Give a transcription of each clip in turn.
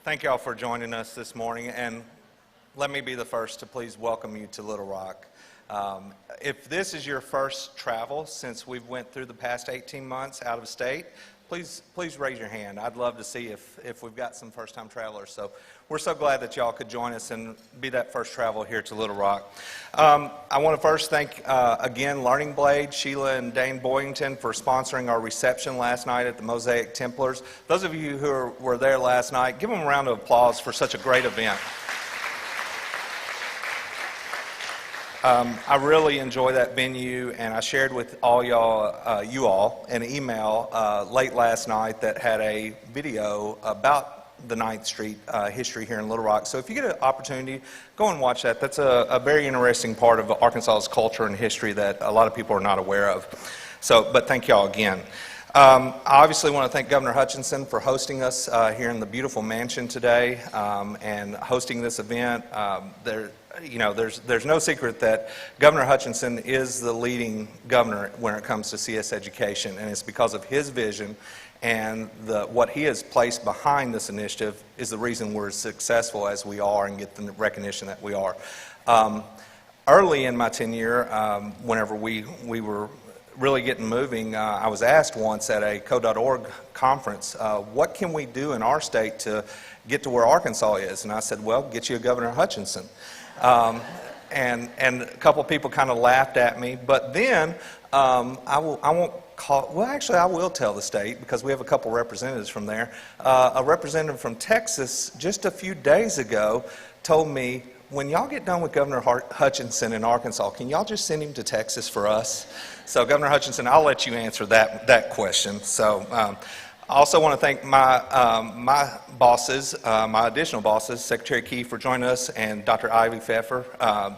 Thank you all for joining us this morning, and let me be the first to please welcome you to Little Rock. If this is your first travel since we've went through the past 18 months out of state, please raise your hand. I'd love to see if we've got some first-time travelers. So we're so glad that y'all could join us and be that first travel here to Little Rock. I want to first thank, again, Learning Blade, Sheila and Dane Boyington for sponsoring our reception last night at the Mosaic Templars. Those of you who were there last night, give them a round of applause for such a great event. I really enjoy that venue, and I shared with all y'all, you all, an email late last night that had a video about the 9th Street history here in Little Rock. So if you get an opportunity, go and watch that. That's a very interesting part of Arkansas's culture and history that a lot of people are not aware of. So, but thank y'all again. I obviously want to thank Governor Hutchinson for hosting us here in the beautiful mansion today and hosting this event. There's no secret that Governor Hutchinson is the leading governor when it comes to CS education, and it's because of his vision and what he has placed behind this initiative is the reason we're as successful as we are and get the recognition that we are. Early in my tenure, whenever we were really getting moving, I was asked once at a co.org conference, what can we do in our state to get to where Arkansas is? And I said, well, get you a Governor Hutchinson. And a couple of people kind of laughed at me, but then I will tell the state, because we have a couple representatives from there. A representative from Texas just a few days ago told me, when y'all get done with Governor Hutchinson in Arkansas, can y'all just send him to Texas for us? So Governor Hutchinson, I'll let you answer that question. So I also want to thank my bosses, my additional bosses, Secretary Key for joining us, and Dr. Ivy Pfeffer,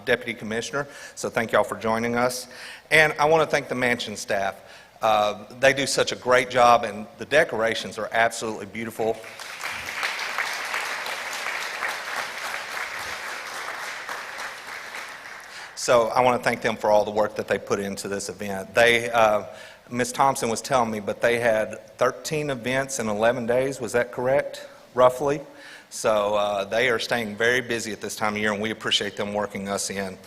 Deputy Commissioner. So thank y'all for joining us. And I want to thank the mansion staff. They do such a great job, and the decorations are absolutely beautiful. So I want to thank them for all the work that they put into this event. Ms. Thompson was telling me, but they had 13 events in 11 days. Was that correct, roughly? So they are staying very busy at this time of year, and we appreciate them working us in.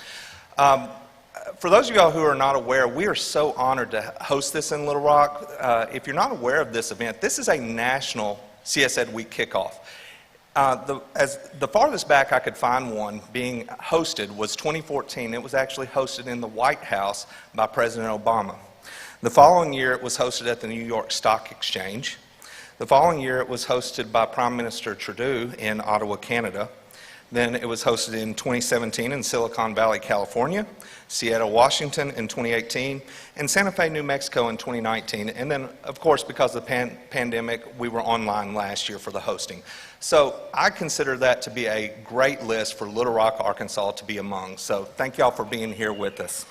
For those of y'all who are not aware, we are so honored to host this in Little Rock. If you're not aware of this event, this is a national CSEdWeek kickoff. The farthest back I could find one being hosted was 2014. It was actually hosted in the White House by President Obama. The following year, it was hosted at the New York Stock Exchange. The following year, it was hosted by Prime Minister Trudeau in Ottawa, Canada. Then it was hosted in 2017 in Silicon Valley, California, Seattle, Washington in 2018, and Santa Fe, New Mexico in 2019. And then, of course, because of the pandemic, we were online last year for the hosting. So I consider that to be a great list for Little Rock, Arkansas to be among. So thank y'all for being here with us.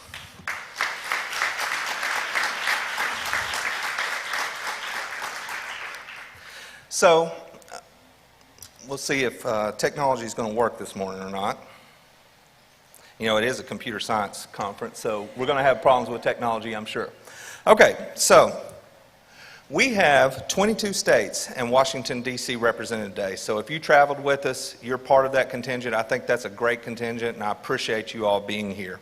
So we'll see if technology is going to work this morning or not. You know, it is a computer science conference, so we're going to have problems with technology, I'm sure. Okay, so we have 22 states and Washington, D.C. represented today. So if you traveled with us, you're part of that contingent. I think that's a great contingent, and I appreciate you all being here.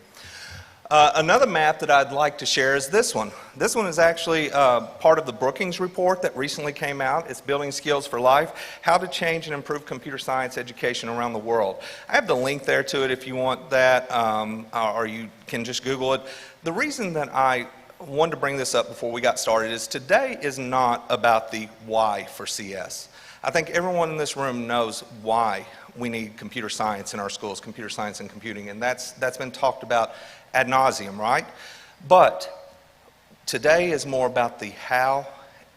Another map that I'd like to share is this one. This one is actually part of the Brookings report that recently came out. It's Building Skills for Life, How to Change and Improve Computer Science Education Around the World. I have the link there to it if you want that, or you can just Google it. The reason that I wanted to bring this up before we got started is today is not about the why for CS. I think everyone in this room knows why we need computer science in our schools, computer science and computing, and that's been talked about ad nauseum, right? But today is more about the how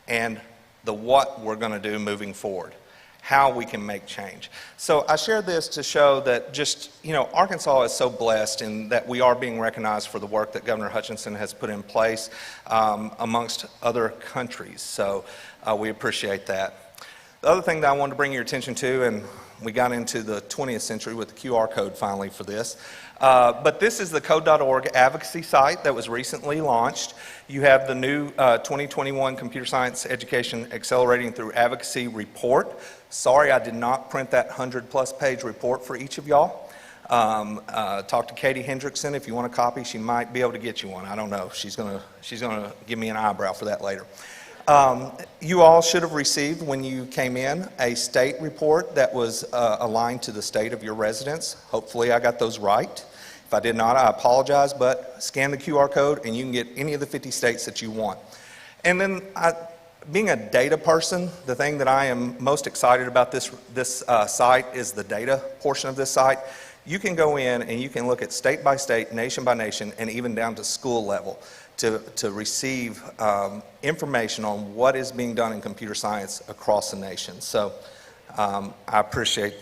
and the what we're going to do moving forward, how we can make change. So I share this to show that just, Arkansas is so blessed in that we are being recognized for the work that Governor Hutchinson has put in place amongst other countries. So we appreciate that. The other thing that I wanted to bring your attention to, and We got into the 20th century with the QR code finally for this. But this is the code.org advocacy site that was recently launched. You have the new 2021 Computer Science Education Accelerating Through Advocacy report. Sorry I did not print that 100+ page report for each of y'all. Talk to Katie Hendrickson if you want a copy. She might be able to get you one. I don't know. She's gonna give me an eyebrow for that later. You all should have received, when you came in, a state report that was aligned to the state of your residence. Hopefully I got those right. If I did not, I apologize, but scan the QR code and you can get any of the 50 states that you want. And then, being a data person, the thing that I am most excited about this site is the data portion of this site. You can go in and you can look at state by state, nation by nation, and even down to school level to receive information on what is being done in computer science across the nation. So I appreciate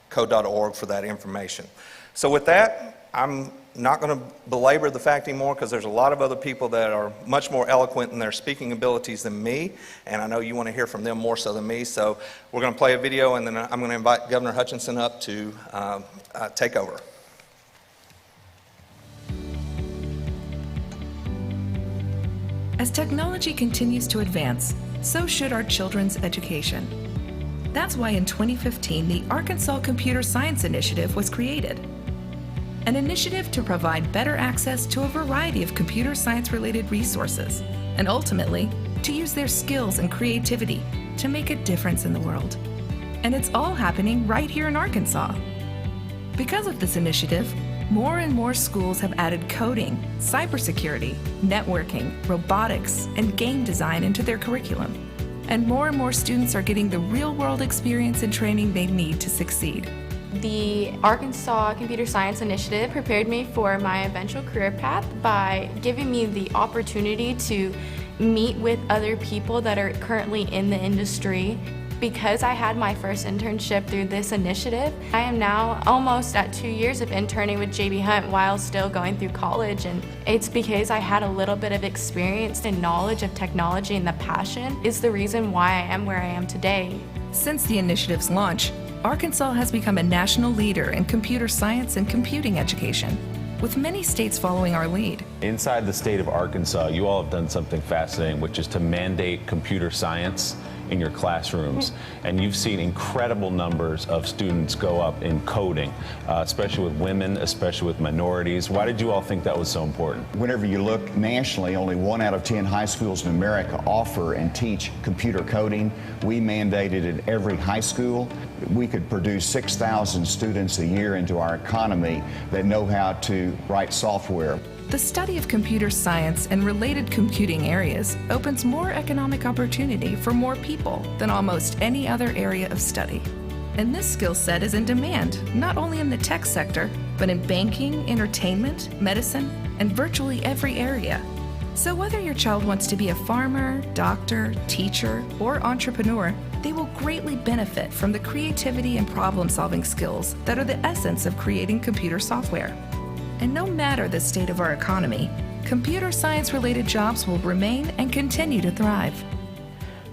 code.org for that information. So with that, I'm not going to belabor the fact anymore because there's a lot of other people that are much more eloquent in their speaking abilities than me, and I know you want to hear from them more so than me. So we're going to play a video, and then I'm going to invite Governor Hutchinson up to take over. As technology continues to advance, so should our children's education. That's why in 2015, the Arkansas Computer Science Initiative was created. An initiative to provide better access to a variety of computer science-related resources, and ultimately, to use their skills and creativity to make a difference in the world. And it's all happening right here in Arkansas. Because of this initiative, more and more schools have added coding, cybersecurity, networking, robotics, and game design into their curriculum. And more students are getting the real-world experience and training they need to succeed. The Arkansas Computer Science Initiative prepared me for my eventual career path by giving me the opportunity to meet with other people that are currently in the industry. Because I had my first internship through this initiative, I am now almost at 2 years of interning with J.B. Hunt while still going through college, and it's because I had a little bit of experience and knowledge of technology, and the passion is the reason why I am where I am today. Since the initiative's launch, Arkansas has become a national leader in computer science and computing education, with many states following our lead. Inside the state of Arkansas, you all have done something fascinating, which is to mandate computer science in your classrooms. And you've seen incredible numbers of students go up in coding, especially with women, especially with minorities. Why did you all think that was so important? Whenever you look nationally, only 1 out of 10 high schools in America offer and teach computer coding. We mandated at every high school. We could produce 6,000 students a year into our economy that know how to write software. The study of computer science and related computing areas opens more economic opportunity for more people than almost any other area of study. And this skill set is in demand, not only in the tech sector, but in banking, entertainment, medicine, and virtually every area. So whether your child wants to be a farmer, doctor, teacher, or entrepreneur, they will greatly benefit from the creativity and problem-solving skills that are the essence of creating computer software. And no matter the state of our economy, computer science-related jobs will remain and continue to thrive.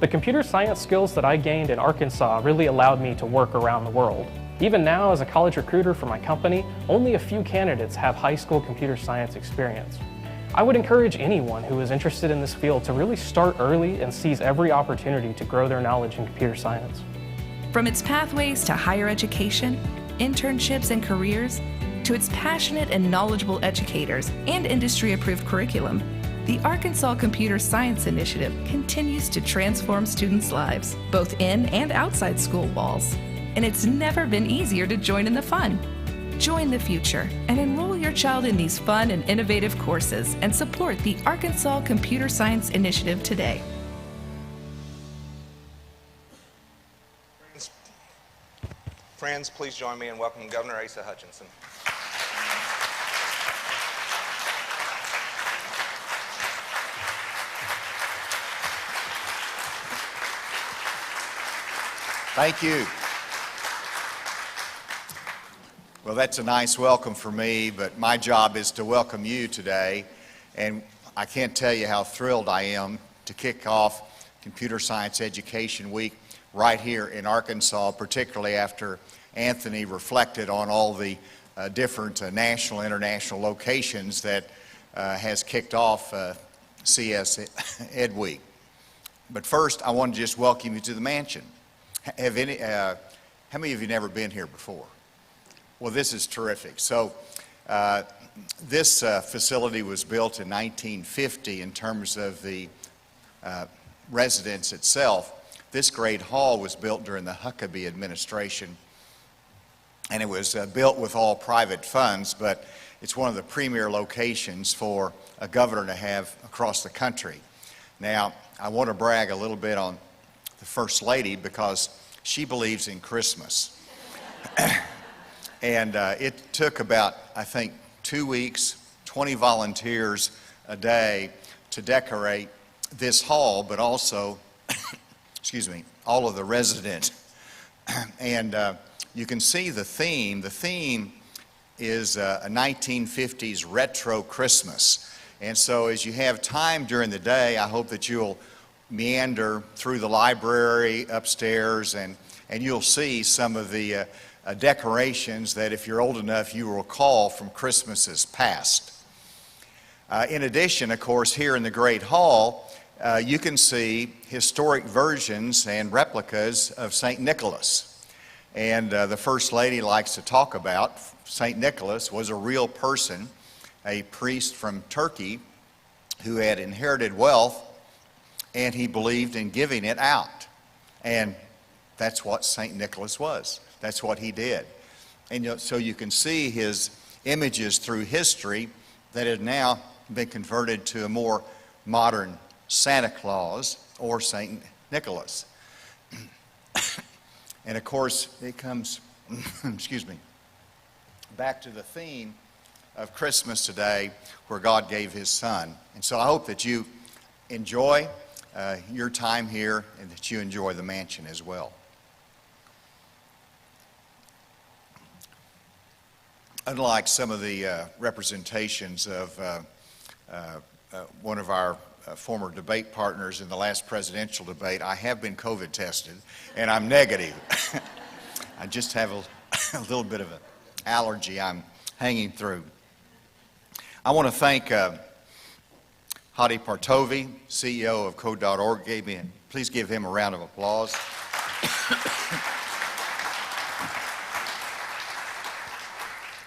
The computer science skills that I gained in Arkansas really allowed me to work around the world. Even now, as a college recruiter for my company, only a few candidates have high school computer science experience. I would encourage anyone who is interested in this field to really start early and seize every opportunity to grow their knowledge in computer science. From its pathways to higher education, internships and careers, to its passionate and knowledgeable educators and industry-approved curriculum, the Arkansas Computer Science Initiative continues to transform students' lives, both in and outside school walls. And it's never been easier to join in the fun. Join the future and enroll your child in these fun and innovative courses and support the Arkansas Computer Science Initiative today. Friends, please join me in welcoming Governor Asa Hutchinson. Thank you. Well, that's a nice welcome for me, but my job is to welcome you today. And I can't tell you how thrilled I am to kick off Computer Science Education Week right here in Arkansas, particularly after Anthony reflected on all the different national, international locations that has kicked off CSEdWeek. But first, I want to just welcome you to the mansion. How many of you never been here before? Well, this is terrific. So this facility was built in 1950 in terms of the residence itself. This great hall was built during the Huckabee administration, and it was built with all private funds, but it's one of the premier locations for a governor to have across the country. Now, I want to brag a little bit on the First Lady because she believes in Christmas. And it took about, I think, 2 weeks, 20 volunteers a day to decorate this hall, but also, excuse me, all of the residents. And you can see the theme. The theme is a 1950s retro Christmas. And so as you have time during the day, I hope that you'll meander through the library upstairs and you'll see some of the decorations that, if you're old enough, you will recall from Christmases past. In addition, of course, here in the Great Hall, you can see historic versions and replicas of St. Nicholas. And the First Lady likes to talk about St. Nicholas was a real person, a priest from Turkey who had inherited wealth, and he believed in giving it out. And that's what St. Nicholas was. That's what he did. And so you can see his images through history that have now been converted to a more modern Santa Claus or St. Nicholas. And of course, it comes, excuse me, back to the theme of Christmas today, where God gave his son. And so I hope that you enjoy your time here and that you enjoy the mansion as well. Unlike some of the representations of one of our former debate partners in the last presidential debate, I have been COVID tested, and I'm negative. I just have a little bit of an allergy I'm hanging through. I want to thank Hadi Partovi, CEO of Code.org. Please give him a round of applause.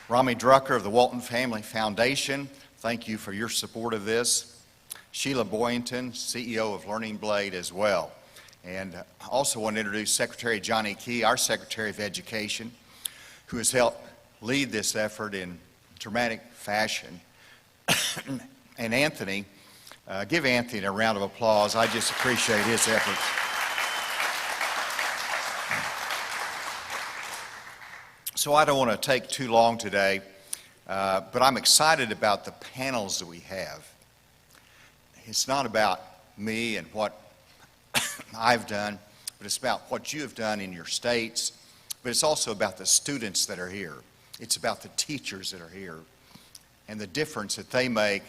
Romy Drucker of the Walton Family Foundation, thank you for your support of this. Sheila Boynton, CEO of Learning Blade as well. And I also want to introduce Secretary Johnny Key, our Secretary of Education, who has helped lead this effort in dramatic fashion. And Anthony, give Anthony a round of applause. I just appreciate his efforts. So I don't want to take too long today, but I'm excited about the panels that we have. It's not about me and what I've done, but it's about what you have done in your states, but it's also about the students that are here. It's about the teachers that are here and the difference that they make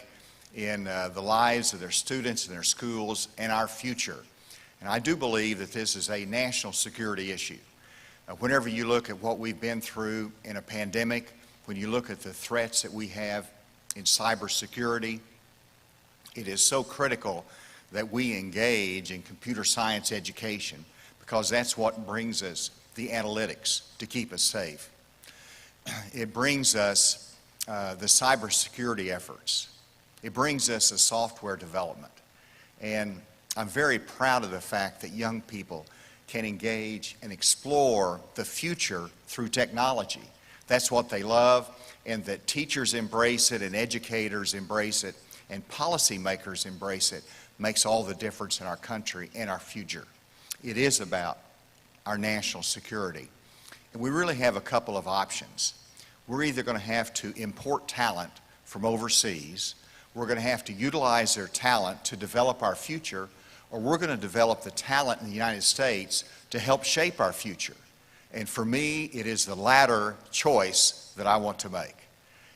in the lives of their students and their schools and our future. And I do believe that this is a national security issue. Whenever you look at what we've been through in a pandemic, when you look at the threats that we have in cybersecurity, it is so critical that we engage in computer science education, because that's what brings us the analytics to keep us safe. It brings us the cybersecurity efforts. It brings us the software development. And I'm very proud of the fact that young people can engage and explore the future through technology. That's what they love, and that teachers embrace it and educators embrace it and policymakers embrace it makes all the difference in our country and our future. It is about our national security. And we really have a couple of options. We're either going to have to import talent from overseas, we're going to have to utilize their talent to develop our future, or we're going to develop the talent in the United States to help shape our future. And for me, it is the latter choice that I want to make.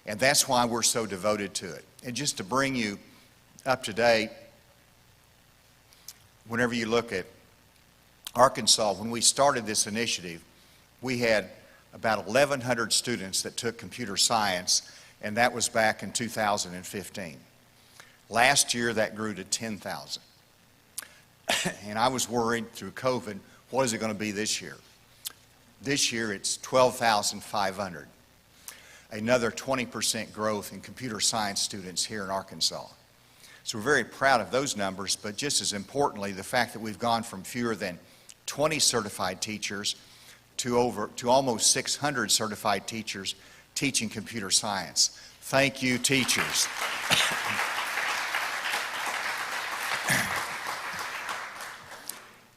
And that's why we're so devoted to it. And just to bring you up to date, whenever you look at Arkansas, when we started this initiative, we had about 1,100 students that took computer science, and that was back in 2015. Last year, that grew to 10,000. And I was worried through COVID, what is it going to be this year? This year, it's 12,500. Another 20% growth in computer science students here in Arkansas. So we're very proud of those numbers, but just as importantly, the fact that we've gone from fewer than 20 certified teachers to almost 600 certified teachers teaching computer science. Thank you, teachers.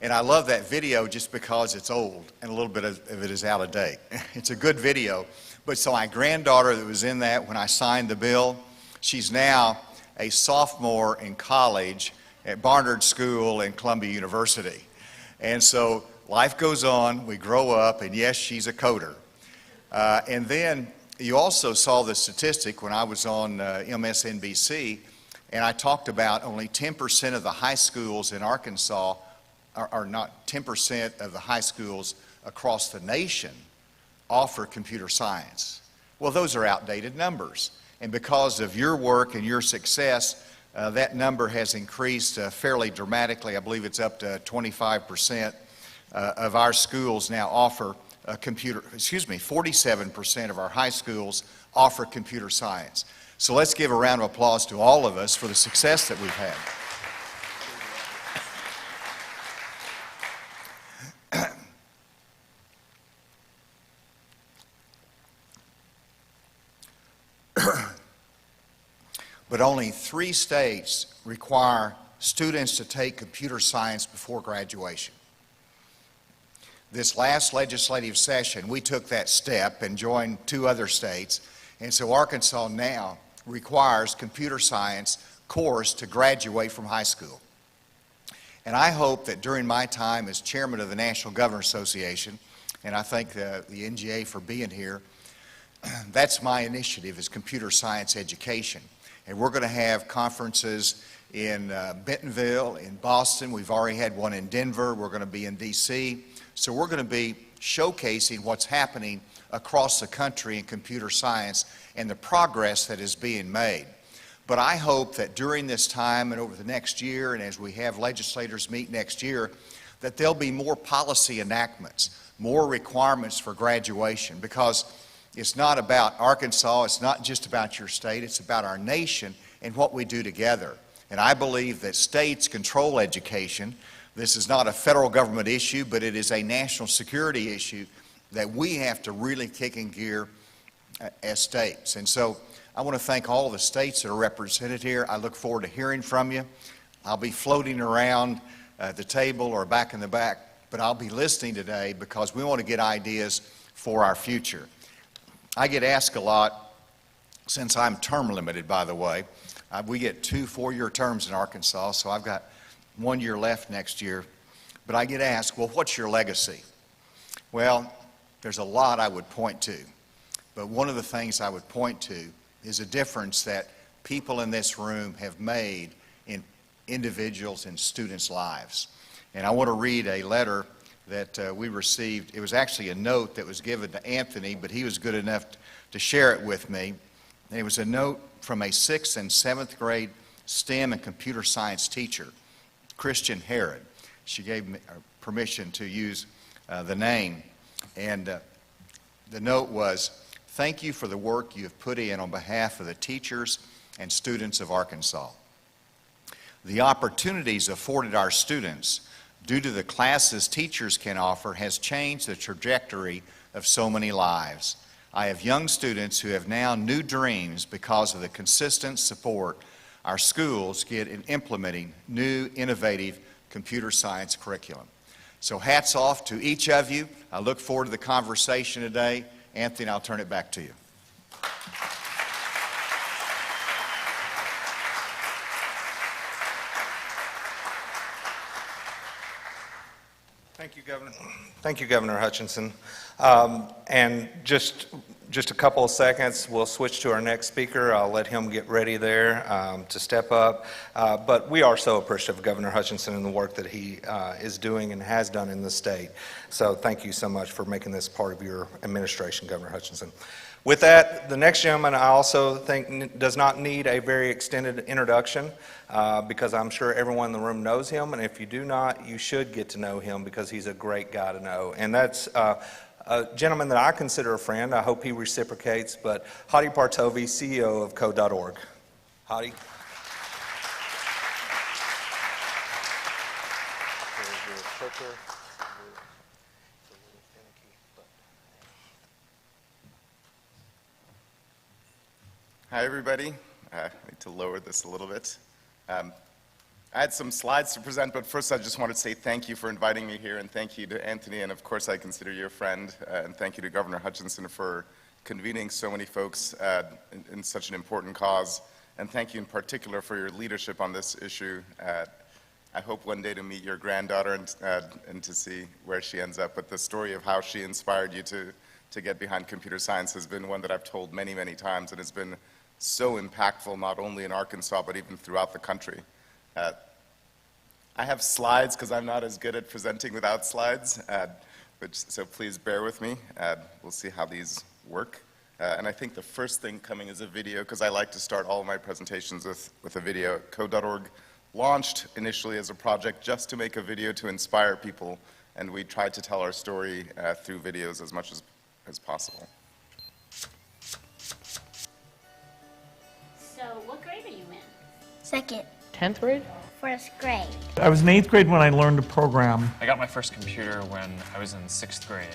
And I love that video just because it's old and a little bit of it is out of date. It's a good video. But so my granddaughter that was in that when I signed the bill, she's now a sophomore in college at Barnard School and Columbia University. And so life goes on, we grow up, and yes, she's a coder. And then you also saw the statistic when I was on MSNBC, and I talked about only 10% of the high schools in Arkansas are not 10% of the high schools across the nation offer computer science. Well, those are outdated numbers. And because of your work and your success, that number has increased fairly dramatically. I believe it's up to 25% of our schools now offer 47% of our high schools offer computer science. So let's give a round of applause to all of us for the success that we've had. But only 3 states require students to take computer science before graduation. This last legislative session, we took that step and joined 2 other states, and so Arkansas now requires computer science course to graduate from high school. And I hope that during my time as chairman of the National Governors Association, and I thank the NGA for being here, that's my initiative, is computer science education. And we're going to have conferences in Bentonville, in Boston. We've already had one in Denver. We're going to be in D.C. So we're going to be showcasing what's happening across the country in computer science and the progress that is being made. But I hope that during this time and over the next year, and as we have legislators meet next year, that there'll be more policy enactments, more requirements for graduation, because it's not about Arkansas, it's not just about your state, it's about our nation and what we do together. And I believe that states control education. This is not a federal government issue, but it is a national security issue that we have to really kick in gear as states. And so I want to thank all the states that are represented here. I look forward to hearing from you. I'll be floating around the table or back in the back, but I'll be listening today because we want to get ideas for our future. I get asked a lot, since I'm term limited, by the way. We get 2 4-year terms in Arkansas, so I've got 1 year left next year. But I get asked, well, what's your legacy? Well, there's a lot I would point to. But one of the things I would point to is a difference that people in this room have made in individuals and students' lives. And I want to read a letter that we received. It was actually a note that was given to Anthony, but he was good enough to share it with me. And it was a note from a 6th and 7th grade STEM and computer science teacher, Christian Herod. She gave me permission to use the name. And the note was, "Thank you for the work you have put in on behalf of the teachers and students of Arkansas. The opportunities afforded our students due to the classes teachers can offer has changed the trajectory of so many lives. I have young students who have now new dreams because of the consistent support our schools get in implementing new, innovative computer science curriculum." So hats off to each of you. I look forward to the conversation today. Anthony, I'll turn it back to you. Thank you, Governor. Thank you, Governor Hutchinson. And just just a couple of seconds, we'll switch to our next speaker. I'll let him get ready there to step up. But we are so appreciative of Governor Hutchinson and the work that he is doing and has done in the state. So thank you so much for making this part of your administration, Governor Hutchinson. With that, the next gentleman I also think does not need a very extended introduction because I'm sure everyone in the room knows him, and if you do not, you should get to know him because he's a great guy to know. And that's a gentleman that I consider a friend. I hope he reciprocates, but Hadi Partovi, CEO of Code.org. Hadi. Hi, everybody. I need to lower this a little bit. I had some slides to present, but first I just want to say thank you for inviting me here, and thank you to Anthony, and of course I consider you a friend, and thank you to Governor Hutchinson for convening so many folks in such an important cause, and thank you in particular for your leadership on this issue. I hope one day to meet your granddaughter and to see where she ends up, but the story of how she inspired you to get behind computer science has been one that I've told many, many times, and it's been so impactful not only in Arkansas but even throughout the country. I have slides because I'm not as good at presenting without slides, so please bear with me. We'll see how these work. And I think the first thing coming is a video because I like to start all of my presentations with a video. Code.org launched initially as a project just to make a video to inspire people, and we tried to tell our story through videos as much as possible. So, what grade are you in? Second. 10th grade? First grade. I was in 8th grade when I learned to program. I got my first computer when I was in 6th grade.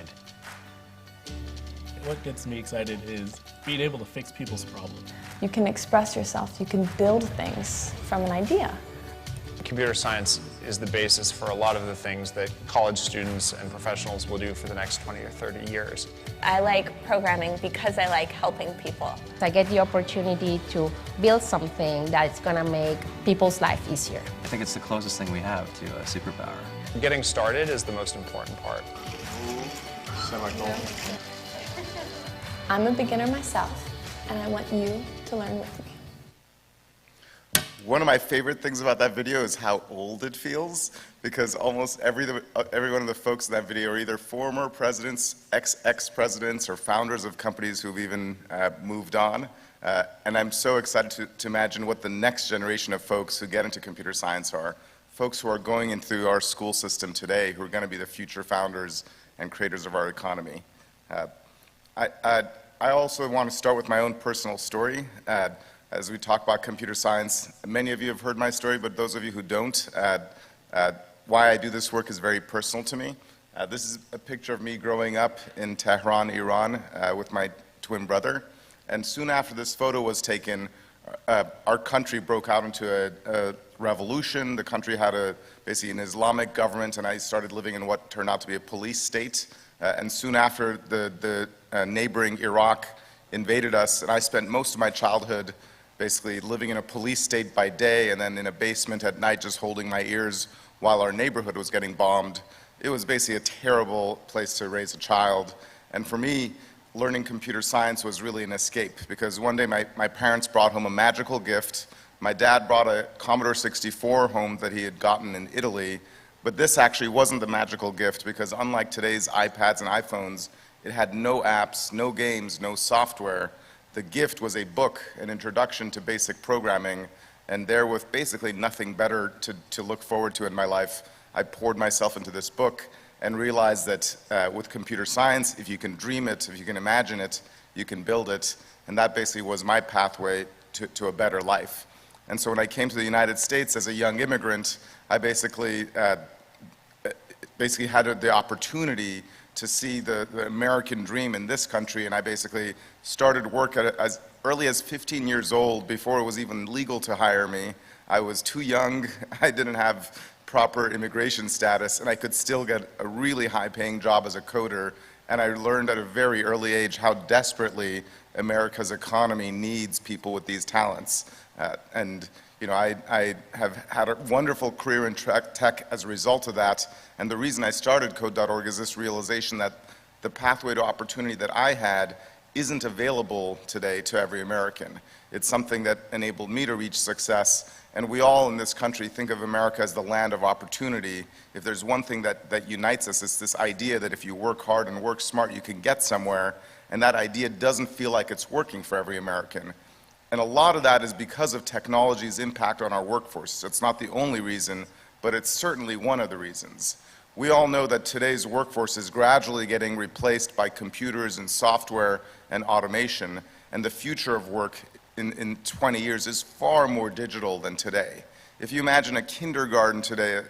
What gets me excited is being able to fix people's problems. You can express yourself, you can build things from an idea. Computer science is the basis for a lot of the things that college students and professionals will do for the next 20 or 30 years. I like programming because I like helping people. I get the opportunity to build something that's going to make people's life easier. I think it's the closest thing we have to a superpower. Getting started is the most important part. I'm a beginner myself, and I want you to learn with me. One of my favorite things about that video is how old it feels, because almost every one of the folks in that video are either former presidents, ex-presidents, or founders of companies who've even moved on. And I'm so excited to imagine what the next generation of folks who get into computer science are, folks who are going in through our school system today, who are going to be the future founders and creators of our economy. I also want to start with my own personal story. As we talk about computer science, many of you have heard my story, but those of you who don't, why I do this work is very personal to me. This is a picture of me growing up in Tehran, Iran, with my twin brother. And soon after this photo was taken, our country broke out into a revolution. The country had basically an Islamic government, and I started living in what turned out to be a police state. And soon after, the neighboring Iraq invaded us, and I spent most of my childhood basically living in a police state by day and then in a basement at night just holding my ears while our neighborhood was getting bombed. It was basically a terrible place to raise a child. And for me, learning computer science was really an escape because one day my parents brought home a magical gift. My dad brought a Commodore 64 home that he had gotten in Italy, but this actually wasn't the magical gift because unlike today's iPads and iPhones, it had no apps, no games, no software. The gift was a book, an introduction to basic programming, and there with basically nothing better to look forward to in my life, I poured myself into this book and realized that with computer science, if you can dream it, if you can imagine it, you can build it, and that basically was my pathway to a better life. And so when I came to the United States as a young immigrant, I basically had the opportunity to see the American dream in this country, and I basically started work at as early as 15 years old before it was even legal to hire me. I was too young, I didn't have proper immigration status, and I could still get a really high-paying job as a coder, and I learned at a very early age how desperately America's economy needs people with these talents. And you know, I have had a wonderful career in tech as a result of that, and the reason I started Code.org is this realization that the pathway to opportunity that I had isn't available today to every American. It's something that enabled me to reach success, and we all in this country think of America as the land of opportunity. If there's one thing that unites us, it's this idea that if you work hard and work smart, you can get somewhere, and that idea doesn't feel like it's working for every American. And a lot of that is because of technology's impact on our workforce. It's not the only reason, but it's certainly one of the reasons. We all know that today's workforce is gradually getting replaced by computers and software and automation, and the future of work in 20 years is far more digital than today. If you imagine a kindergarten today,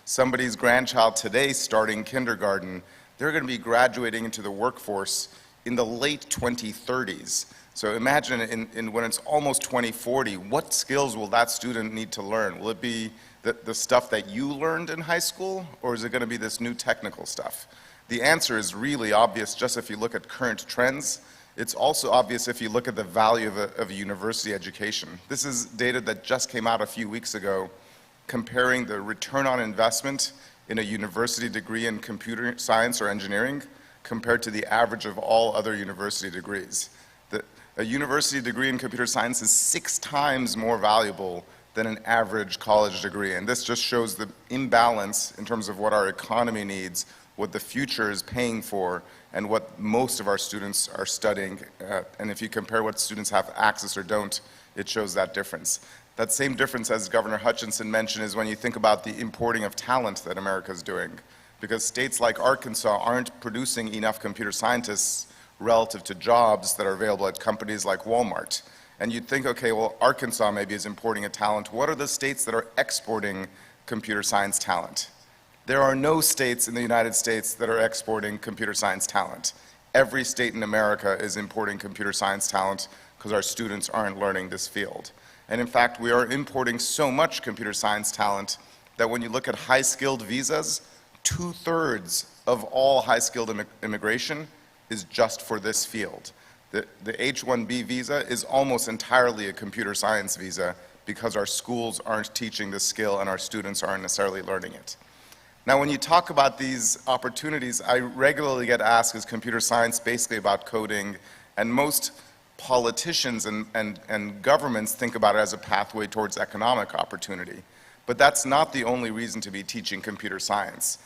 somebody's grandchild today starting kindergarten, they're going to be graduating into the workforce in the late 2030s. So imagine when it's almost 2040, what skills will that student need to learn? Will it be the stuff that you learned in high school, or is it going to be this new technical stuff? The answer is really obvious just if you look at current trends. It's also obvious if you look at the value of a university education. This is data that just came out a few weeks ago comparing the return on investment in a university degree in computer science or engineering compared to the average of all other university degrees. A university degree in computer science is 6 times more valuable than an average college degree, and this just shows the imbalance in terms of what our economy needs, what the future is paying for, and what most of our students are studying. And if you compare what students have access or don't, it shows that difference. That same difference, as Governor Hutchinson mentioned, is when you think about the importing of talent that America is doing. Because states like Arkansas aren't producing enough computer scientists relative to jobs that are available at companies like Walmart. And you'd think, okay, well, Arkansas maybe is importing a talent. What are the states that are exporting computer science talent? There are no states in the United States that are exporting computer science talent. Every state in America is importing computer science talent because our students aren't learning this field. And in fact, we are importing so much computer science talent that when you look at high-skilled visas, 2/3 of all high-skilled immigration is just for this field. The H-1B visa is almost entirely a computer science visa because our schools aren't teaching this skill and our students aren't necessarily learning it. Now, when you talk about these opportunities, I regularly get asked, is computer science basically about coding? And most politicians and governments think about it as a pathway towards economic opportunity. But that's not the only reason to be teaching computer science.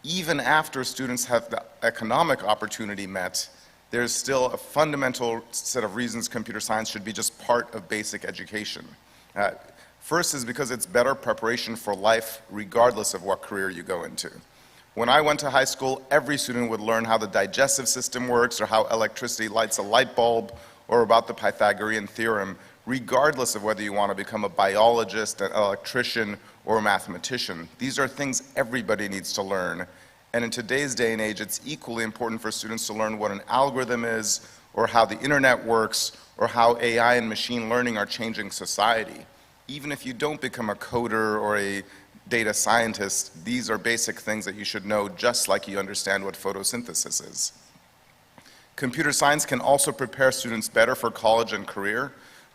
Even after students have the economic opportunity met, there's still a fundamental set of reasons computer science should be just part of basic education. First is because it's better preparation for life regardless of what career you go into. When I went to high school, every student would learn how the digestive system works or how electricity lights a light bulb or about the Pythagorean theorem, regardless of whether you want to become a biologist, an electrician, or a mathematician. These are things everybody needs to learn. And in today's day and age, it's equally important for students to learn what an algorithm is, or how the internet works, or how AI and machine learning are changing society. Even if you don't become a coder or a data scientist, these are basic things that you should know, just like you understand what photosynthesis is. Computer science can also prepare students better for college and career.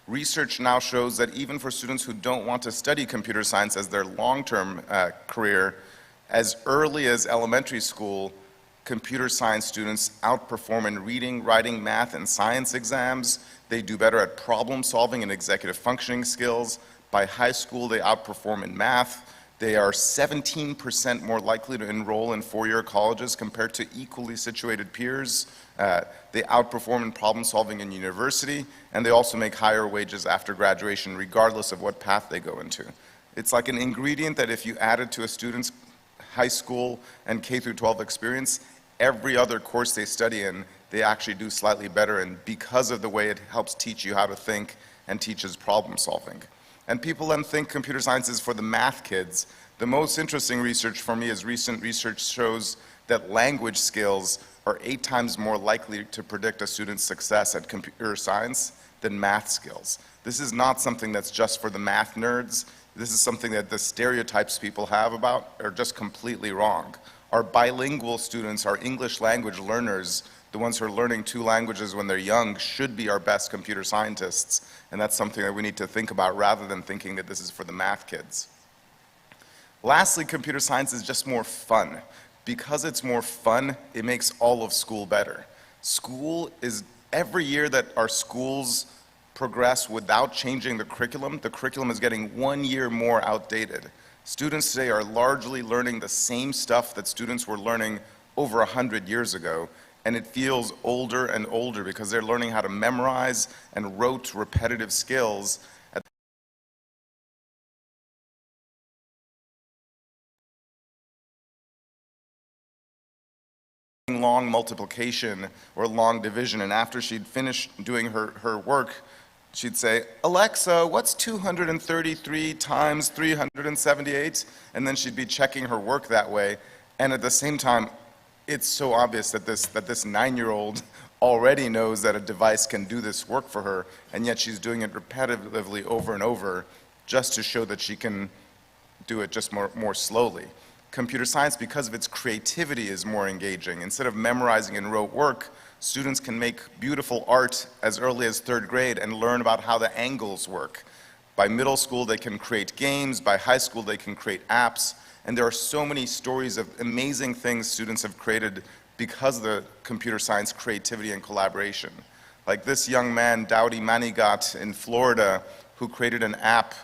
Research now shows that even for students who don't want to study computer science as their long-term career, as early as elementary school, computer science students outperform in reading, writing, math, and science exams. They do better at problem solving and executive functioning skills. By high school, they outperform in math. They are 17% more likely to enroll in four-year colleges compared to equally situated peers. They outperform in problem solving in university, and they also make higher wages after graduation, regardless of what path they go into. It's like an ingredient that if you added to a student's high school and K through 12 experience, every other course they study in, they actually do slightly better, and because of the way it helps teach you how to think and teaches problem solving. And people then think computer science is for the math kids. The most interesting research for me is recent research shows that language skills are 8 times more likely to predict a student's success at computer science than math skills. This is not something that's just for the math nerds. This is something that the stereotypes people have about are just completely wrong. Our bilingual students, our English language learners, the ones who are learning 2 languages when they're young, should be our best computer scientists, and that's something that we need to think about rather than thinking that this is for the math kids. Lastly, computer science is just more fun. Because it's more fun, it makes all of school better. School is every year that our schools progress without changing the curriculum is getting 1 year more outdated. Students today are largely learning the same stuff that students were learning over 100 years ago, and it feels older and older because they're learning how to memorize and rote repetitive skills at long multiplication or long division, and after she'd finished doing her work, she'd say, "Alexa, what's 233 times 378?" And then she'd be checking her work that way. And at the same time, it's so obvious that this 9-year-old already knows that a device can do this work for her, and yet she's doing it repetitively over and over just to show that she can do it just more slowly. Computer science, because of its creativity, is more engaging. Instead of memorizing and rote work, students can make beautiful art as early as 3rd grade and learn about how the angles work. By middle school, they can create games. By high school, they can create apps. And there are so many stories of amazing things students have created because of the computer science creativity and collaboration. Like this young man, Dowdy Manigat in Florida, who created an app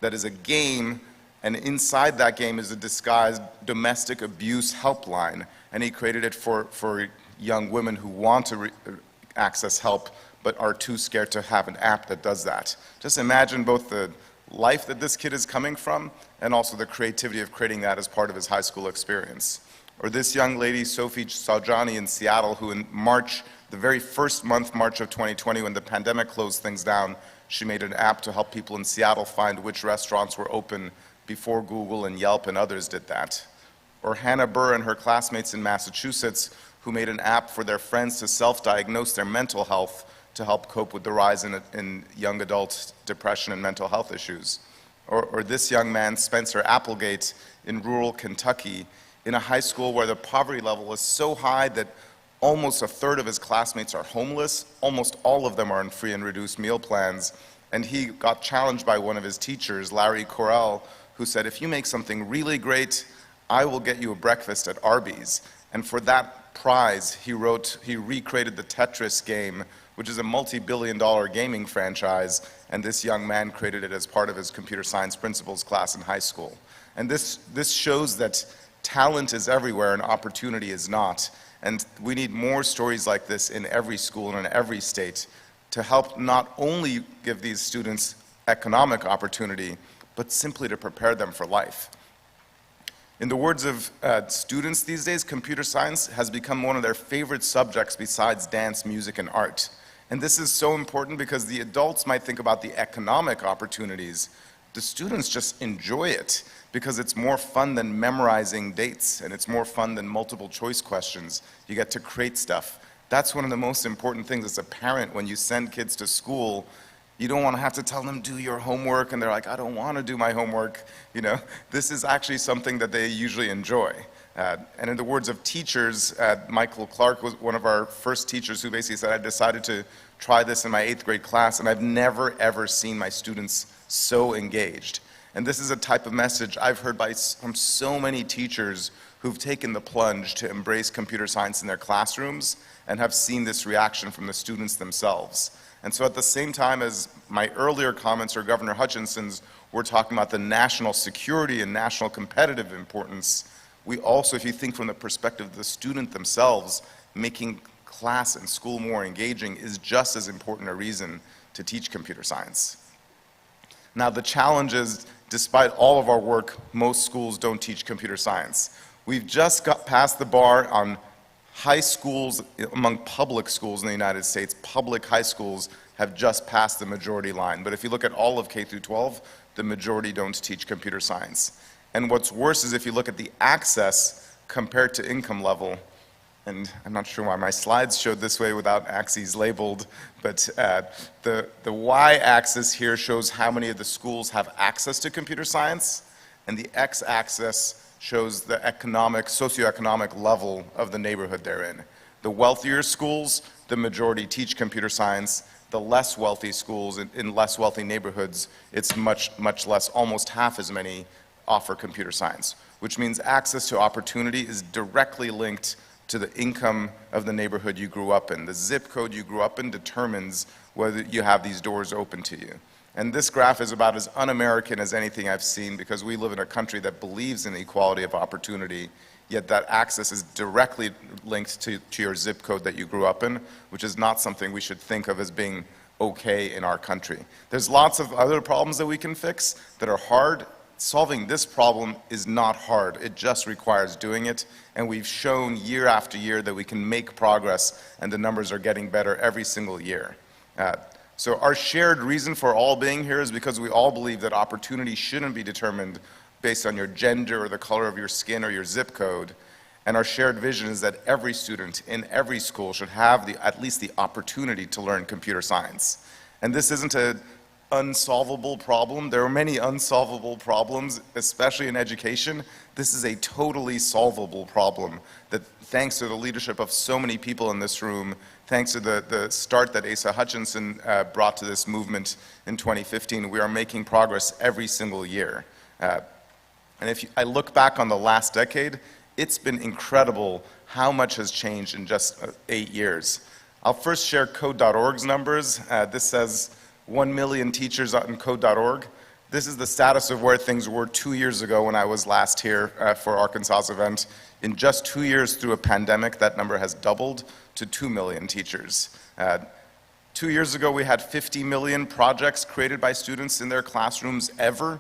that is a game, and inside that game is a disguised domestic abuse helpline. And he created it for young women who want to access help but are too scared to have an app that does that. Just imagine both the life that this kid is coming from and also the creativity of creating that as part of his high school experience. Or this young lady, Sophie Saujani in Seattle, who in March, the very first month, March of 2020, when the pandemic closed things down, she made an app to help people in Seattle find which restaurants were open before Google and Yelp and others did that. Or Hannah Burr and her classmates in Massachusetts, who made an app for their friends to self-diagnose their mental health to help cope with the rise in young adult depression and mental health issues. Or this young man, Spencer Applegate, in rural Kentucky, in a high school where the poverty level is so high that almost a third of his classmates are homeless, almost all of them are on free and reduced meal plans, and he got challenged by one of his teachers, Larry Correll, who said, "If you make something really great, I will get you a breakfast at Arby's." And for that prize, he recreated the Tetris game, which is a multi-billion-dollar gaming franchise, and this young man created it as part of his computer science principles class in high school. And this shows that talent is everywhere and opportunity is not. And we need more stories like this in every school and in every state to help not only give these students economic opportunity, but simply to prepare them for life. In the words of students these days, computer science has become one of their favorite subjects besides dance, music, and art. And this is so important because the adults might think about the economic opportunities. The students just enjoy it because it's more fun than memorizing dates, and it's more fun than multiple choice questions. You get to create stuff. That's one of the most important things as a parent when you send kids to school. You don't want to have to tell them, do your homework, and they're like, I don't want to do my homework. You know, this is actually something that they usually enjoy. And in the words of teachers, Michael Clark was one of our first teachers who basically said, I decided to try this in my 8th grade class, and I've never, ever seen my students so engaged. And this is a type of message I've heard from so many teachers who've taken the plunge to embrace computer science in their classrooms and have seen this reaction from the students themselves. And so at the same time as my earlier comments or Governor Hutchinson's were talking about the national security and national competitive importance, we also, if you think from the perspective of the student themselves, making class and school more engaging is just as important a reason to teach computer science. Now the challenge is, despite all of our work, most schools don't teach computer science. We've just got past the bar on high schools, among public schools in the United States, public high schools have just passed the majority line. But if you look at all of K through 12, the majority don't teach computer science. And what's worse is if you look at the access compared to income level, and I'm not sure why my slides showed this way without axes labeled, but the y-axis here shows how many of the schools have access to computer science, and the x-axis shows the socioeconomic level of the neighborhood they're in. The wealthier schools, the majority teach computer science. The less wealthy schools in less wealthy neighborhoods, it's much less, almost half as many offer computer science, which means access to opportunity is directly linked to the income of the neighborhood you grew up in. The zip code you grew up in determines whether you have these doors open to you. And this graph is about as un-American as anything I've seen, because we live in a country that believes in equality of opportunity, yet that access is directly linked to your zip code that you grew up in, which is not something we should think of as being okay in our country. There's lots of other problems that we can fix that are hard. Solving this problem is not hard. It just requires doing it, and we've shown year after year that we can make progress, and the numbers are getting better every single year. So our shared reason for all being here is because we all believe that opportunity shouldn't be determined based on your gender or the color of your skin or your zip code. And our shared vision is that every student in every school should have at least the opportunity to learn computer science. And this isn't an unsolvable problem. There are many unsolvable problems, especially in education. This is a totally solvable problem that, thanks to the leadership of so many people in this room, thanks to the start that Asa Hutchinson brought to this movement in 2015, we are making progress every single year. And if I look back on the last decade, it's been incredible how much has changed in just 8 years. I'll first share Code.org's numbers. This says 1 million teachers on Code.org. This is the status of where things were 2 years ago when I was last here for Arkansas's event. In just 2 years through a pandemic, that number has doubled to 2 million teachers. 2 years ago, we had 50 million projects created by students in their classrooms ever.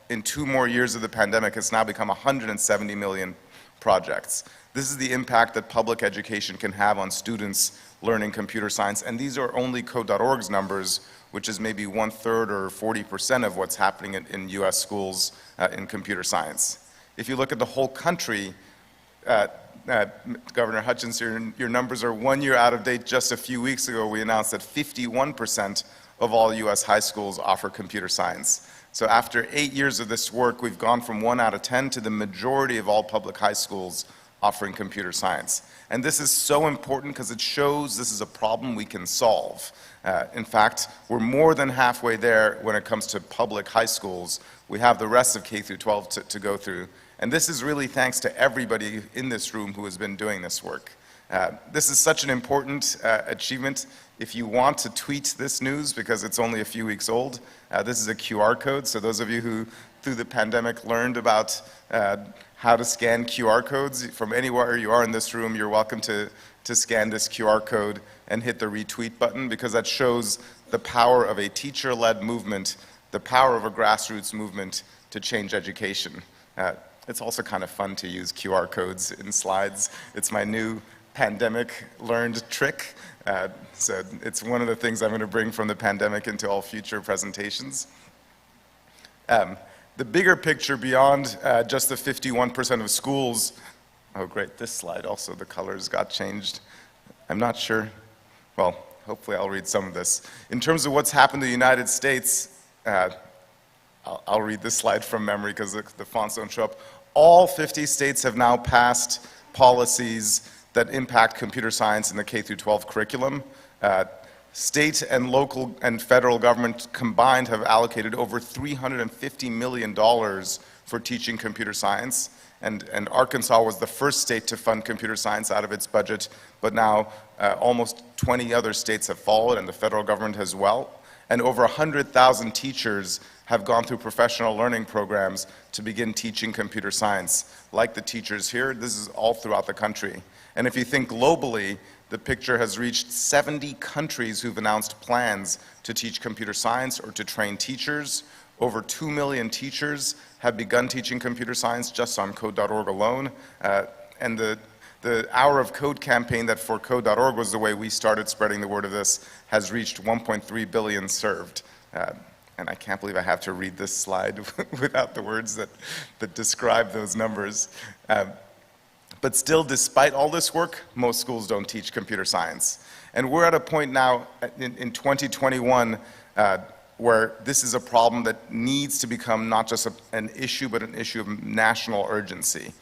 In 2 more years of the pandemic, it's now become 170 million projects. This is the impact that public education can have on students learning computer science, and these are only Code.org's numbers, which is maybe 1/3 or 40% of what's happening in US schools in computer science. If you look at the whole country, Governor Hutchinson, your numbers are 1 year out of date. Just a few weeks ago, we announced that 51% of all US high schools offer computer science. So after 8 years of this work, we've gone from 1 out of 10 to the majority of all public high schools offering computer science. And this is so important because it shows this is a problem we can solve. In fact, we're more than halfway there when it comes to public high schools. We have the rest of K through 12 to go through. And this is really thanks to everybody in this room who has been doing this work. This is such an important achievement. If you want to tweet this news, because it's only a few weeks old, this is a QR code. So those of you who, through the pandemic, learned about how to scan QR codes, from anywhere you are in this room, you're welcome to scan this QR code and hit the retweet button, because that shows the power of a teacher-led movement, the power of a grassroots movement to change education. It's also kind of fun to use QR codes in slides. It's my new pandemic-learned trick. So it's one of the things I'm going to bring from the pandemic into all future presentations. The bigger picture beyond just the 51% of schools, oh great, this slide also, the colors got changed. I'm not sure, well, hopefully I'll read some of this. In terms of what's happened in the United States, I'll read this slide from memory because the fonts don't show up. All 50 states have now passed policies that impact computer science in the K through 12 curriculum. State and local and federal government combined have allocated over $350 million for teaching computer science. And Arkansas was the first state to fund computer science out of its budget, but now almost 20 other states have followed, and the federal government as well. And over 100,000 teachers have gone through professional learning programs to begin teaching computer science. Like the teachers here, this is all throughout the country. And if you think globally, the picture has reached 70 countries who've announced plans to teach computer science or to train teachers. Over 2 million teachers have begun teaching computer science just on Code.org alone. And the Hour of Code campaign that for Code.org was the way we started spreading the word of this has reached 1.3 billion served. And I can't believe I have to read this slide without the words that describe those numbers. But still, despite all this work, most schools don't teach computer science. And we're at a point now in 2021 where this is a problem that needs to become not just an issue, but an issue of national urgency.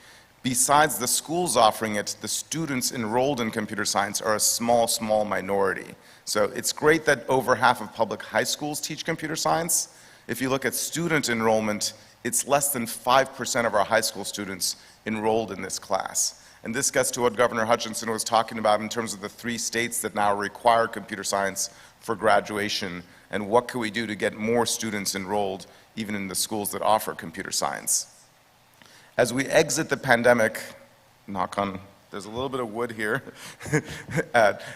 Besides the schools offering it, the students enrolled in computer science are a small, small minority. So it's great that over half of public high schools teach computer science. If you look at student enrollment, it's less than 5% of our high school students enrolled in this class. And this gets to what Governor Hutchinson was talking about in terms of the 3 states that now require computer science for graduation, and what can we do to get more students enrolled even in the schools that offer computer science. As we exit the pandemic, knock on, there's a little bit of wood here,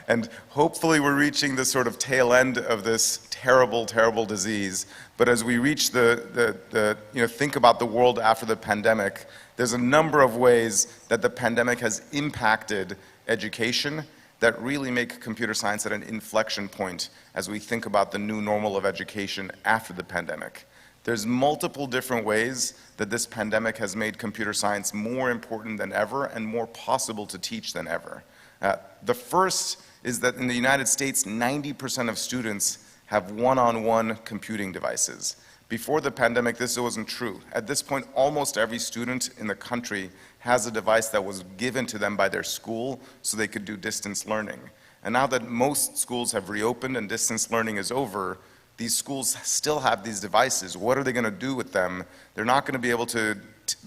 and hopefully we're reaching the sort of tail end of this terrible, terrible disease. But as we reach think about the world after the pandemic, there's a number of ways that the pandemic has impacted education that really make computer science at an inflection point as we think about the new normal of education after the pandemic. There's multiple different ways that this pandemic has made computer science more important than ever and more possible to teach than ever. The first is that in the United States, 90% of students have one-on-one computing devices. Before the pandemic, this wasn't true. At this point, almost every student in the country has a device that was given to them by their school so they could do distance learning. And now that most schools have reopened and distance learning is over, these schools still have these devices. What are they going to do with them? They're not going to be able to,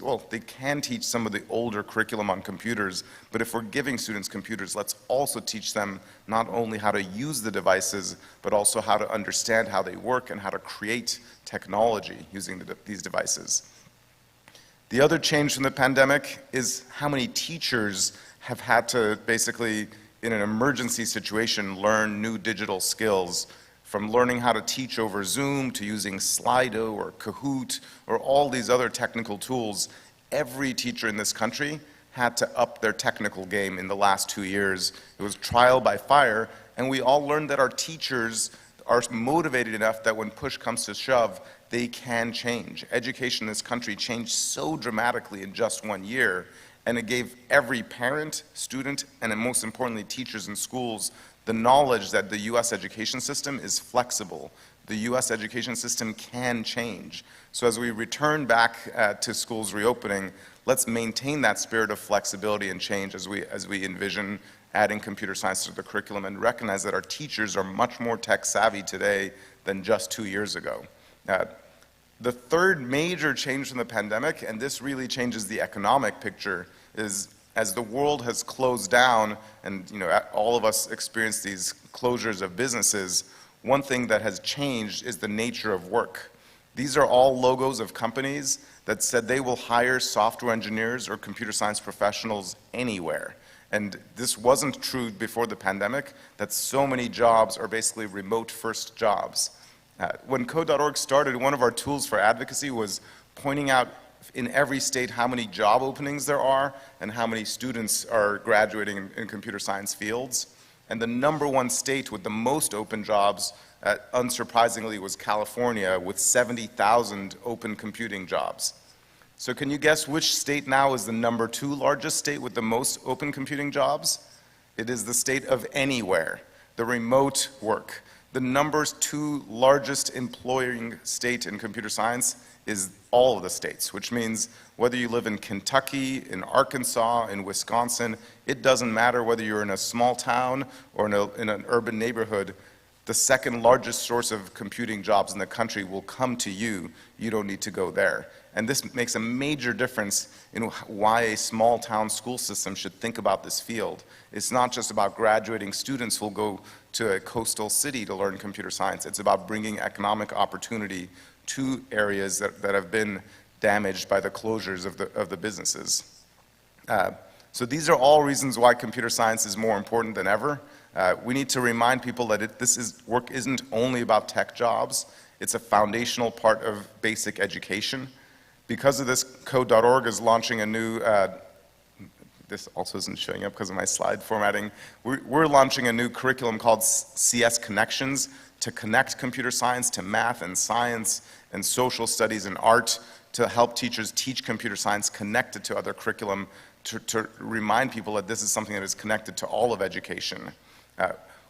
well, they can teach some of the older curriculum on computers, but if we're giving students computers, let's also teach them not only how to use the devices, but also how to understand how they work and how to create technology using these devices. The other change from the pandemic is how many teachers have had to basically, in an emergency situation, learn new digital skills, from learning how to teach over Zoom to using Slido or Kahoot or all these other technical tools. Every teacher in this country had to up their technical game in the last 2 years. It was trial by fire, and we all learned that our teachers are motivated enough that when push comes to shove, they can change. Education in this country changed so dramatically in just 1 year, and it gave every parent, student, and most importantly, teachers in schools the knowledge that the U.S. education system is flexible. The U.S. education system can change. So as we return back to schools reopening, let's maintain that spirit of flexibility and change as we envision adding computer science to the curriculum and recognize that our teachers are much more tech savvy today than just 2 years ago. The third major change from the pandemic, and this really changes the economic picture, is as the world has closed down and all of us experience these closures of businesses, one thing that has changed is the nature of work. These are all logos of companies that said they will hire software engineers or computer science professionals anywhere. And this wasn't true before the pandemic, that so many jobs are basically remote-first jobs. When Code.org started, one of our tools for advocacy was pointing out in every state how many job openings there are and how many students are graduating in computer science fields. And the #1 state with the most open jobs, unsurprisingly, was California with 70,000 open computing jobs. So can you guess which state now is the #2 largest state with the most open computing jobs? It is the state of anywhere, the remote work. The #2 largest employing state in computer science is all of the states, which means whether you live in Kentucky, in Arkansas, in Wisconsin, it doesn't matter whether you're in a small town or in an urban neighborhood, the second largest source of computing jobs in the country will come to you. You don't need to go there. And this makes a major difference in why a small town school system should think about this field. It's not just about graduating students who will go to a coastal city to learn computer science. It's about bringing economic opportunity to areas that have been damaged by the closures of the businesses. So these are all reasons why computer science is more important than ever. We need to remind people that work isn't only about tech jobs. It's a foundational part of basic education. Because of this, Code.org is launching a new, this also isn't showing up because of my slide formatting. We're launching a new curriculum called CS Connections to connect computer science to math and science and social studies and art, to help teachers teach computer science connected to other curriculum, to remind people that this is something that is connected to all of education.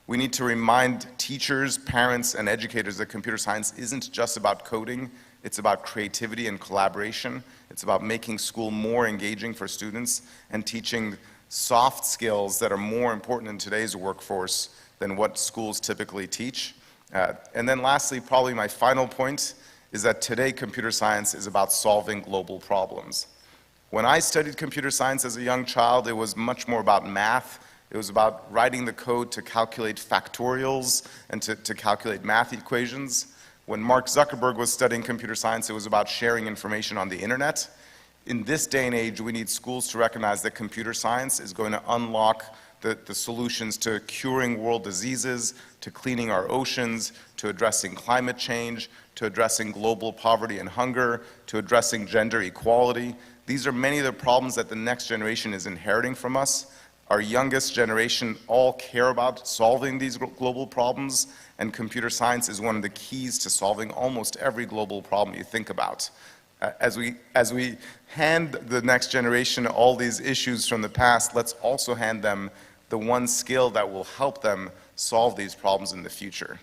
We need to remind teachers, parents, and educators that computer science isn't just about coding. It's about creativity and collaboration. It's about making school more engaging for students and teaching soft skills that are more important in today's workforce than what schools typically teach. And then lastly, probably my final point, is that today computer science is about solving global problems. When I studied computer science as a young child, it was much more about math. It was about writing the code to calculate factorials and to calculate math equations. When Mark Zuckerberg was studying computer science, it was about sharing information on the internet. In this day and age, we need schools to recognize that computer science is going to unlock the solutions to curing world diseases, to cleaning our oceans, to addressing climate change, to addressing global poverty and hunger, to addressing gender equality. These are many of the problems that the next generation is inheriting from us. Our youngest generation all care about solving these global problems, and computer science is one of the keys to solving almost every global problem you think about. As we hand the next generation all these issues from the past, let's also hand them the one skill that will help them solve these problems in the future.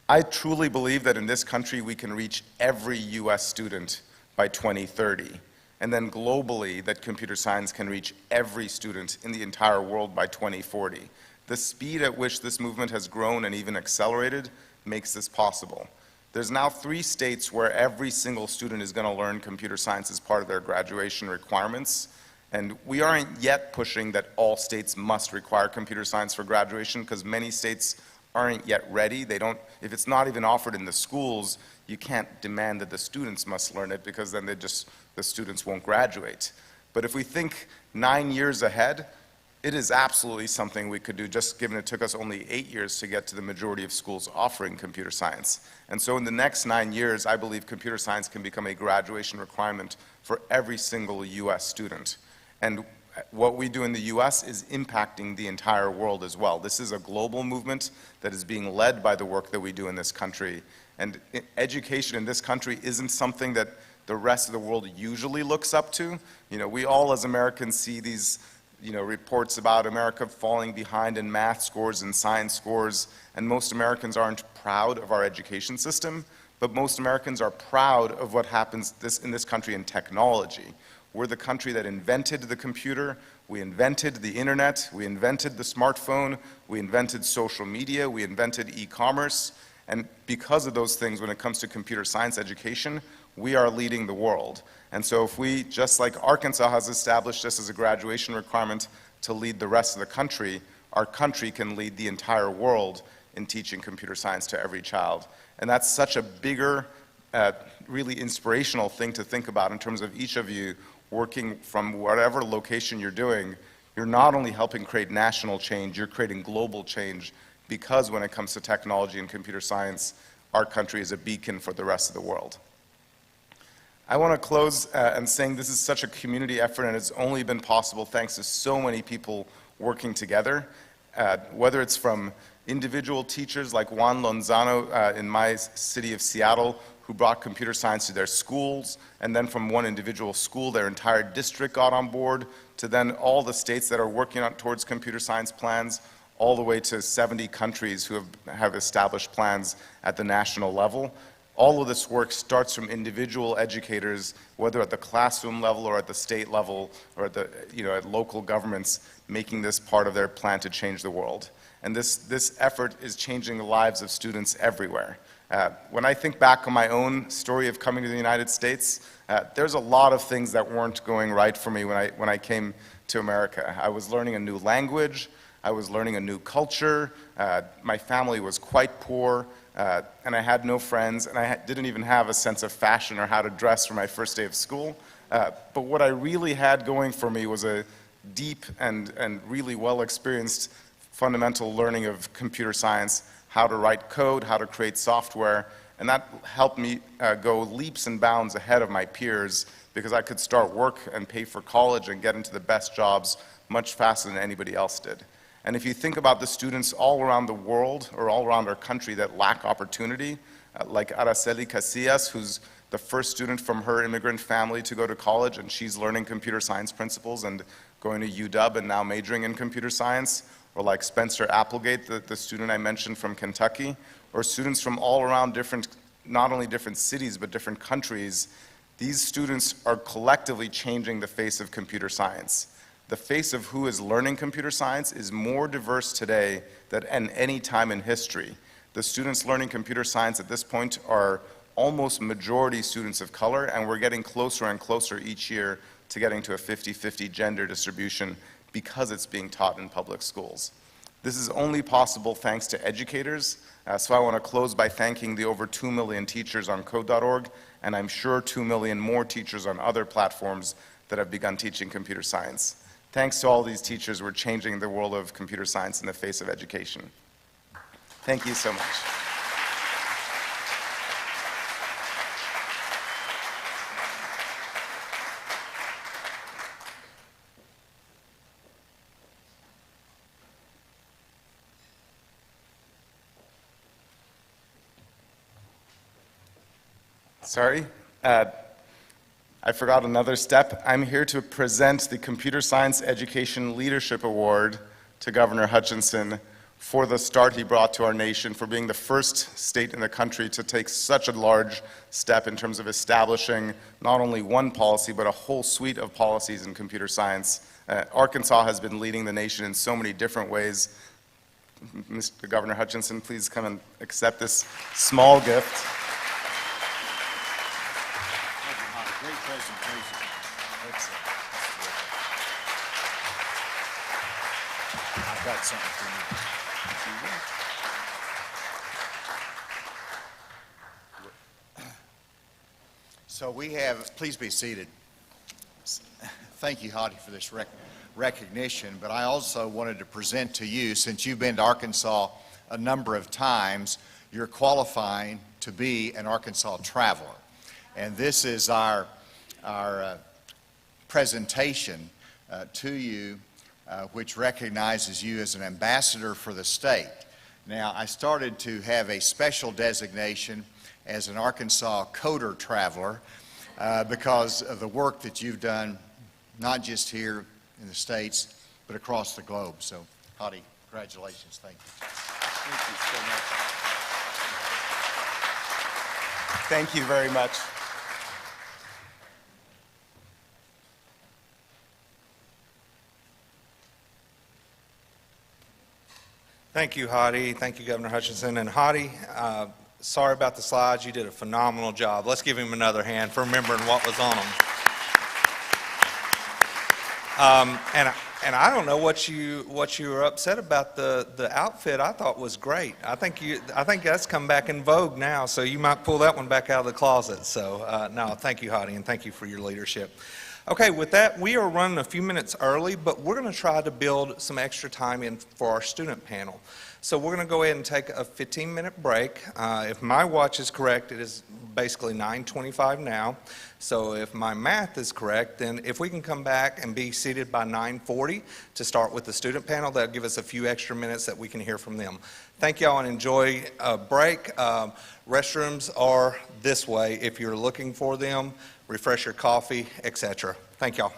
I truly believe that in this country we can reach every US student by 2030, and then globally that computer science can reach every student in the entire world by 2040. The speed at which this movement has grown and even accelerated makes this possible. There's now 3 states where every single student is going to learn computer science as part of their graduation requirements. And we aren't yet pushing that all states must require computer science for graduation, because many states aren't yet ready. They don't, if it's not even offered in the schools, you can't demand that the students must learn it, because then the students won't graduate. But if we think 9 years ahead, it is absolutely something we could do, just given it took us only 8 years to get to the majority of schools offering computer science. And so in the next 9 years, I believe computer science can become a graduation requirement for every single US student. And what we do in the US is impacting the entire world as well. This is a global movement that is being led by the work that we do in this country. And education in this country isn't something that the rest of the world usually looks up to. You know, we all as Americans see these reports about America falling behind in math scores and science scores, and most Americans aren't proud of our education system, but most Americans are proud of what happens in this country in technology. We're the country that invented the computer, we invented the internet, we invented the smartphone, we invented social media, we invented e-commerce, and because of those things, when it comes to computer science education, we are leading the world. And so if we, just like Arkansas has established this as a graduation requirement to lead the rest of the country, our country can lead the entire world in teaching computer science to every child. And that's such a bigger, really inspirational thing to think about in terms of each of you working from whatever location you're doing. You're not only helping create national change, you're creating global change, because when it comes to technology and computer science, our country is a beacon for the rest of the world. I want to close and saying this is such a community effort, and it's only been possible thanks to so many people working together, whether it's from individual teachers like Juan Lonzano in my city of Seattle, who brought computer science to their schools, and then from one individual school, their entire district got on board, to then all the states that are working towards computer science plans, all the way to 70 countries who have established plans at the national level. All of this work starts from individual educators, whether at the classroom level or at the state level or at the, at local governments, making this part of their plan to change the world. And this effort is changing the lives of students everywhere. When I think back on my own story of coming to the United States, there's a lot of things that weren't going right for me when I came to America. I was learning a new language, I was learning a new culture, my family was quite poor, and I had no friends, and I didn't even have a sense of fashion or how to dress for my first day of school. But what I really had going for me was a deep and really well-experienced fundamental learning of computer science, how to write code, how to create software, and that helped me go leaps and bounds ahead of my peers, because I could start work and pay for college and get into the best jobs much faster than anybody else did. And if you think about the students all around the world or all around our country that lack opportunity, like Araceli Casillas, who's the first student from her immigrant family to go to college, and she's learning computer science principles and going to UW and now majoring in computer science, or like Spencer Applegate, the student I mentioned from Kentucky, or students from all around different, not only different cities, but different countries. These students are collectively changing the face of computer science. The face of who is learning computer science is more diverse today than at any time in history. The students learning computer science at this point are almost majority students of color, and we're getting closer and closer each year to getting to a 50-50 gender distribution because it's being taught in public schools. This is only possible thanks to educators, so I want to close by thanking the over 2 million teachers on code.org, and I'm sure 2 million more teachers on other platforms that have begun teaching computer science. Thanks to all these teachers, we're changing the world of computer science in the face of education. Thank you so much. Sorry, I forgot another step. I'm here to present the Computer Science Education Leadership Award to Governor Hutchinson for the start he brought to our nation, for being the first state in the country to take such a large step in terms of establishing not only one policy, but a whole suite of policies in computer science. Arkansas has been leading the nation in so many different ways. Mr. Governor Hutchinson, please come and accept this small gift. Great presentation. Excellent. I've got something for you. So we have, please be seated. Thank you, Hadi, for this recognition, but I also wanted to present to you, since you've been to Arkansas a number of times, you're qualifying to be an Arkansas traveler. And this is our presentation to you, which recognizes you as an ambassador for the state. Now, I started to have a special designation as an Arkansas coder traveler because of the work that you've done, not just here in the States, but across the globe. So, Hadi, congratulations. Thank you. Thank you so much. Thank you very much. Thank you, Hadi. Thank you, Governor Hutchinson. And Hadi, sorry about the slides. You did a phenomenal job. Let's give him another hand for remembering what was on them. And I don't know what you were upset about. The outfit I thought was great. I think that's come back in vogue now. So you might pull that one back out of the closet. So no, thank you, Hadi, and thank you for your leadership. Okay, with that, we are running a few minutes early, but we're going to try to build some extra time in for our student panel. So we're going to go ahead and take a 15-minute break. If my watch is correct, it is basically 9:25 now. So if my math is correct, then if we can come back and be seated by 9:40 to start with the student panel, that'll give us a few extra minutes that we can hear from them. Thank y'all and enjoy a break. Restrooms are this way if you're looking for them. Refresh your coffee, etc. Thank y'all.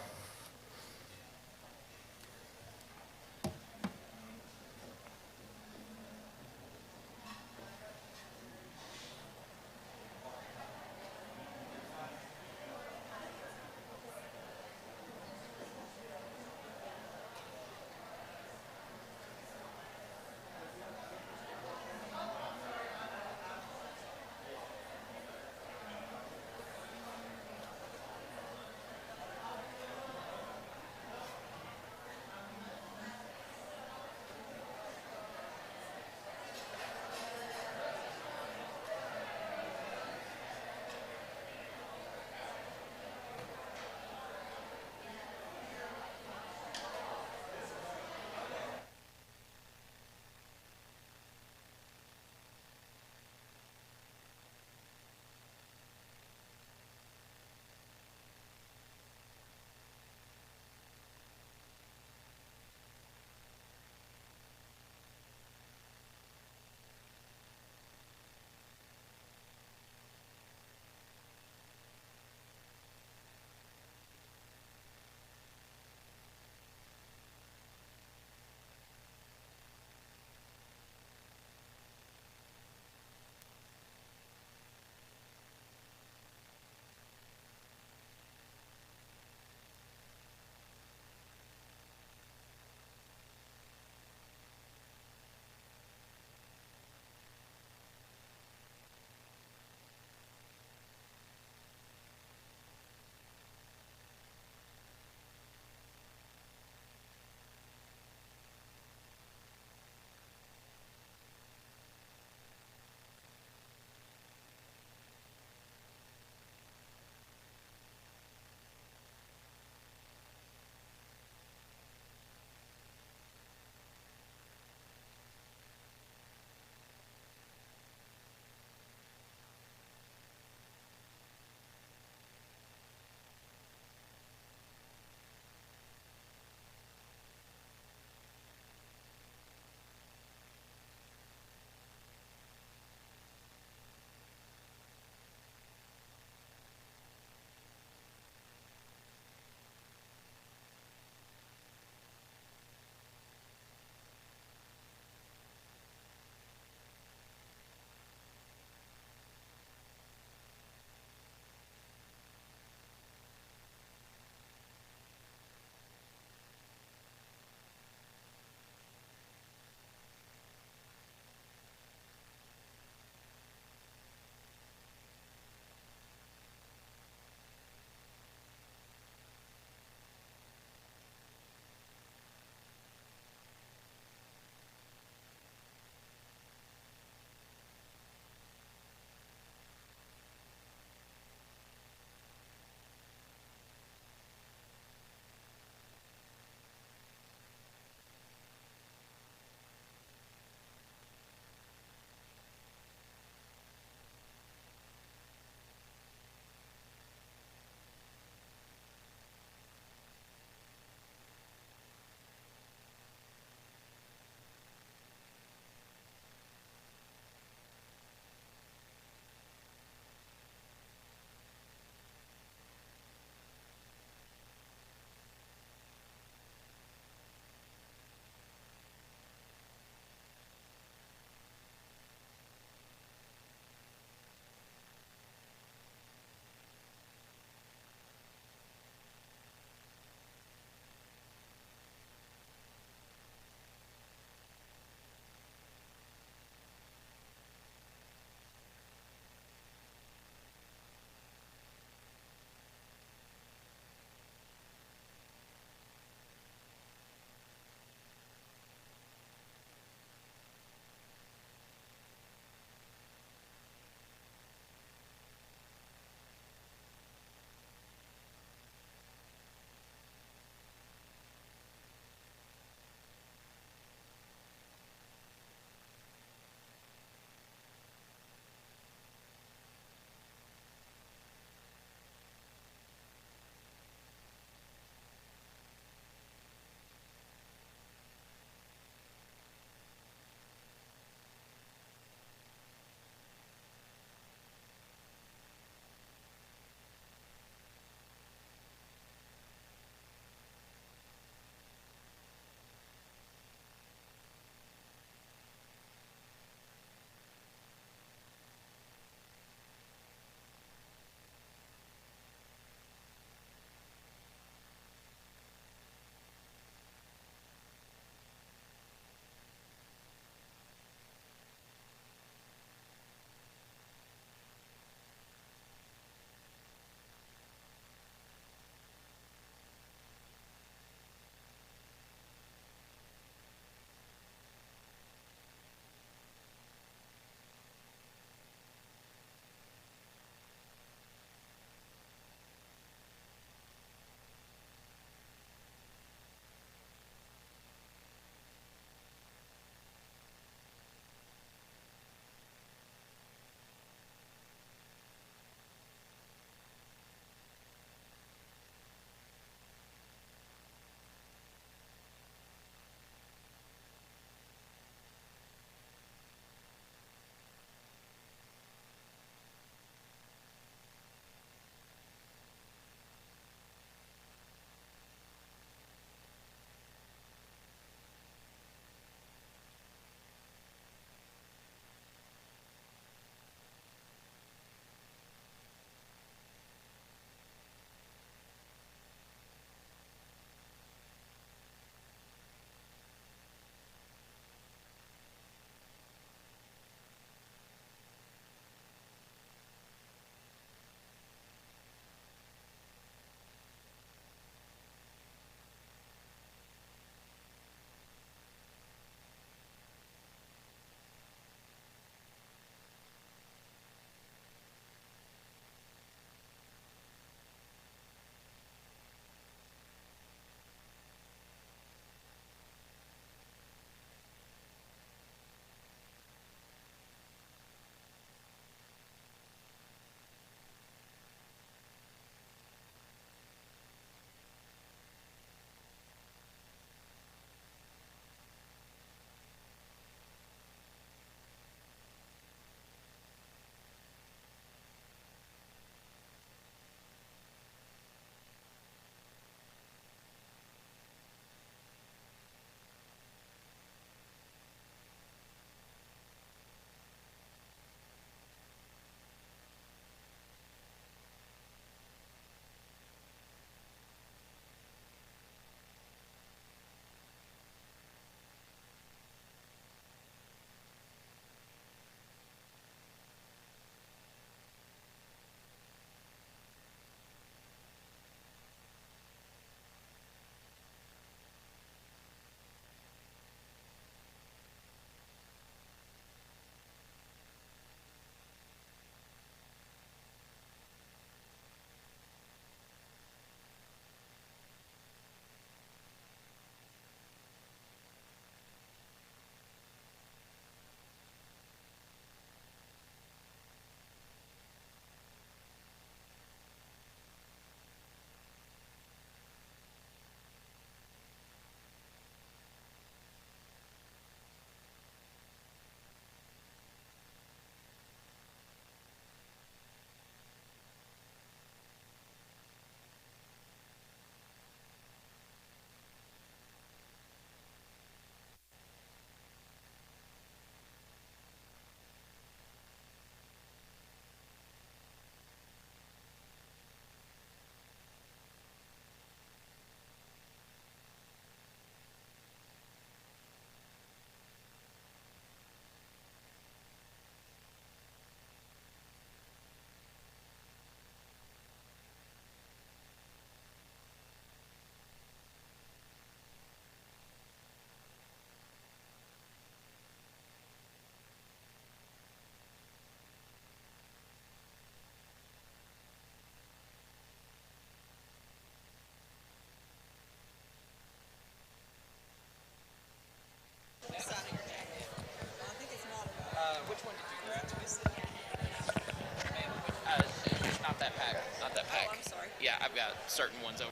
I've got certain ones over.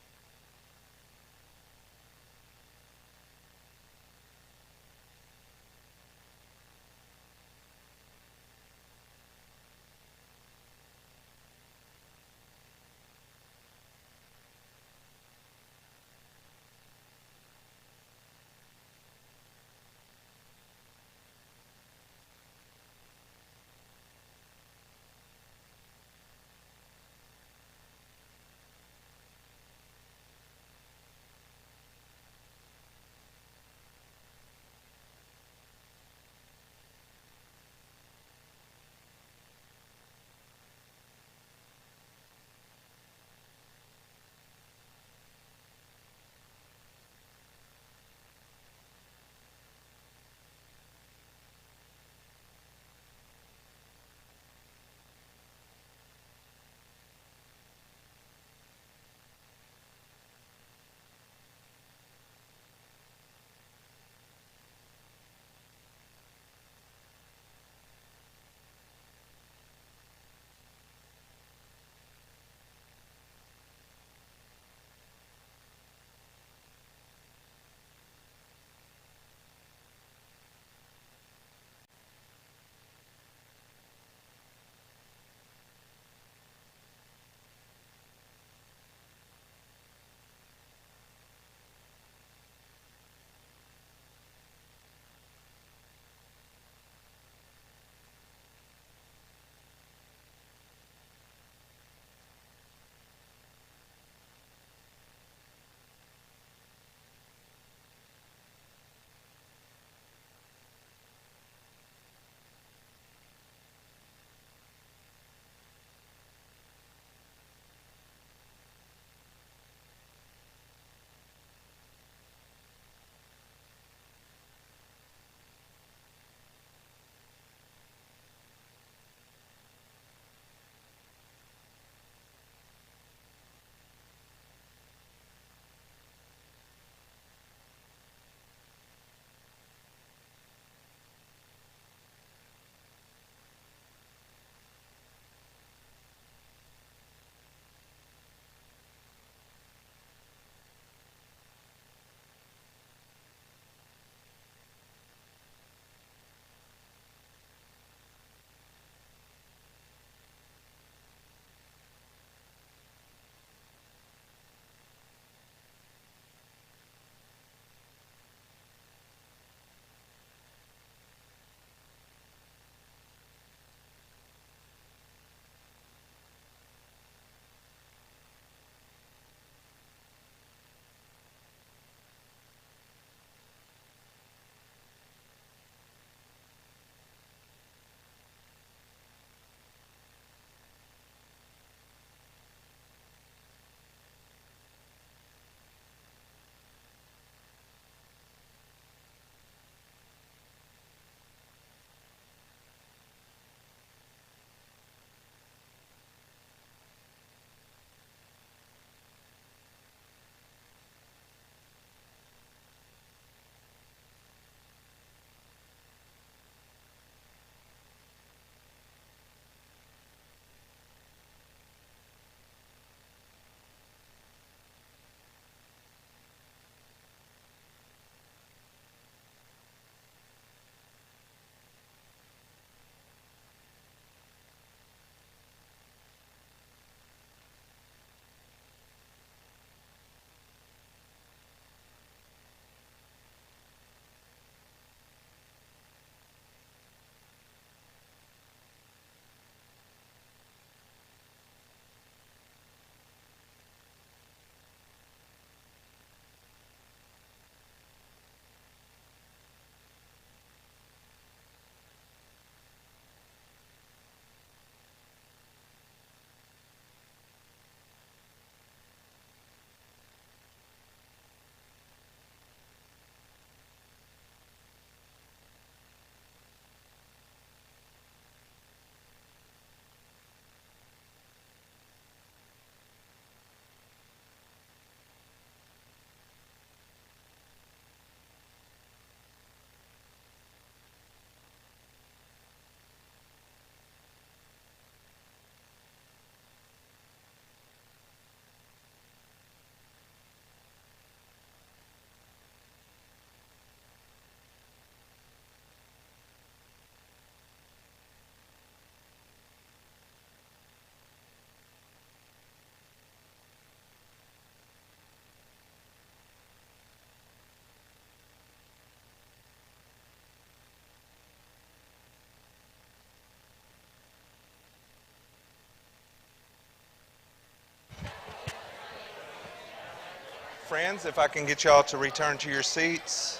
Friends, if I can get y'all to return to your seats.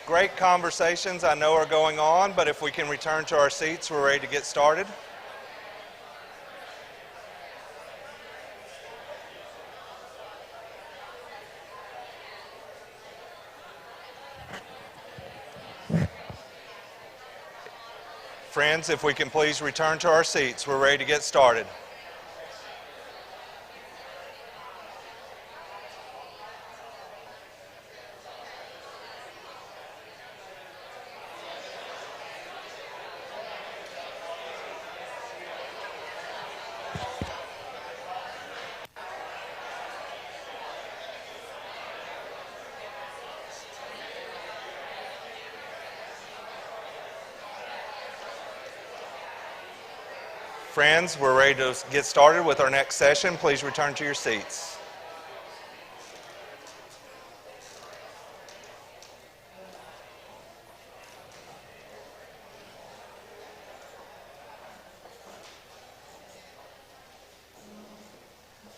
Great conversations I know are going on, but if we can return to our seats, we're ready to get started. Friends, if we can please return to our seats, we're ready to get started. Friends, we're ready to get started with our next session. Please return to your seats.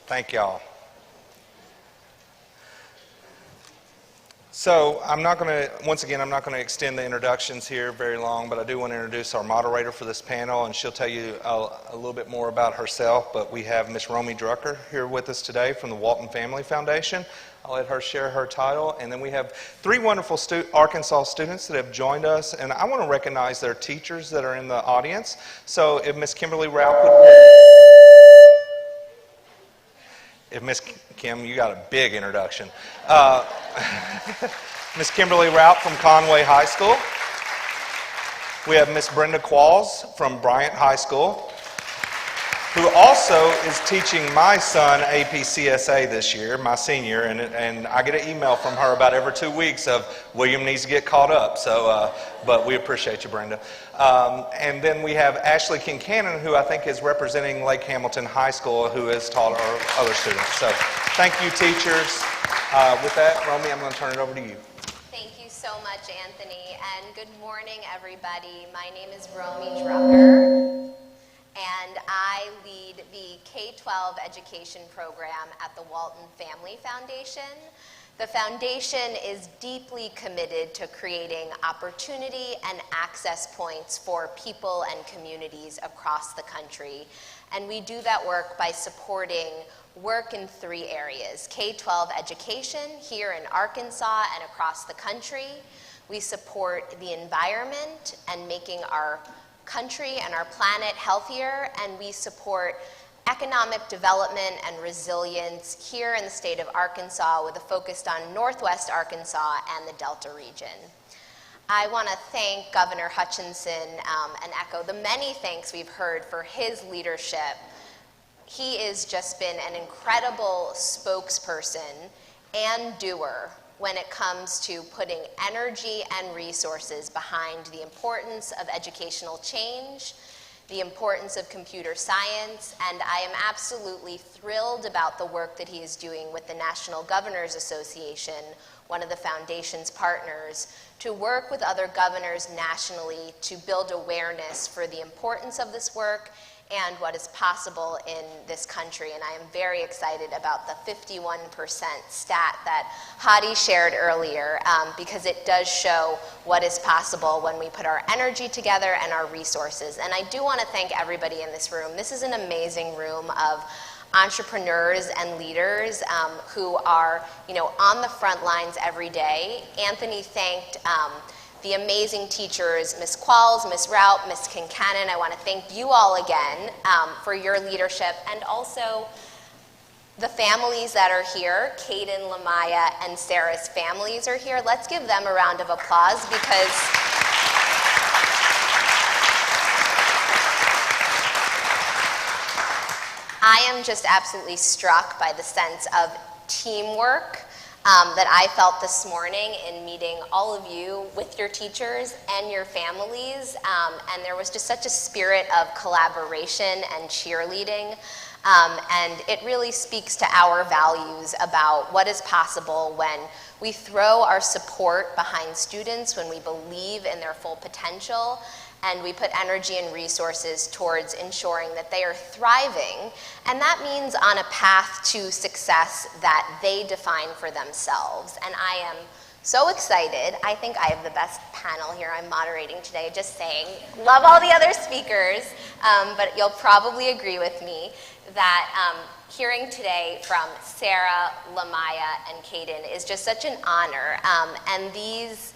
Thank y'all. So I'm not going to extend the introductions here very long, but I do want to introduce our moderator for this panel, and she'll tell you a little bit more about herself. But we have Miss Romy Drucker here with us today from the Walton Family Foundation. I'll let her share her title, and then we have three wonderful Arkansas students that have joined us, and I want to recognize their teachers that are in the audience. So if Miss Kimberly Raup If Miss Kim, you got a big introduction. Miss Kimberly Raup from Conway High School. We have Miss Brenda Qualls from Bryant High School, who also is teaching my son APCSA this year, my senior, and I get an email from her about every 2 weeks of William needs to get caught up. So, but we appreciate you, Brenda. And then we have Ashley Kincannon, who I think is representing Lake Hamilton High School, who has taught our other students. So thank you, teachers. With that, Romy, I'm going to turn it over to you. Thank you so much, Anthony, and good morning, everybody. My name is Romy Drucker, and I lead the K-12 education program at the Walton Family Foundation. The foundation is deeply committed to creating opportunity and access points for people and communities across the country. And we do that work by supporting work in three areas: K-12 education here in Arkansas and across the country. We support the environment and making our country and our planet healthier, and we support economic development and resilience here in the state of Arkansas with a focus on Northwest Arkansas and the Delta region. I want to thank Governor Hutchinson and echo the many thanks we've heard for his leadership. He has just been an incredible spokesperson and doer when it comes to putting energy and resources behind the importance of educational change, the importance of computer science, and I am absolutely thrilled about the work that he is doing with the National Governors Association, one of the foundation's partners, to work with other governors nationally to build awareness for the importance of this work and what is possible in this country. And I am very excited about the 51% stat that Hadi shared earlier, because it does show what is possible when we put our energy together and our resources. And I do want to thank everybody in this room. This is an amazing room of entrepreneurs and leaders who are, on the front lines every day. Anthony thanked the amazing teachers, Ms. Qualls, Ms. Raup, Ms. Kincannon. I want to thank you all again for your leadership, and also the families that are here. Caden, Lamaya, and Sarah's families are here. Let's give them a round of applause, because I am just absolutely struck by the sense of teamwork that I felt this morning in meeting all of you with your teachers and your families, and there was just such a spirit of collaboration and cheerleading, and it really speaks to our values about what is possible when we throw our support behind students, when we believe in their full potential, and we put energy and resources towards ensuring that they are thriving, and that means on a path to success that they define for themselves. And I am so excited. I think I have the best panel here I'm moderating today, just saying. Love all the other speakers, but you'll probably agree with me that hearing today from Sarah, Lamaya, and Kaden is just such an honor. And these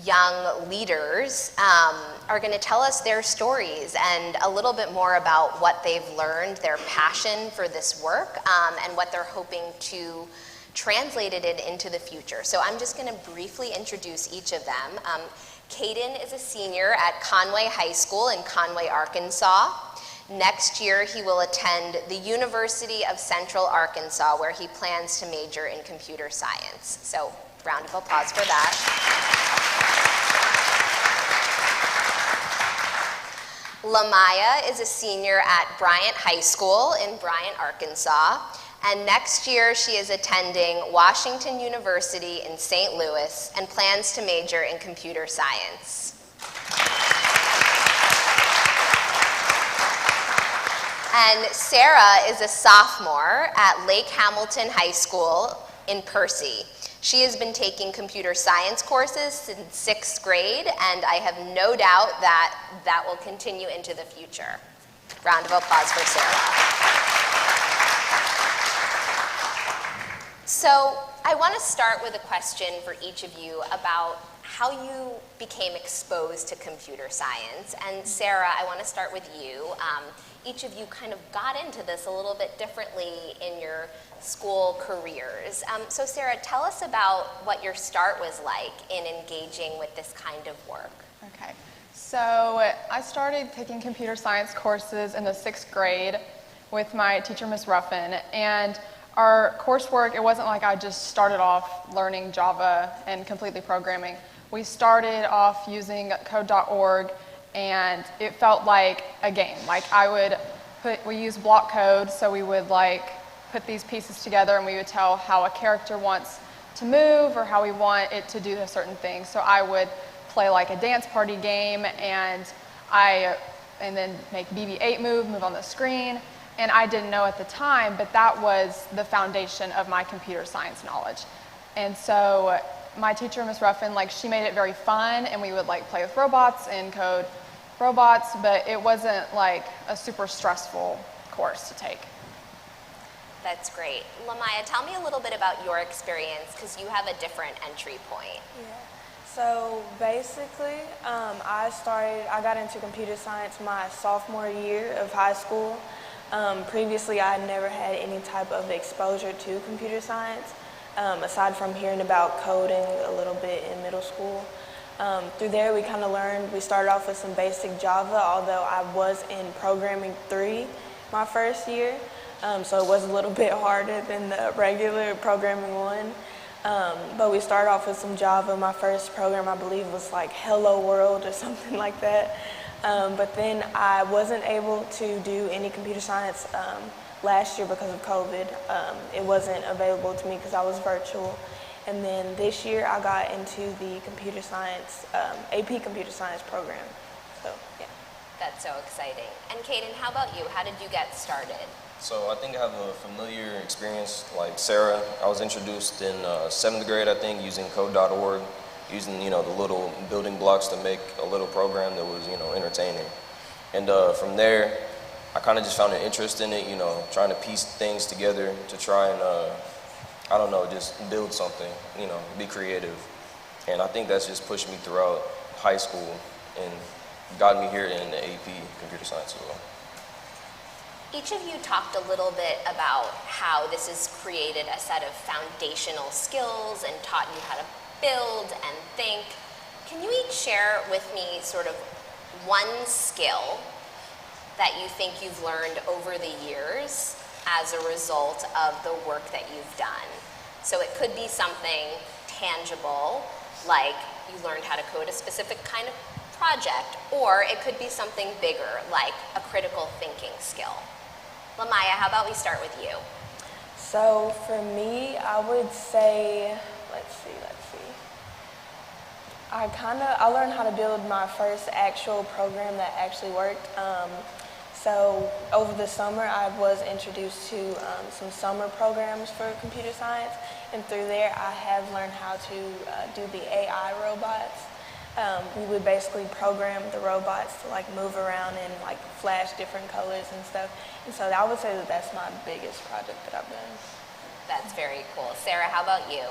young leaders are going to tell us their stories and a little bit more about what they've learned, their passion for this work, and what they're hoping to translate it into the future. So I'm just going to briefly introduce each of them. Kaden is a senior at Conway High School in Conway, Arkansas. Next year, he will attend the University of Central Arkansas, where he plans to major in computer science. So, round of applause for that. Lamaya is a senior at Bryant High School in Bryant, Arkansas. And next year, she is attending Washington University in St. Louis and plans to major in computer science. And Sarah is a sophomore at Lake Hamilton High School in Percy. She has been taking computer science courses since 6th grade, and I have no doubt that that will continue into the future. Round of applause for Sarah. So I want to start with a question for each of you about how you became exposed to computer science. And Sarah, I want to start with you. Each of you kind of got into this a little bit differently in your school careers. So Sarah, tell us about what your start was like in engaging with this kind of work. Okay, so I started taking computer science courses in the 6th grade with my teacher, Ms. Ruffin, and our coursework, it wasn't like I just started off learning Java and completely programming. We started off using code.org, and it felt like a game. Like we used block code, so we would put these pieces together and we would tell how a character wants to move or how we want it to do a certain thing. So I would play like a dance party game, and then make BB-8 move on the screen. And I didn't know at the time, but that was the foundation of my computer science knowledge. And so my teacher, Ms. Ruffin, she made it very fun, and we would play with robots and code robots, but it wasn't a super stressful course to take. That's great. Lamaya, tell me a little bit about your experience, because you have a different entry point. Yeah. So basically, I got into computer science my sophomore year of high school. Previously, I had never had any type of exposure to computer science, aside from hearing about coding a little bit in middle school. Through there, we kind of learned, we started off with some basic Java, although I was in Programming 3 my first year, so it was a little bit harder than the regular Programming 1. But we started off with some Java. My first program, I believe, was Hello World or something like that. But then I wasn't able to do any computer science last year because of COVID. It wasn't available to me because I was virtual. And then this year I got into the computer science, AP computer science program. So, yeah. That's so exciting. And Kaden, how about you? How did you get started? So I think I have a familiar experience like Sarah. I was introduced in 7th grade, I think, using code.org. Using, the little building blocks to make a little program that was, entertaining. And from there, I kind of just found an interest in it, trying to piece things together to try and, just build something, be creative. And I think that's just pushed me throughout high school and got me here in the AP computer science as well. Each of you talked a little bit about how this has created a set of foundational skills and taught you how to build and think. Can you each share with me sort of one skill that you think you've learned over the years as a result of the work that you've done? So it could be something tangible, like you learned how to code a specific kind of project, or it could be something bigger, like a critical thinking skill. Lamaya, how about we start with you? So for me, I would say, let's see. I learned how to build my first actual program that actually worked. So over the summer, I was introduced to some summer programs for computer science, and through there, I have learned how to do the AI robots. We would basically program the robots to like move around and like flash different colors and stuff. And so I would say that that's my biggest project that I've done. That's very cool. Sarah, how about you?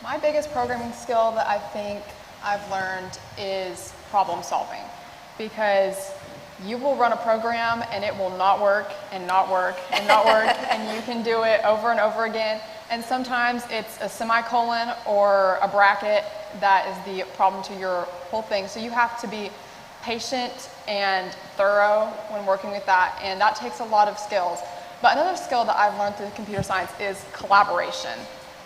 My biggest programming skill that I think I've learned is problem solving, because you will run a program and it will not work and not work and not work and you can do it over and over again, and sometimes it's a semicolon or a bracket that is the problem to your whole thing. So you have to be patient and thorough when working with that, and that takes a lot of skills. But another skill that I've learned through computer science is collaboration.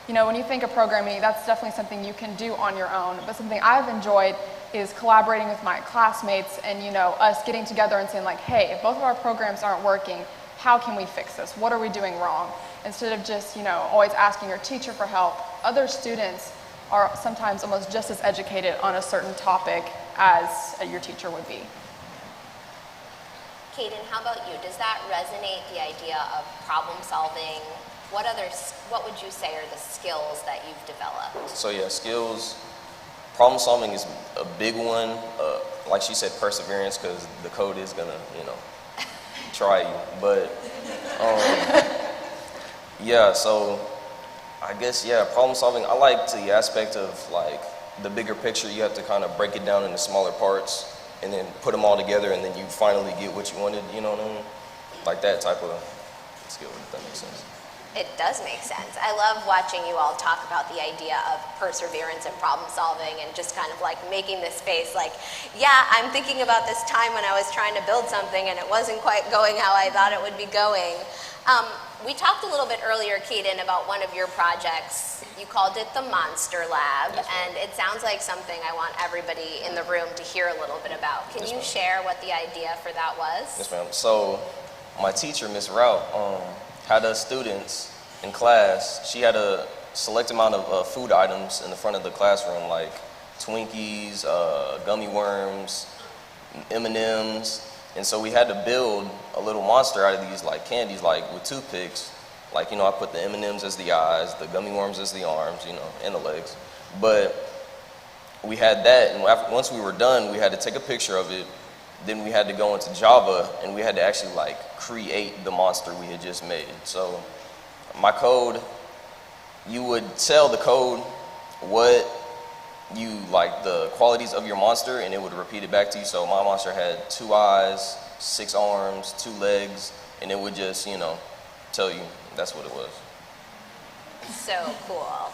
You know, when you think of programming, that's definitely something you can do on your own, but something I've enjoyed is collaborating with my classmates and, you know, us getting together and saying like, hey, if both of our programs aren't working, how can we fix this? What are we doing wrong? Instead of just, you know, always asking your teacher for help, other students are sometimes almost just as educated on a certain topic as your teacher would be. Kaden, how about you? Does that resonate, the idea of problem solving? What would you say are the skills that you've developed? So yeah, skills, problem solving is a big one. Like she said, perseverance, because the code is gonna, you know, try you. But yeah, so I guess, yeah, problem solving, I like the aspect of like the bigger picture. You have to kind of break it down into smaller parts and then put them all together, and then you finally get what you wanted, you know what I mean? Like that type of skill, if that makes sense. It does make sense. I love watching you all talk about the idea of perseverance and problem solving and just kind of like making this face like, yeah, I'm thinking about this time when I was trying to build something and it wasn't quite going how I thought it would be going. We talked a little bit earlier, Kaden, about one of your projects. You called it the Monster Lab, and it sounds like something I want everybody in the room to hear a little bit about. Can you share what the idea for that was? Yes, ma'am. So my teacher, Miss Rout, had us students in class. She had a select amount of food items in the front of the classroom, like Twinkies, gummy worms, M&Ms. And so we had to build a little monster out of these like candies, like with toothpicks. Like, you know, I put the M&Ms as the eyes, the gummy worms as the arms, you know, and the legs. But we had that, and once we were done, we had to take a picture of it. Then we had to go into Java, and we had to actually like create the monster we had just made. So my code, you would tell the code what you like, the qualities of your monster, and it would repeat it back to you. So my monster had 2 eyes, 6 arms, 2 legs, and it would just, you know, tell you that's what it was. So cool.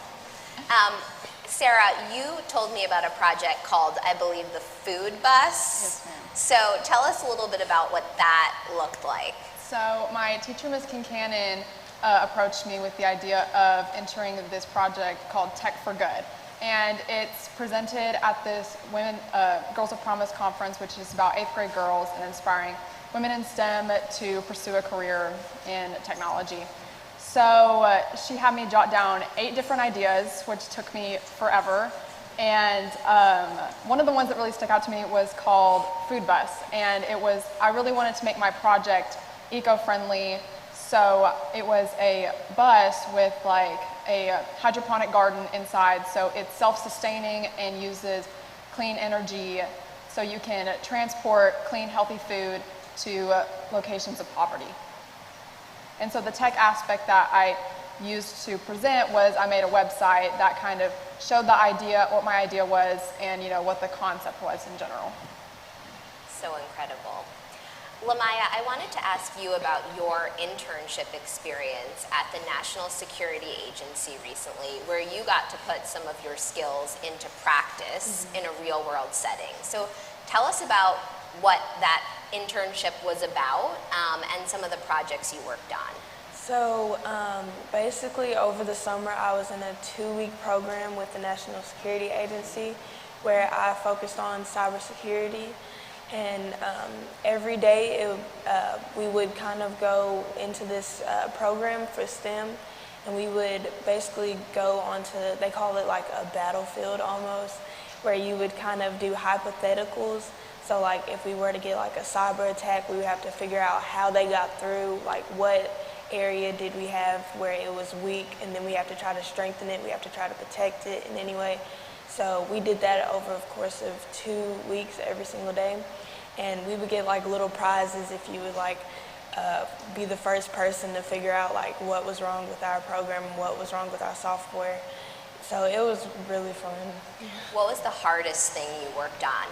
Sarah, you told me about a project called, I believe, the Food Bus. Yes, ma'am. So tell us a little bit about what that looked like. So my teacher, Ms. Kincannon, approached me with the idea of entering this project called Tech for Good. And it's presented at this Girls of Promise conference, which is about 8th grade girls and inspiring women in STEM to pursue a career in technology. So she had me jot down 8 different ideas, which took me forever. And one of the ones that really stuck out to me was called Food Bus. And I really wanted to make my project eco-friendly. So it was a bus with like a hydroponic garden inside. So it's self-sustaining and uses clean energy. So you can transport clean, healthy food to locations of poverty. And so the tech aspect that I used to present was I made a website that kind of showed the idea, what my idea was, and you know what the concept was in general. So incredible. Lamaya, I wanted to ask you about your internship experience at the National Security Agency recently, where you got to put some of your skills into practice in a real-world setting. So tell us about what that internship was about and some of the projects you worked on. So basically over the summer I was in a 2-week program with the National Security Agency where I focused on cybersecurity, and every day we would kind of go into this program for STEM, and we would basically go onto, they call it like a battlefield almost, where you would kind of do hypotheticals. So like if we were to get like a cyber attack, we would have to figure out how they got through, like what area did we have where it was weak, and then we have to try to strengthen it, we have to try to protect it in any way. So we did that over a course of 2 weeks every single day, and we would get like little prizes if you would like be the first person to figure out like what was wrong with our program and what was wrong with our software. So it was really fun. What was the hardest thing you worked on?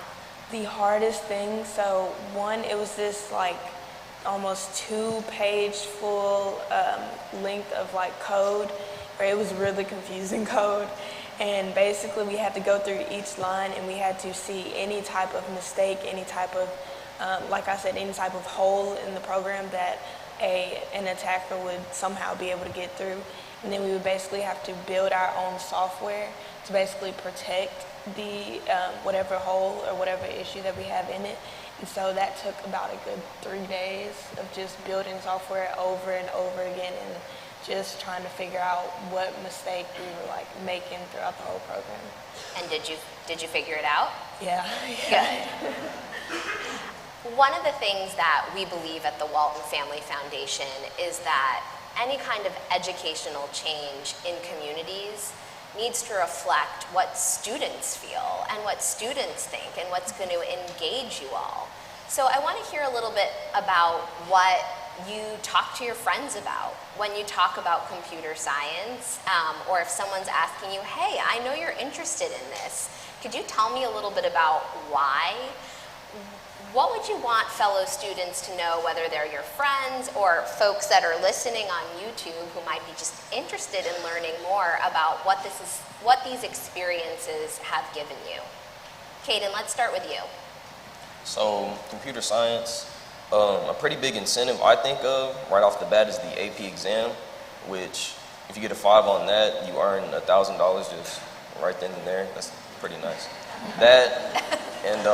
The hardest thing, so one, it was this like almost 2-page full length of like code, where it was really confusing code. And basically we had to go through each line and we had to see any type of mistake, any type of, like I said, any type of hole in the program that an attacker would somehow be able to get through. And then we would basically have to build our own software to basically protect the whatever hole or whatever issue that we have in it. And so that took about a good 3 days of just building software over and over again and just trying to figure out what mistake we were like making throughout the whole program. And did you figure it out? Yeah. Good. One of the things that we believe at the Walton Family Foundation is that any kind of educational change in communities needs to reflect what students feel and what students think and what's going to engage you all. So I want to hear a little bit about what you talk to your friends about when you talk about computer science, or if someone's asking you, hey, I know you're interested in this. Could you tell me a little bit about why? What would you want fellow students to know, whether they're your friends or folks that are listening on YouTube who might be just interested in learning more about what these experiences have given you? Caden, let's start with you. So computer science, a pretty big incentive I think of right off the bat is the AP exam, which if you get a 5 on that, you earn $1,000 just right then and there. That's pretty nice. That and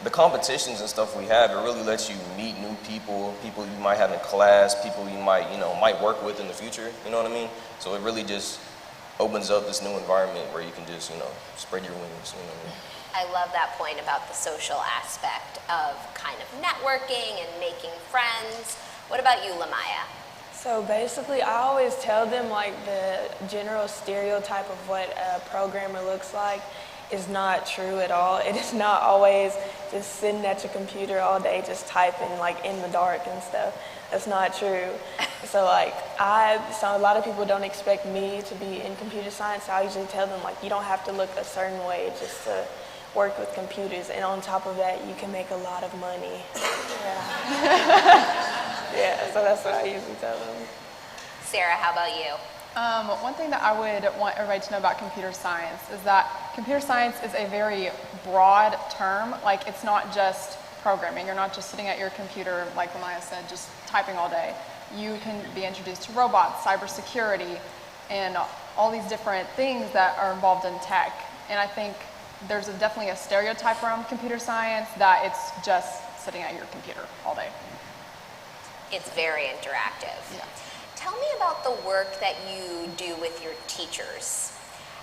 the competitions and stuff we have, it really lets you meet new people, people you might have in class, people you might work with in the future, you know what I mean? So it really just opens up this new environment where you can just, spread your wings, you know what I mean? I love that point about the social aspect of kind of networking and making friends. What about you, Lamaya? So basically, I always tell them like the general stereotype of what a programmer looks like is not true at all. It is not always just sitting at your computer all day just typing like in the dark and stuff. That's not true. So a lot of people don't expect me to be in computer science. So I usually tell them like you don't have to look a certain way just to work with computers, and on top of that, you can make a lot of money. Yeah, so that's what I usually tell them. Sarah, how about you? One thing that I would want everybody to know about computer science is that computer science is a very broad term. Like, it's not just programming. You're not just sitting at your computer, like Lamaya said, just typing all day. You can be introduced to robots, cybersecurity, and all these different things that are involved in tech. And I think there's definitely a stereotype around computer science that it's just sitting at your computer all day. It's very interactive. Yeah. Tell me about the work that you do with your teachers.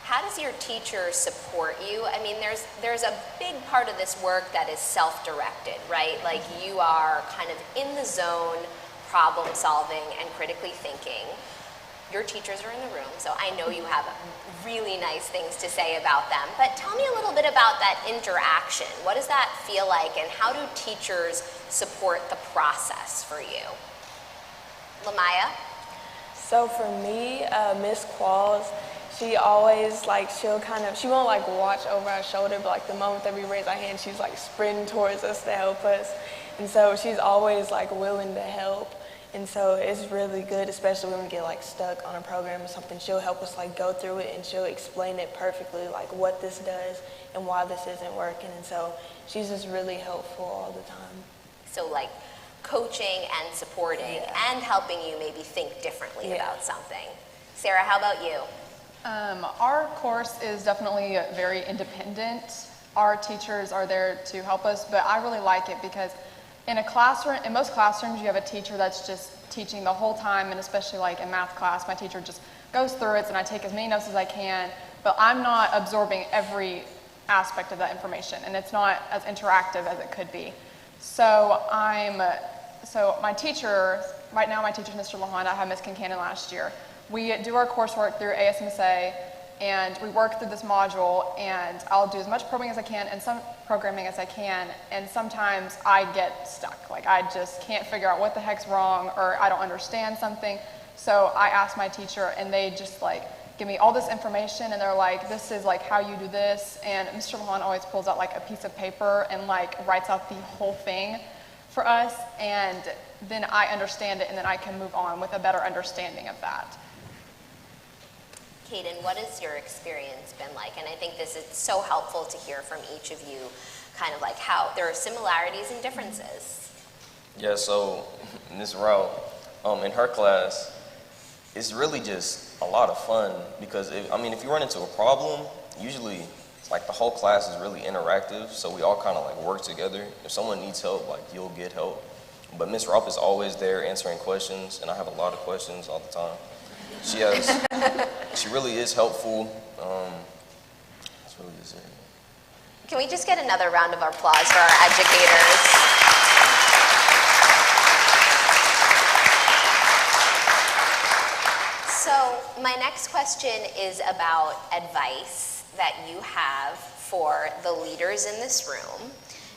How does your teacher support you? I mean, there's a big part of this work that is self-directed, right? Like you are kind of in the zone, problem solving and critically thinking. Your teachers are in the room, so I know you have really nice things to say about them. But tell me a little bit about that interaction. What does that feel like, and how do teachers support the process for you? Lamaya? So for me, Miss Qualls, she always she won't watch over our shoulder, but the moment that we raise our hand, she's sprinting towards us to help us. And so she's always willing to help. And so it's really good, especially when we get stuck on a program or something. She'll help us go through it, and she'll explain it perfectly, what this does and why this isn't working. And so she's just really helpful all the time. So coaching and supporting and helping you maybe think differently about something. Sarah, how about you? Our course is definitely very independent. Our teachers are there to help us, but I really like it because in a classroom, in most classrooms, you have a teacher that's just teaching the whole time, and especially like in math class, my teacher just goes through it, and I take as many notes as I can, but I'm not absorbing every aspect of that information, and it's not as interactive as it could be. So my teacher, right now my teacher is Mr. Lahan, I had Ms. Kincannon last year. We do our coursework through ASMSA, and we work through this module, and I'll do as much programming as I can and some programming as I can, and sometimes I get stuck. Like I just can't figure out what the heck's wrong, or I don't understand something. So I ask my teacher, and they just like give me all this information, and they're like, this is like how you do this, and Mr. Lahan always pulls out like a piece of paper and like writes out the whole thing for us, and then I understand it, and then I can move on with a better understanding of that. Kaden, what has your experience been like? And I think this is so helpful to hear from each of you, kind of like how there are similarities and differences. Yeah, so Ms. Rao, in her class, it's really just a lot of fun because, if you run into a problem, usually like the whole class is really interactive, so we all kind of like work together. If someone needs help, like you'll get help. But Ms. Rupp is always there answering questions, and I have a lot of questions all the time. She really is helpful. That's really just it. Can we just get another round of applause for our educators? So my next question is about advice that you have for the leaders in this room.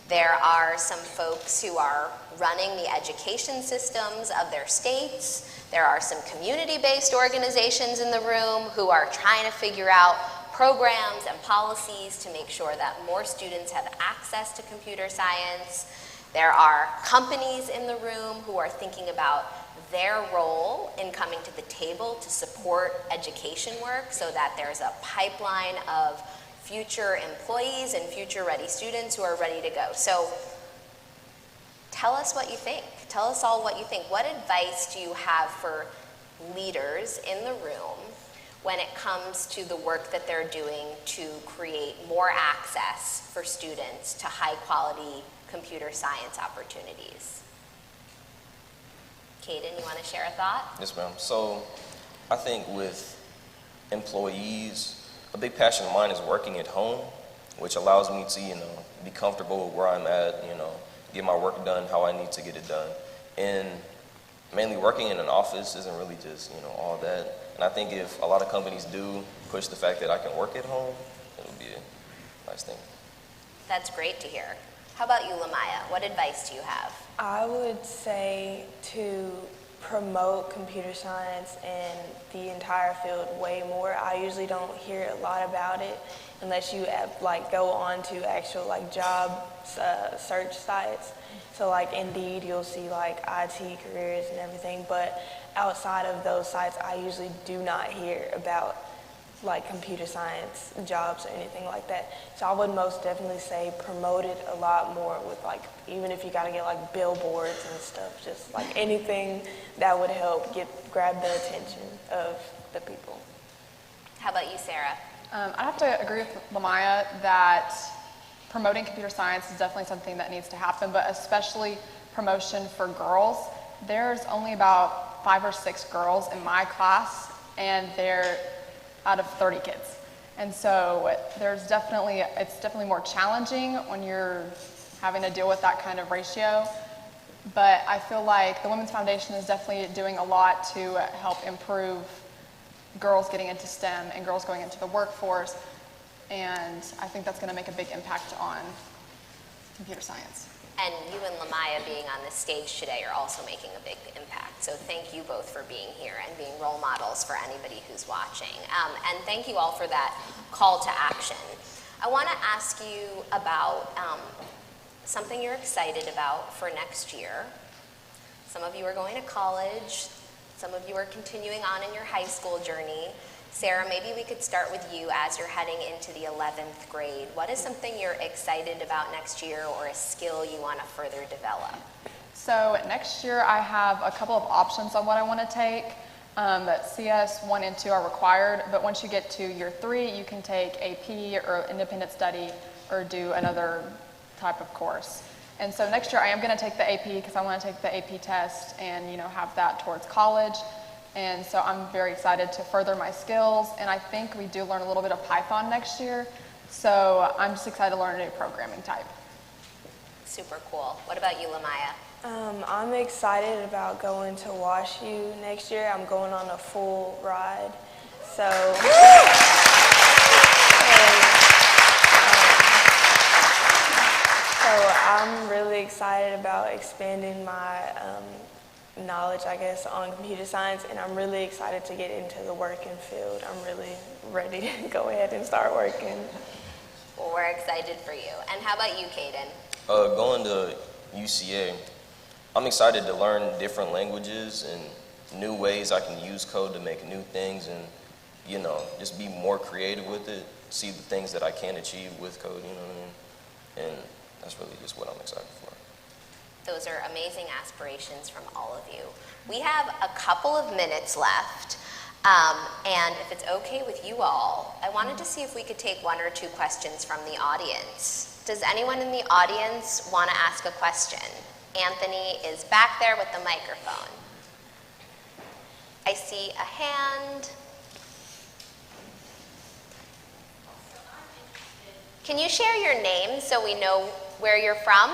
There are some folks who are running the education systems of their states. There are some community-based organizations in the room who are trying to figure out programs and policies to make sure that more students have access to computer science. There are companies in the room who are thinking about their role in coming to the table to support education work so that there's a pipeline of future employees and future-ready students who are ready to go. So tell us what you think. Tell us all what you think. What advice do you have for leaders in the room when it comes to the work that they're doing to create more access for students to high-quality computer science opportunities? Kaden, you want to share a thought? Yes, ma'am. So I think with employees, a big passion of mine is working at home, which allows me to, be comfortable where I'm at, get my work done how I need to get it done. And mainly working in an office isn't really just, all that. And I think if a lot of companies do push the fact that I can work at home, it would be a nice thing. That's great to hear. How about you, Lamaya? What advice do you have? I would say to promote computer science and the entire field way more. I usually don't hear a lot about it unless you go on to actual job search sites. So Indeed, you'll see IT careers and everything, but outside of those sites, I usually do not hear about computer science jobs or anything like that. So I would most definitely say promote it a lot more with even if you got to get billboards and stuff, just anything that would help grab the attention of the people. How about you, Sarah? I have to agree with Lamaya that promoting computer science is definitely something that needs to happen, but especially promotion for girls. There's only about 5 or 6 girls in my class, and they're out of 30 kids. And so it's definitely more challenging when you're having to deal with that kind of ratio. But I feel like the Women's Foundation is definitely doing a lot to help improve girls getting into STEM and girls going into the workforce. And I think that's going to make a big impact on computer science. And you and Lamaya being on this stage today are also making a big impact. So thank you both for being here and being role models for anybody who's watching. And thank you all for that call to action. I want to ask you about something you're excited about for next year. Some of you are going to college. Some of you are continuing on in your high school journey. Sarah, maybe we could start with you as you're heading into the 11th grade. What is something you're excited about next year or a skill you want to further develop? So next year I have a couple of options on what I want to take. CS 1 and 2 are required, but once you get to year 3, you can take AP or independent study or do another type of course. And so next year I am going to take the AP because I want to take the AP test and, you know, have that towards college. And so I'm very excited to further my skills. And I think we do learn a little bit of Python next year. So I'm just excited to learn a new programming type. Super cool. What about you, Lamaya? I'm excited about going to WashU next year. I'm going on a full ride. So, so I'm really excited about expanding my knowledge, I guess, on computer science, and I'm really excited to get into the working field. I'm really ready to go ahead and start working. Well, we're excited for you. And how about you, Caden? Going to UCA, I'm excited to learn different languages and new ways I can use code to make new things and, you know, just be more creative with it, see the things that I can achieve with code, you know what I mean? And that's really just what I'm excited for. Those are amazing aspirations from all of you. We have a couple of minutes left, and if it's okay with you all, I wanted to see if we could take 1 or 2 questions from the audience. Does anyone in the audience want to ask a question? Anthony is back there with the microphone. I see a hand. Can you share your name so we know where you're from?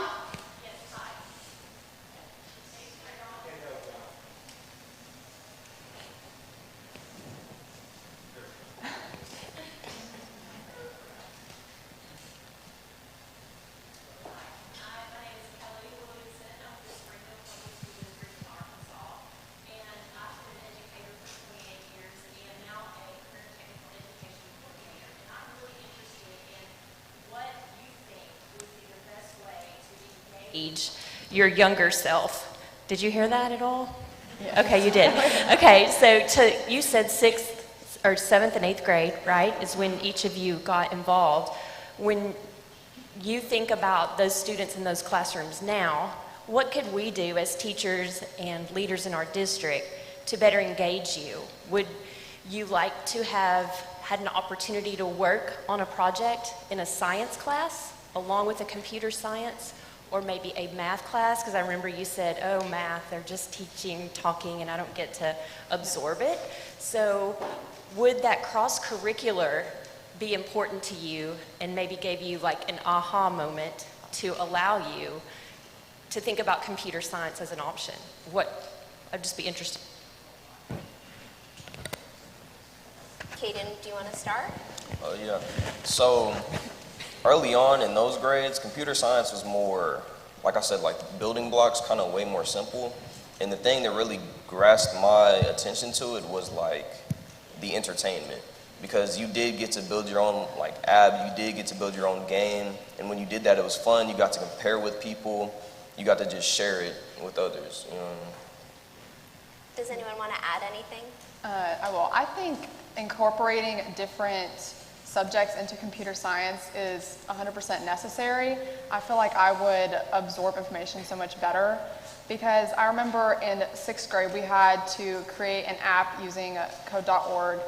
Your younger self. Did you hear that at all? Yeah. Okay, you did. Okay, so you said 6th or 7th and 8th grade, right, is when each of you got involved. When you think about those students in those classrooms now, what could we do as teachers and leaders in our district to better engage you? Would you like to have had an opportunity to work on a project in a science class along with a computer science? Or maybe a math class, because I remember you said, oh, math, they're just teaching, talking, and I don't get to absorb it. So would that cross-curricular be important to you and maybe gave you like an aha moment to allow you to think about computer science as an option? I'd just be interested. Caden, do you want to start? Oh, yeah. So early on in those grades, computer science was more, like I said, like building blocks, kind of way more simple. And the thing that really grasped my attention to it was like the entertainment. Because you did get to build your own like app, you did get to build your own game. And when you did that, it was fun. You got to compare with people. You got to just share it with others. You know? Does anyone want to add anything? I will. I think incorporating different subjects into computer science is 100% necessary. I feel like I would absorb information so much better because I remember in 6th grade we had to create an app using code.org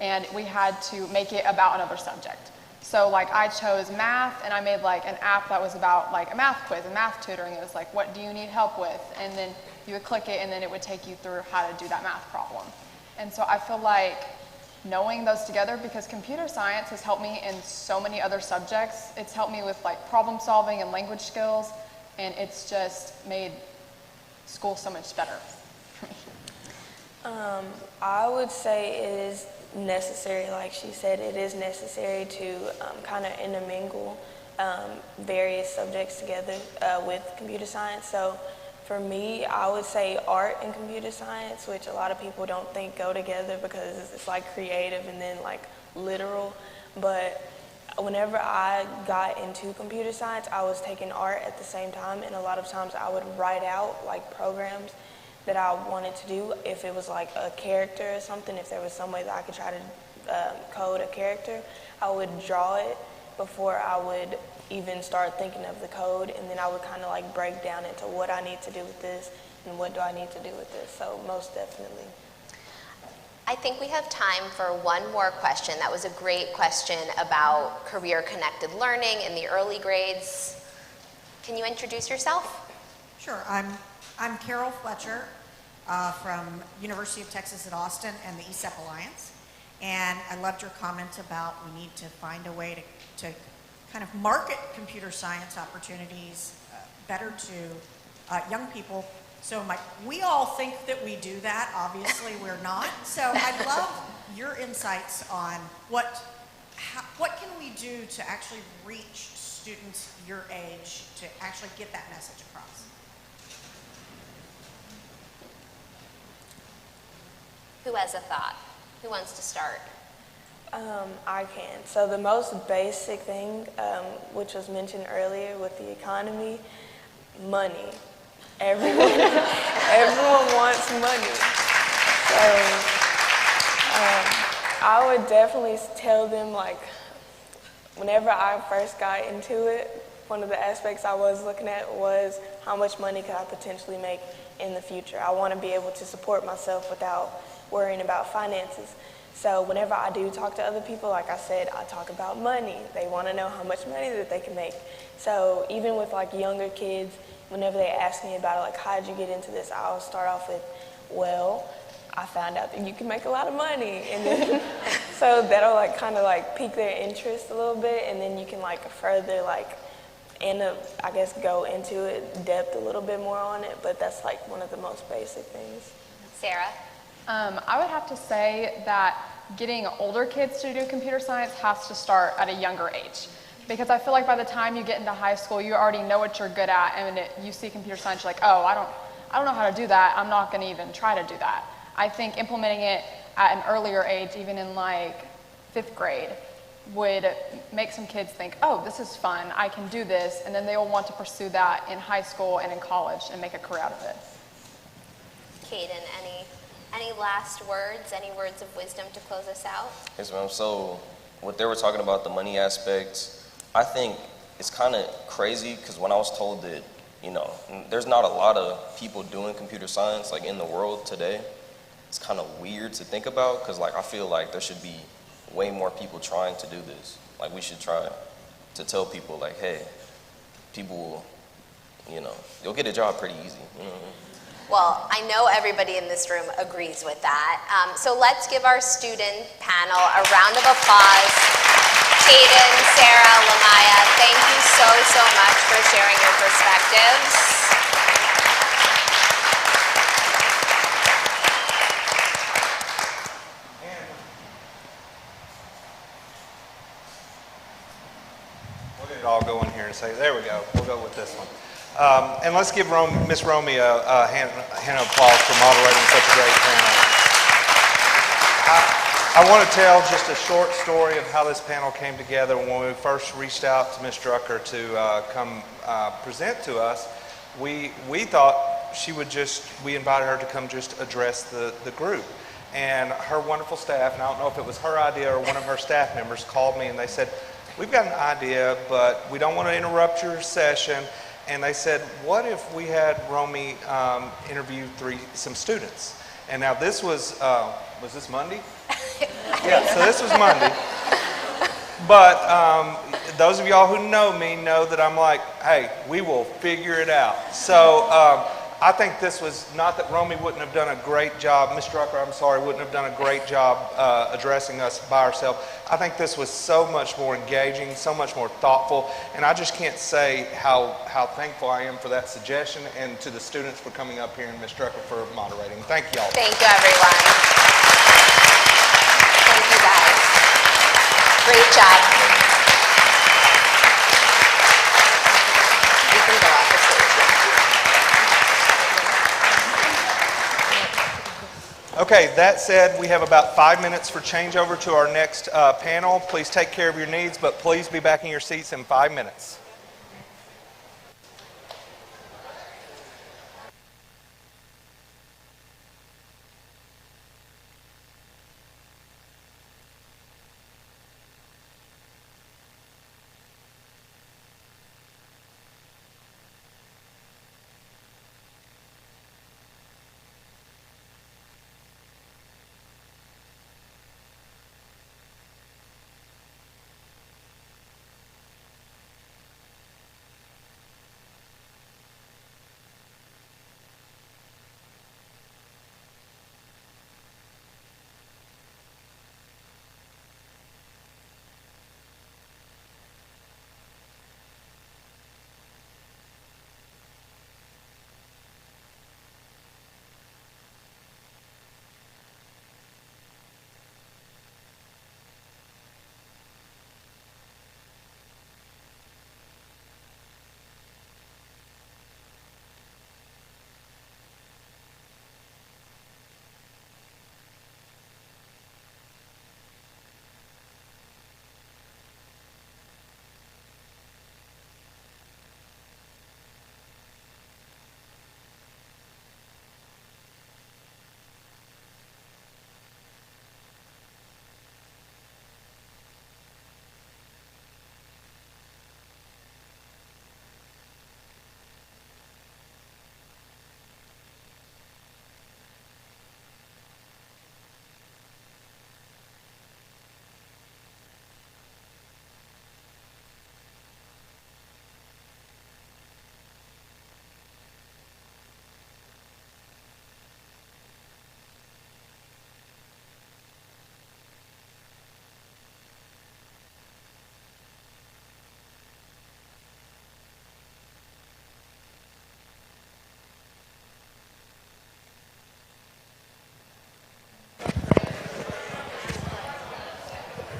and we had to make it about another subject. So like I chose math and I made like an app that was about like a math quiz, a math tutoring. It was like, what do you need help with? And then you would click it and then it would take you through how to do that math problem. And so I feel like knowing those together, because computer science has helped me in so many other subjects. It's helped me with like problem solving and language skills, and it's just made school so much better for me. I would say it is necessary, like she said, it is necessary to kind of intermingle various subjects together with computer science. So for me, I would say art and computer science, which a lot of people don't think go together because it's like creative and then like literal. But whenever I got into computer science, I was taking art at the same time, and a lot of times I would write out like programs that I wanted to do. If it was like a character or something, if there was some way that I could try to code a character, I would draw it before I would even start thinking of the code, and then I would kind of like break down into what I need to do with this and what do I need to do with this. So most definitely. I think we have time for one more question. That was a great question about career-connected learning in the early grades. Can you introduce yourself? Sure. I'm Carol Fletcher from University of Texas at Austin and the ESEP Alliance. And I loved your comment about we need to find a way to kind of market computer science opportunities better to young people. So we all think that we do that. Obviously, we're not. So I'd love your insights on what can we do to actually reach students your age to actually get that message across. Who has a thought? Who wants to start? I can. So the most basic thing, which was mentioned earlier with the economy, money. Everyone wants money. So I would definitely tell them, like, whenever I first got into it, one of the aspects I was looking at was how much money could I potentially make in the future. I want to be able to support myself without worrying about finances. So whenever I do talk to other people, like I said, I talk about money. They want to know how much money that they can make. So even with like younger kids, whenever they ask me about it, like, how did you get into this? I'll start off with, well, I found out that you can make a lot of money. And then, so that'll like kind of like pique their interest a little bit, and then you can like further like, I guess go into it, depth a little bit more on it, but that's like one of the most basic things. Sarah? I would have to say that getting older kids to do computer science has to start at a younger age. Because I feel like by the time you get into high school, you already know what you're good at, and you see computer science, you're like, oh, I don't know how to do that. I'm not going to even try to do that. I think implementing it at an earlier age, even in like 5th grade, would make some kids think, oh, this is fun, I can do this, and then they will want to pursue that in high school and in college and make a career out of it. Kaden, any last words, any words of wisdom to close us out? Yes, ma'am. So what they were talking about, the money aspects, I think it's kind of crazy because when I was told that, there's not a lot of people doing computer science like in the world today, it's kind of weird to think about because like I feel like there should be way more people trying to do this. Like we should try to tell people like, hey, people will, you'll get a job pretty easy. Well, I know everybody in this room agrees with that. So let's give our student panel a round of applause. Kaden, Sarah, Lamaya, thank you so much for sharing your perspectives. We'll get it all go in here and say, there we go, we'll go with this one. And let's give Miss Romy a hand of applause for moderating such a great panel. I want to tell just a short story of how this panel came together. When we first reached out to Ms. Drucker to come present to us, we thought we invited her to come just address the group. And her wonderful staff, and I don't know if it was her idea or one of her staff members, called me and they said, we've got an idea, but we don't want to interrupt your session. And they said, what if we had Romy interview some students? And now this was this Monday? Yeah, so this was Monday. But those of y'all who know me know that I'm like, hey, we will figure it out. So I think this was, not that Romy wouldn't have done a great job, Ms. Drucker, I'm sorry, wouldn't have done a great job addressing us by herself. I think this was so much more engaging, so much more thoughtful, and I just can't say how thankful I am for that suggestion, and to the students for coming up here and Ms. Drucker for moderating. Thank you all. Thank you, everyone. Thank you, guys. Great job. You can go off the stage. Okay, that said, we have about 5 minutes for changeover to our next panel. Please take care of your needs, but please be back in your seats in 5 minutes.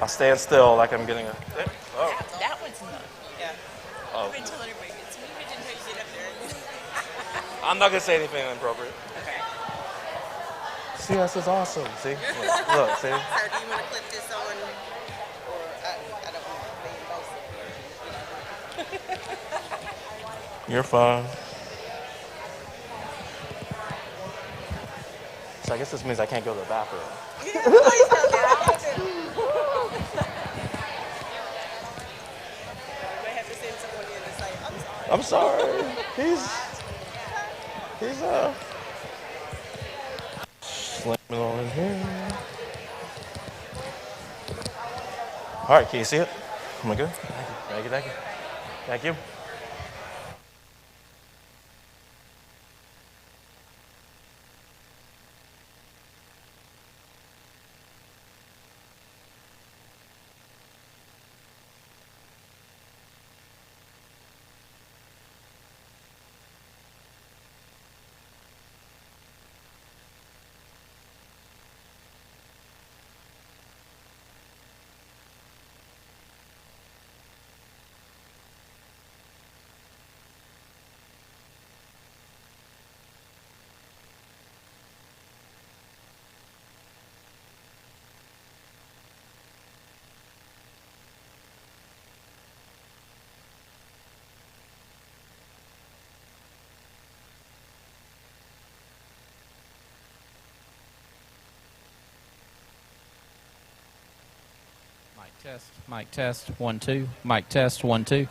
I'll stand still like I'm getting a... Oh. That one's not. Yeah. Oh. I've been telling everybody, it's me who didn't know you get up there. I'm not going to say anything inappropriate. Okay. See, this is awesome. See? Look, see? So do you want to clip this on, or I don't want to be invasive. You're fine. So I guess this means I can't go to the bathroom. Yeah, please don't get out of it. You may have to send someone in and say, I'm sorry. I'm sorry. He's slam it on in here. All right, can you see it? Am I good? Thank you, thank you. Thank you. Mic test, 1 2. Mic test, 1 2.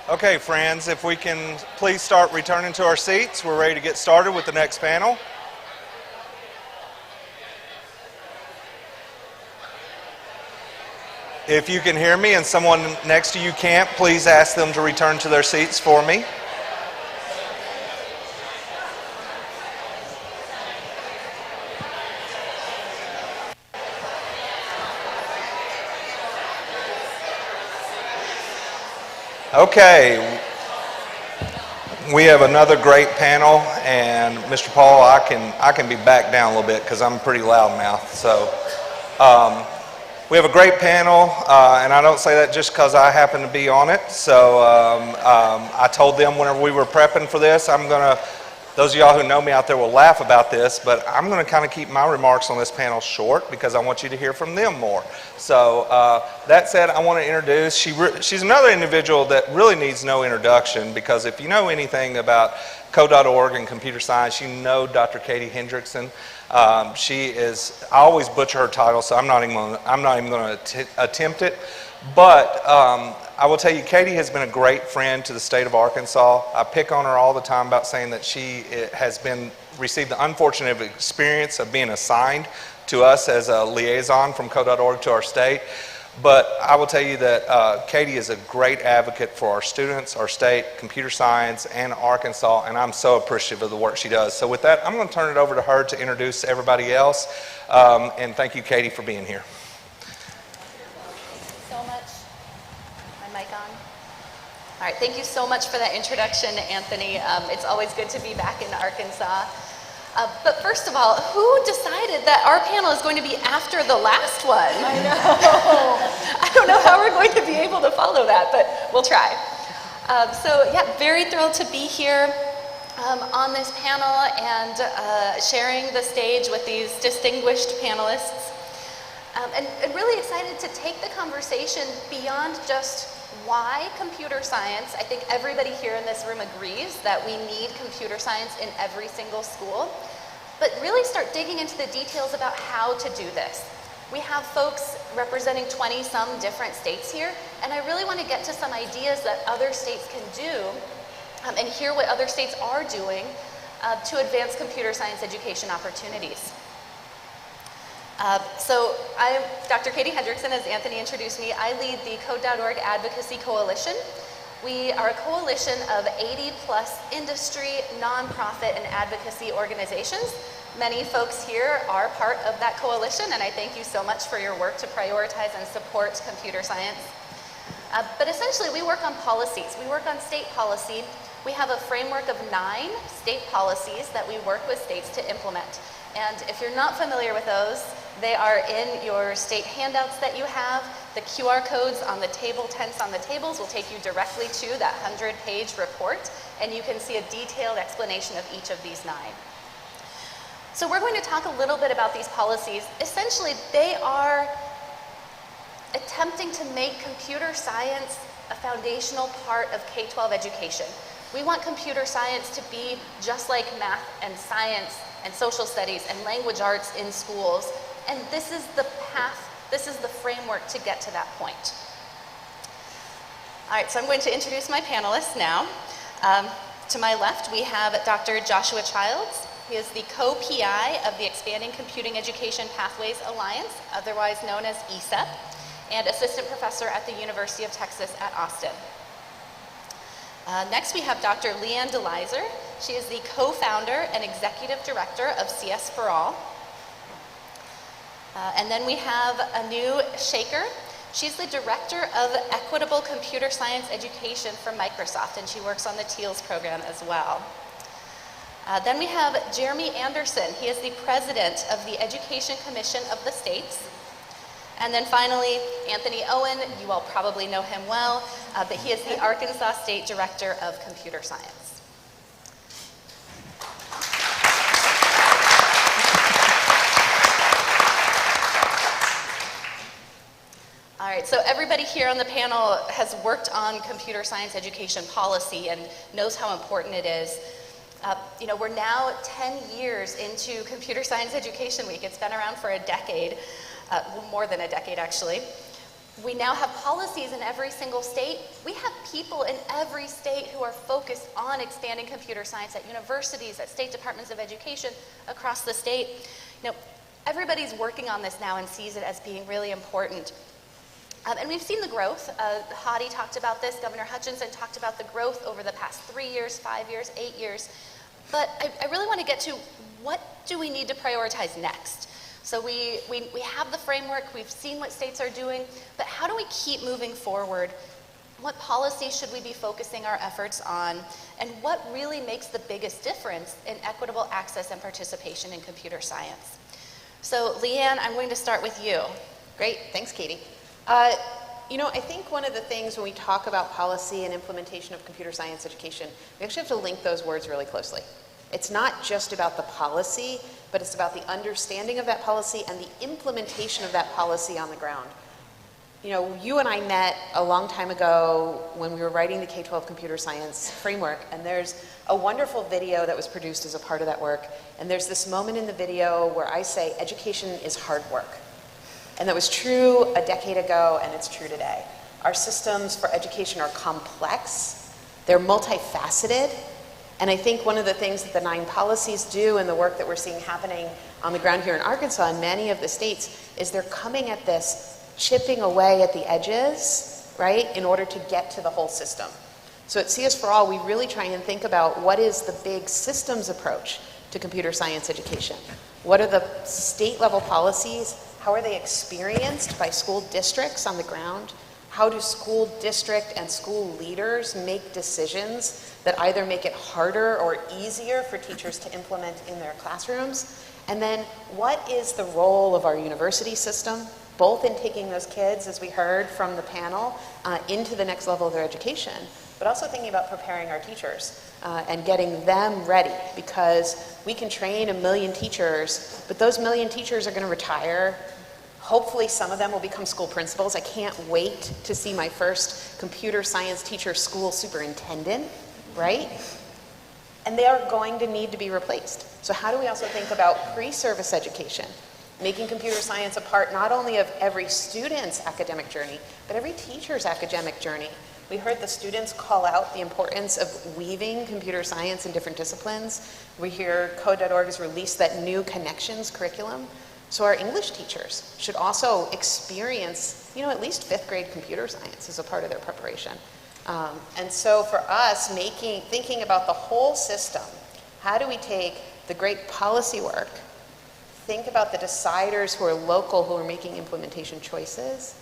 Okay, friends, if we can please start returning to our seats. We're ready to get started with the next panel. If you can hear me and someone next to you can't, please ask them to return to their seats for me. Okay, we have another great panel, and Mr. Paul, I can be back down a little bit because I'm pretty loudmouth. So we have a great panel, and I don't say that just because I happen to be on it. So I told them whenever we were prepping for this, those of y'all who know me out there will laugh about this, but I'm going to kind of keep my remarks on this panel short because I want you to hear from them more. So that said, I want to introduce, she's another individual that really needs no introduction, because if you know anything about code.org and computer science, you know Dr. Katie Hendrickson. She is, I always butcher her title, so I'm not even going to attempt it. But I will tell you, Katie has been a great friend to the state of Arkansas. I pick on her all the time about saying that she has received the unfortunate experience of being assigned to us as a liaison from code.org to our state. But I will tell you that Katie is a great advocate for our students, our state, computer science, and Arkansas, and I'm so appreciative of the work she does. So with that, I'm going to turn it over to her to introduce everybody else. And thank you, Katie, for being here. All right, thank you so much for that introduction, Anthony. It's always good to be back in Arkansas. But first of all, who decided that our panel is going to be after the last one? I know. I don't know how we're going to be able to follow that, but we'll try. So yeah, very thrilled to be here on this panel and sharing the stage with these distinguished panelists. And really excited to take the conversation beyond just why computer science. I think everybody here in this room agrees that we need computer science in every single school, but really start digging into the details about how to do this. We have folks representing 20-some different states here, and I really want to get to some ideas that other states can do and hear what other states are doing to advance computer science education opportunities. So I'm Dr. Katie Hendrickson, as Anthony introduced me. I lead the Code.org Advocacy Coalition. We are a coalition of 80-plus industry, nonprofit, and advocacy organizations. Many folks here are part of that coalition, and I thank you so much for your work to prioritize and support computer science. But essentially, we work on policies. We work on state policy. We have a framework of 9 state policies that we work with states to implement. And if you're not familiar with those, they are in your state handouts that you have. The QR codes on the table tents on the tables will take you directly to that 100-page report, and you can see a detailed explanation of each of these 9. So we're going to talk a little bit about these policies. Essentially, they are attempting to make computer science a foundational part of K-12 education. We want computer science to be just like math and science and social studies and language arts in schools. And this is the path, this is the framework to get to that point. All right, so I'm going to introduce my panelists now. To my left, we have Dr. Joshua Childs. He is the co-PI of the Expanding Computing Education Pathways Alliance, otherwise known as ESEP, and assistant professor at the University of Texas at Austin. Next, we have Dr. Leanne DeLizer. She is the co-founder and executive director of CS for All. And then we have Anu Shaker. She's the director of equitable computer science education for Microsoft, and she works on the TEALS program as well. Then we have Jeremy Anderson. He is the president of the Education Commission of the States. And then finally, Anthony Owen. You all probably know him well, but he is the Arkansas State Director of Computer Science. All right, so everybody here on the panel has worked on computer science education policy and knows how important it is. You know, we're now 10 years into Computer Science Education Week. It's been around for a decade. More than a decade, actually. We now have policies in every single state. We have people in every state who are focused on expanding computer science at universities, at state departments of education across the state. You know, everybody's working on this now and sees it as being really important. And we've seen the growth. Hadi talked about this. Governor Hutchinson talked about the growth over the past 3 years, 5 years, 8 years. But I really want to get to what do we need to prioritize next? So we have the framework, we've seen what states are doing, but how do we keep moving forward? What policies should we be focusing our efforts on? And what really makes the biggest difference in equitable access and participation in computer science? So Leanne, I'm going to start with you. Great, thanks Katie. You know, I think one of the things when we talk about policy and implementation of computer science education, we actually have to link those words really closely. It's not just about the policy, but it's about the understanding of that policy and the implementation of that policy on the ground. You know, you and I met a long time ago when we were writing the K-12 computer science framework, and there's a wonderful video that was produced as a part of that work, and there's this moment in the video where I say, education is hard work. And that was true a decade ago, and it's true today. Our systems for education are complex, they're multifaceted, and I think one of the things that the 9 policies do and the work that we're seeing happening on the ground here in Arkansas and many of the states is they're coming at this, chipping away at the edges, right, in order to get to the whole system. So at CS for All, we really try and think about what is the big systems approach to computer science education. What are the state level policies? How are they experienced by school districts on the ground? How do school district and school leaders make decisions that either make it harder or easier for teachers to implement in their classrooms? And then what is the role of our university system, both in taking those kids, as we heard from the panel, into the next level of their education, but also thinking about preparing our teachers and getting them ready, because we can train 1 million teachers, but those 1 million teachers are going to retire. Hopefully some of them will become school principals. I can't wait to see my first computer science teacher school superintendent, right? And they are going to need to be replaced. So how do we also think about pre-service education, making computer science a part not only of every student's academic journey, but every teacher's academic journey? We heard the students call out the importance of weaving computer science in different disciplines. We hear Code.org has released that new connections curriculum. So our English teachers should also experience, at least 5th grade computer science as a part of their preparation. And so for us, thinking about the whole system, how do we take the great policy work, think about the deciders who are local, who are making implementation choices,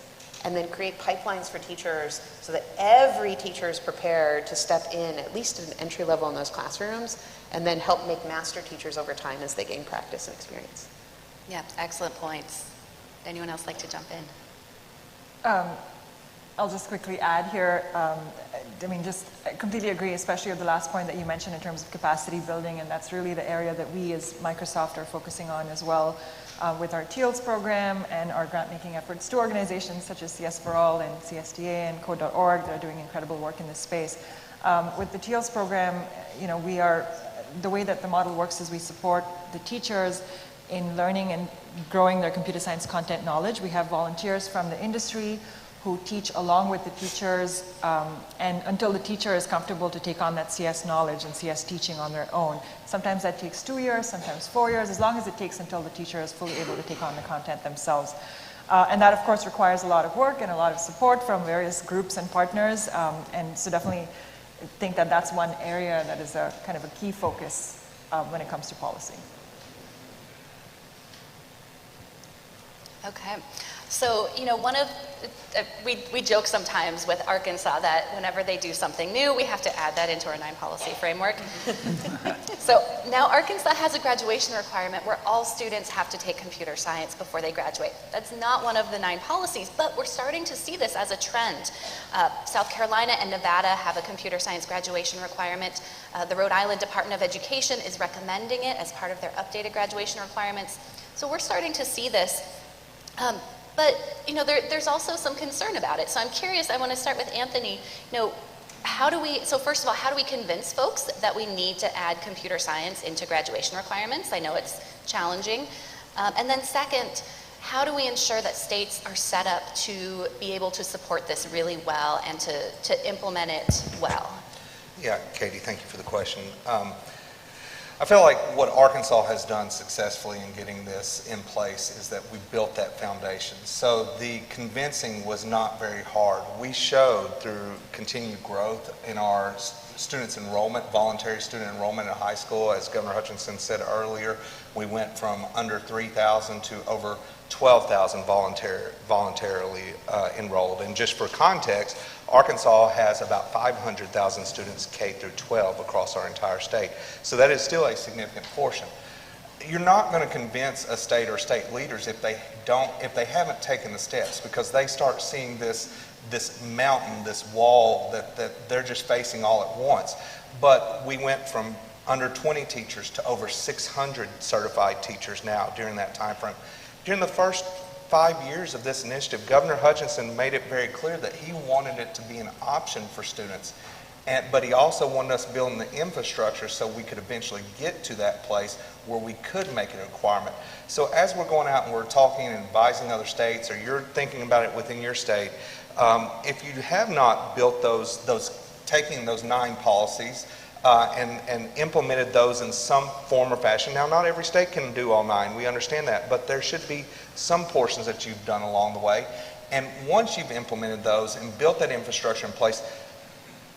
and then create pipelines for teachers so that every teacher is prepared to step in, at least at an entry level in those classrooms, and then help make master teachers over time as they gain practice and experience. Yeah, excellent points. Anyone else like to jump in? I'll just quickly add here, I completely agree, especially with the last point that you mentioned in terms of capacity building, and that's really the area that we as Microsoft are focusing on as well with our TEALS program and our grant-making efforts to organizations such as CS for All and CSDA and Code.org that are doing incredible work in this space. With the TEALS program, the way that the model works is we support the teachers in learning and growing their computer science content knowledge. We have volunteers from the industry who teach along with the teachers, and until the teacher is comfortable to take on that CS knowledge and CS teaching on their own. Sometimes that takes 2 years, sometimes 4 years, as long as it takes until the teacher is fully able to take on the content themselves. And that, of course, requires a lot of work and a lot of support from various groups and partners, and so definitely think that that's one area that is a kind of a key focus when it comes to policy. Okay. So, we joke sometimes with Arkansas that whenever they do something new, we have to add that into our 9 policy framework. So now Arkansas has a graduation requirement where all students have to take computer science before they graduate. That's not one of the 9 policies, but we're starting to see this as a trend. South Carolina and Nevada have a computer science graduation requirement. The Rhode Island Department of Education is recommending it as part of their updated graduation requirements. So we're starting to see this. But there's also some concern about it. So I'm curious, I want to start with Anthony. First of all, how do we convince folks that we need to add computer science into graduation requirements? I know it's challenging. And then second, how do we ensure that states are set up to be able to support this really well and to implement it well? Yeah, Katie, thank you for the question. I feel like what Arkansas has done successfully in getting this in place is that we built that foundation. So the convincing was not very hard. We showed through continued growth in our students' enrollment, voluntary student enrollment in high school. As Governor Hutchinson said earlier, we went from under 3,000 to over 12,000 voluntarily enrolled. And just for context, Arkansas has about 500,000 students K through 12 across our entire state. So that is still a significant portion. You're not going to convince a state or state leaders if they haven't taken the steps, because they start seeing this mountain, this wall that they're just facing all at once. But we went from under 20 teachers to over 600 certified teachers now during that time frame. During the first 5 years of this initiative, Governor Hutchinson made it very clear that he wanted it to be an option for students, but he also wanted us building the infrastructure so we could eventually get to that place where we could make it a requirement. So as we're going out and we're talking and advising other states, or you're thinking about it within your state, if you have not built taking those 9 policies and implemented those in some form or fashion. Now, not every state can do all 9, we understand that, but there should be some portions that you've done along the way. And once you've implemented those and built that infrastructure in place,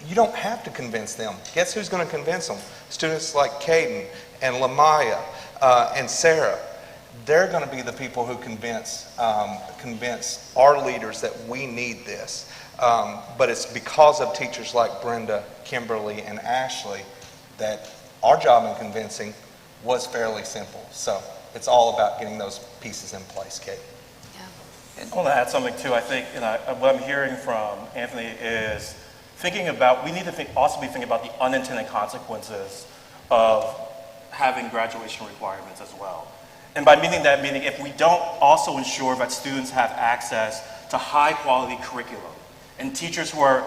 you don't have to convince them. Guess who's going to convince them? Students like Caden and Lamaya and Sarah. they're going to be the people who convince our leaders that we need this. But it's because of teachers like Brenda, Kimberly, and Ashley that our job in convincing was fairly simple. So it's all about getting those pieces in place, Kate. I want to add something too. I think what I'm hearing from Anthony is thinking about, we need to also be thinking about the unintended consequences of having graduation requirements as well. And by meaning if we don't also ensure that students have access to high quality curriculum and teachers who are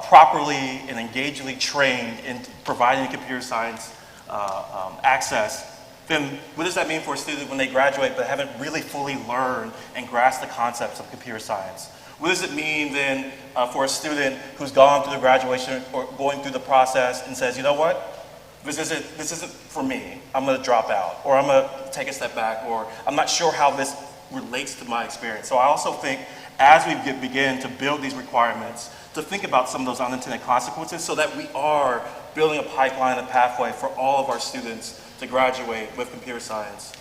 properly and engagedly trained in providing computer science access, then what does that mean for a student when they graduate but haven't really fully learned and grasped the concepts of computer science? What does it mean then for a student who's gone through the graduation or going through the process and says, you know what, this isn't for me, I'm going to drop out, or I'm going to take a step back, or I'm not sure how this relates to my experience. So I also think as we begin to build these requirements, to think about some of those unintended consequences so that we are building a pipeline, a pathway for all of our students to graduate with computer science.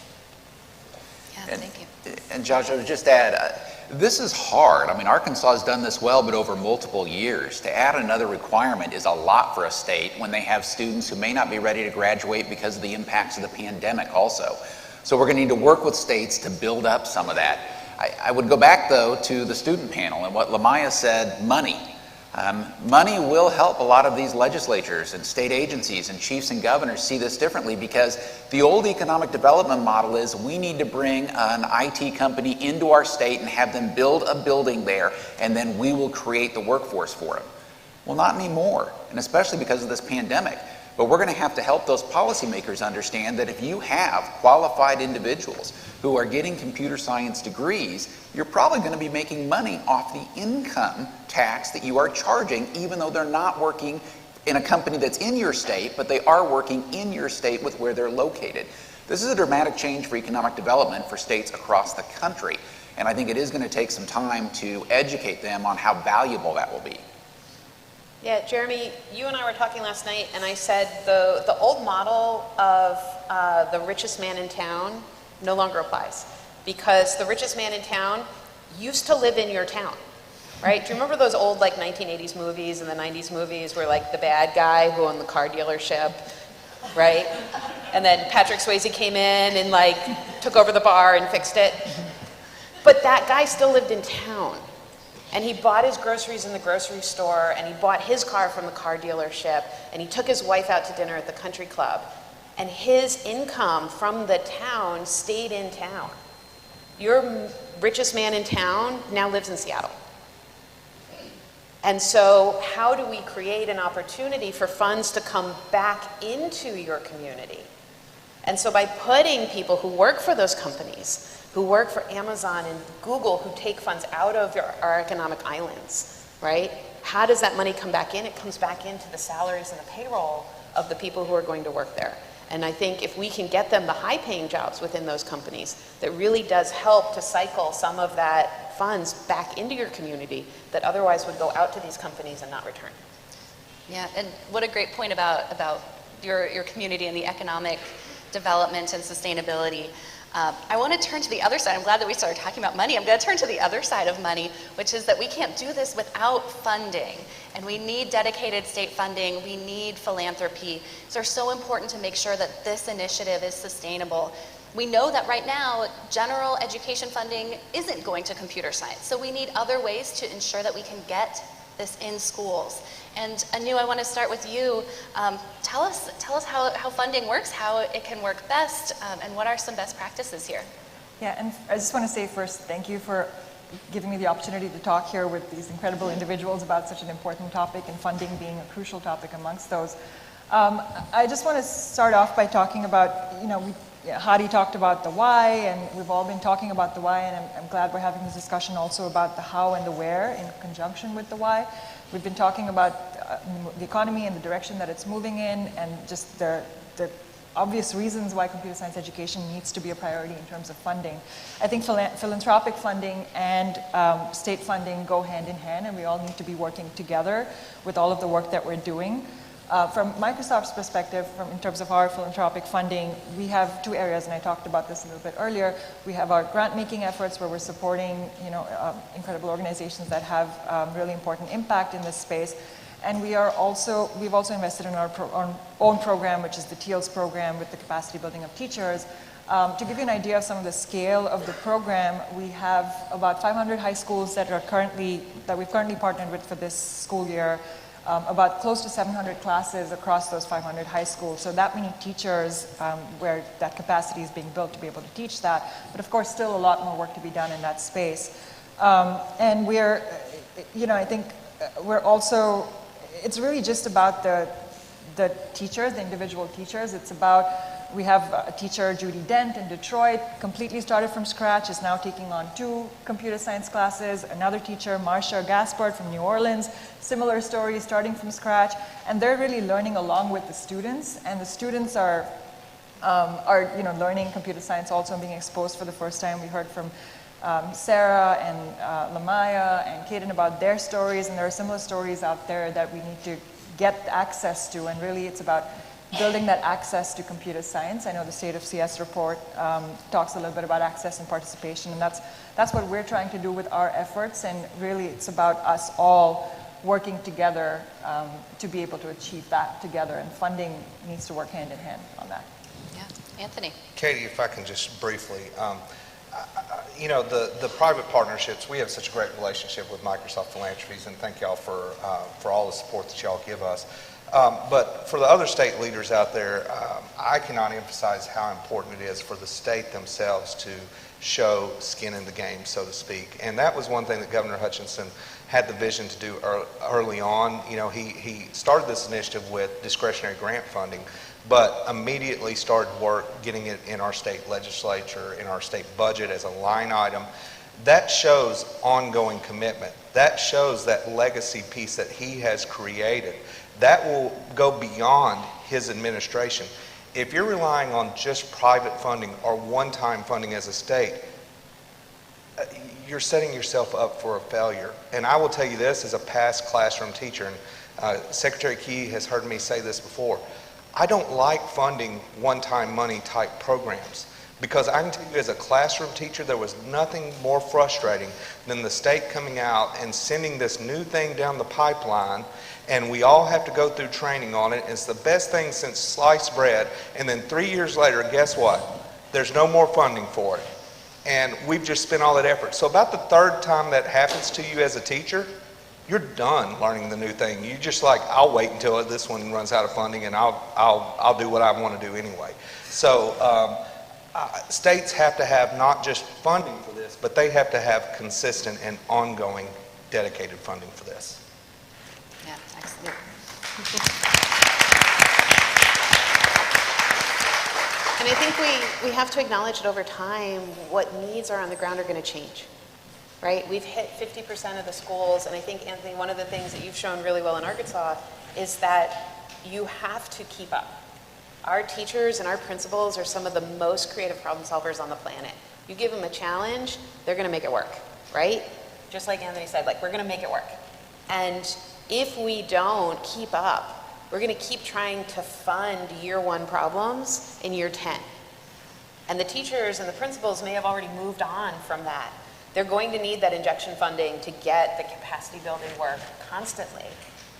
Yeah, thank you. And Josh, I would just add, this is hard. I mean, Arkansas has done this well, but over multiple years. To add another requirement is a lot for a state when they have students who may not be ready to graduate because of the impacts of the pandemic also. So we're going to need to work with states to build up some of that. I would go back, though, to the student panel and what Lamaya said, money. Money will help a lot of these legislatures and state agencies and chiefs and governors see this differently, because the old economic development model is we need to bring an IT company into our state and have them build a building there, and then we will create the workforce for them. Well, not anymore, and especially because of this pandemic. But we're going to have to help those policymakers understand that if you have qualified individuals who are getting computer science degrees, you're probably going to be making money off the income tax that you are charging, even though they're not working in a company that's in your state, but they are working in your state with where they're located. This is a dramatic change for economic development for states across the country. And I think it is going to take some time to educate them on how valuable that will be. Yeah, Jeremy, you and I were talking last night, and I said the old model of the richest man in town no longer applies, because the richest man in town used to live in your town, right? Do you remember those old 1980s movies and the 90s movies where the bad guy who owned the car dealership, right? And then Patrick Swayze came in and took over the bar and fixed it. But that guy still lived in town. And he bought his groceries in the grocery store, and he bought his car from the car dealership, and he took his wife out to dinner at the country club. And his income from the town stayed in town. Your richest man in town now lives in Seattle. And so how do we create an opportunity for funds to come back into your community? And so by putting people who work for those companies, who work for Amazon and Google, who take funds out of our economic islands, right? How does that money come back in? It comes back into the salaries and the payroll of the people who are going to work there. And I think if we can get them the high-paying jobs within those companies, that really does help to cycle some of that funds back into your community that otherwise would go out to these companies and not return. Yeah, and what a great point about your community and the economic development and sustainability. I want to turn to the other side. I'm glad that we started talking about money. I'm going to turn to the other side of money, which is that we can't do this without funding. And we need dedicated state funding. We need philanthropy. They're so important to make sure that this initiative is sustainable. We know that right now, general education funding isn't going to computer science. So we need other ways to ensure that we can get this in schools. And Anu, I want to start with you. Tell us how funding works, how it can work best, and what are some best practices here? Yeah, and I just want to say first, thank you for giving me the opportunity to talk here with these incredible individuals about such an important topic, and funding being a crucial topic amongst those. I just want to start off by talking about, Hadi talked about the why, and we've all been talking about the why, and I'm glad we're having this discussion also about the how and the where in conjunction with the why. We've been talking about the economy and the direction that it's moving in, and just the obvious reasons why computer science education needs to be a priority in terms of funding. I think philanthropic funding and state funding go hand in hand, and we all need to be working together with all of the work that we're doing. From Microsoft's perspective, in terms of our philanthropic funding, we have two areas, and I talked about this a little bit earlier. We have our grant-making efforts where we're supporting, incredible organizations that have really important impact in this space. And we've also invested in our own program, which is the TEALS program with the capacity building of teachers. To give you an idea of some of the scale of the program, we have about 500 high schools that we've currently partnered with for this school year. About close to 700 classes across those 500 high schools. So that many teachers where that capacity is being built to be able to teach that. But of course, still a lot more work to be done in that space. And we're, I think we're also, it's really just about the teachers, the individual teachers. It's about, we have a teacher, Judy Dent in Detroit, completely started from scratch, is now taking on 2 computer science classes. Another teacher, Marcia Gaspard from New Orleans, similar story, starting from scratch. And they're really learning along with the students. And the students are learning computer science also and being exposed for the first time. We heard from Sarah and Lamaya and Kaden about their stories. And there are similar stories out there that we need to get access to. And really it's about building that access to computer science. I know the State of CS report talks a little bit about access and participation, and that's what we're trying to do with our efforts, and really it's about us all working together to be able to achieve that together, and funding needs to work hand in hand on that. Yeah, Anthony. Katie, if I can just briefly, the private partnerships, we have such a great relationship with Microsoft Philanthropies, and thank y'all for all the support that y'all give us. But for the other state leaders out there, I cannot emphasize how important it is for the state themselves to show skin in the game, so to speak. And that was one thing that Governor Hutchinson had the vision to do early on. He started this initiative with discretionary grant funding, but immediately started work getting it in our state legislature, in our state budget as a line item. That shows ongoing commitment. That shows that legacy piece that he has created. That will go beyond his administration. If you're relying on just private funding or one-time funding as a state, you're setting yourself up for a failure. And I will tell you this as a past classroom teacher, and Secretary Key has heard me say this before, I don't like funding one-time money type programs. Because I can tell you as a classroom teacher, there was nothing more frustrating than the state coming out and sending this new thing down the pipeline, and we all have to go through training on it. It's the best thing since sliced bread, and then 3 years later, guess what? There's no more funding for it. And we've just spent all that effort. So about the third time that happens to you as a teacher, you're done learning the new thing. You just like, I'll wait until this one runs out of funding, and I'll do what I want to do anyway. So. States have to have not just funding for this, but they have to have consistent and ongoing dedicated funding for this. Yeah, excellent. And I think we have to acknowledge that over time, what needs are on the ground are going to change, right? We've hit 50% of the schools, and I think, Anthony, one of the things that you've shown really well in Arkansas is that you have to keep up. Our teachers and our principals are some of the most creative problem solvers on the planet. You give them a challenge, they're going to make it work, right? Just like Anthony said, we're going to make it work. And if we don't keep up, we're going to keep trying to fund year 1 problems in year 10. And the teachers and the principals may have already moved on from that. They're going to need that injection funding to get the capacity building work constantly.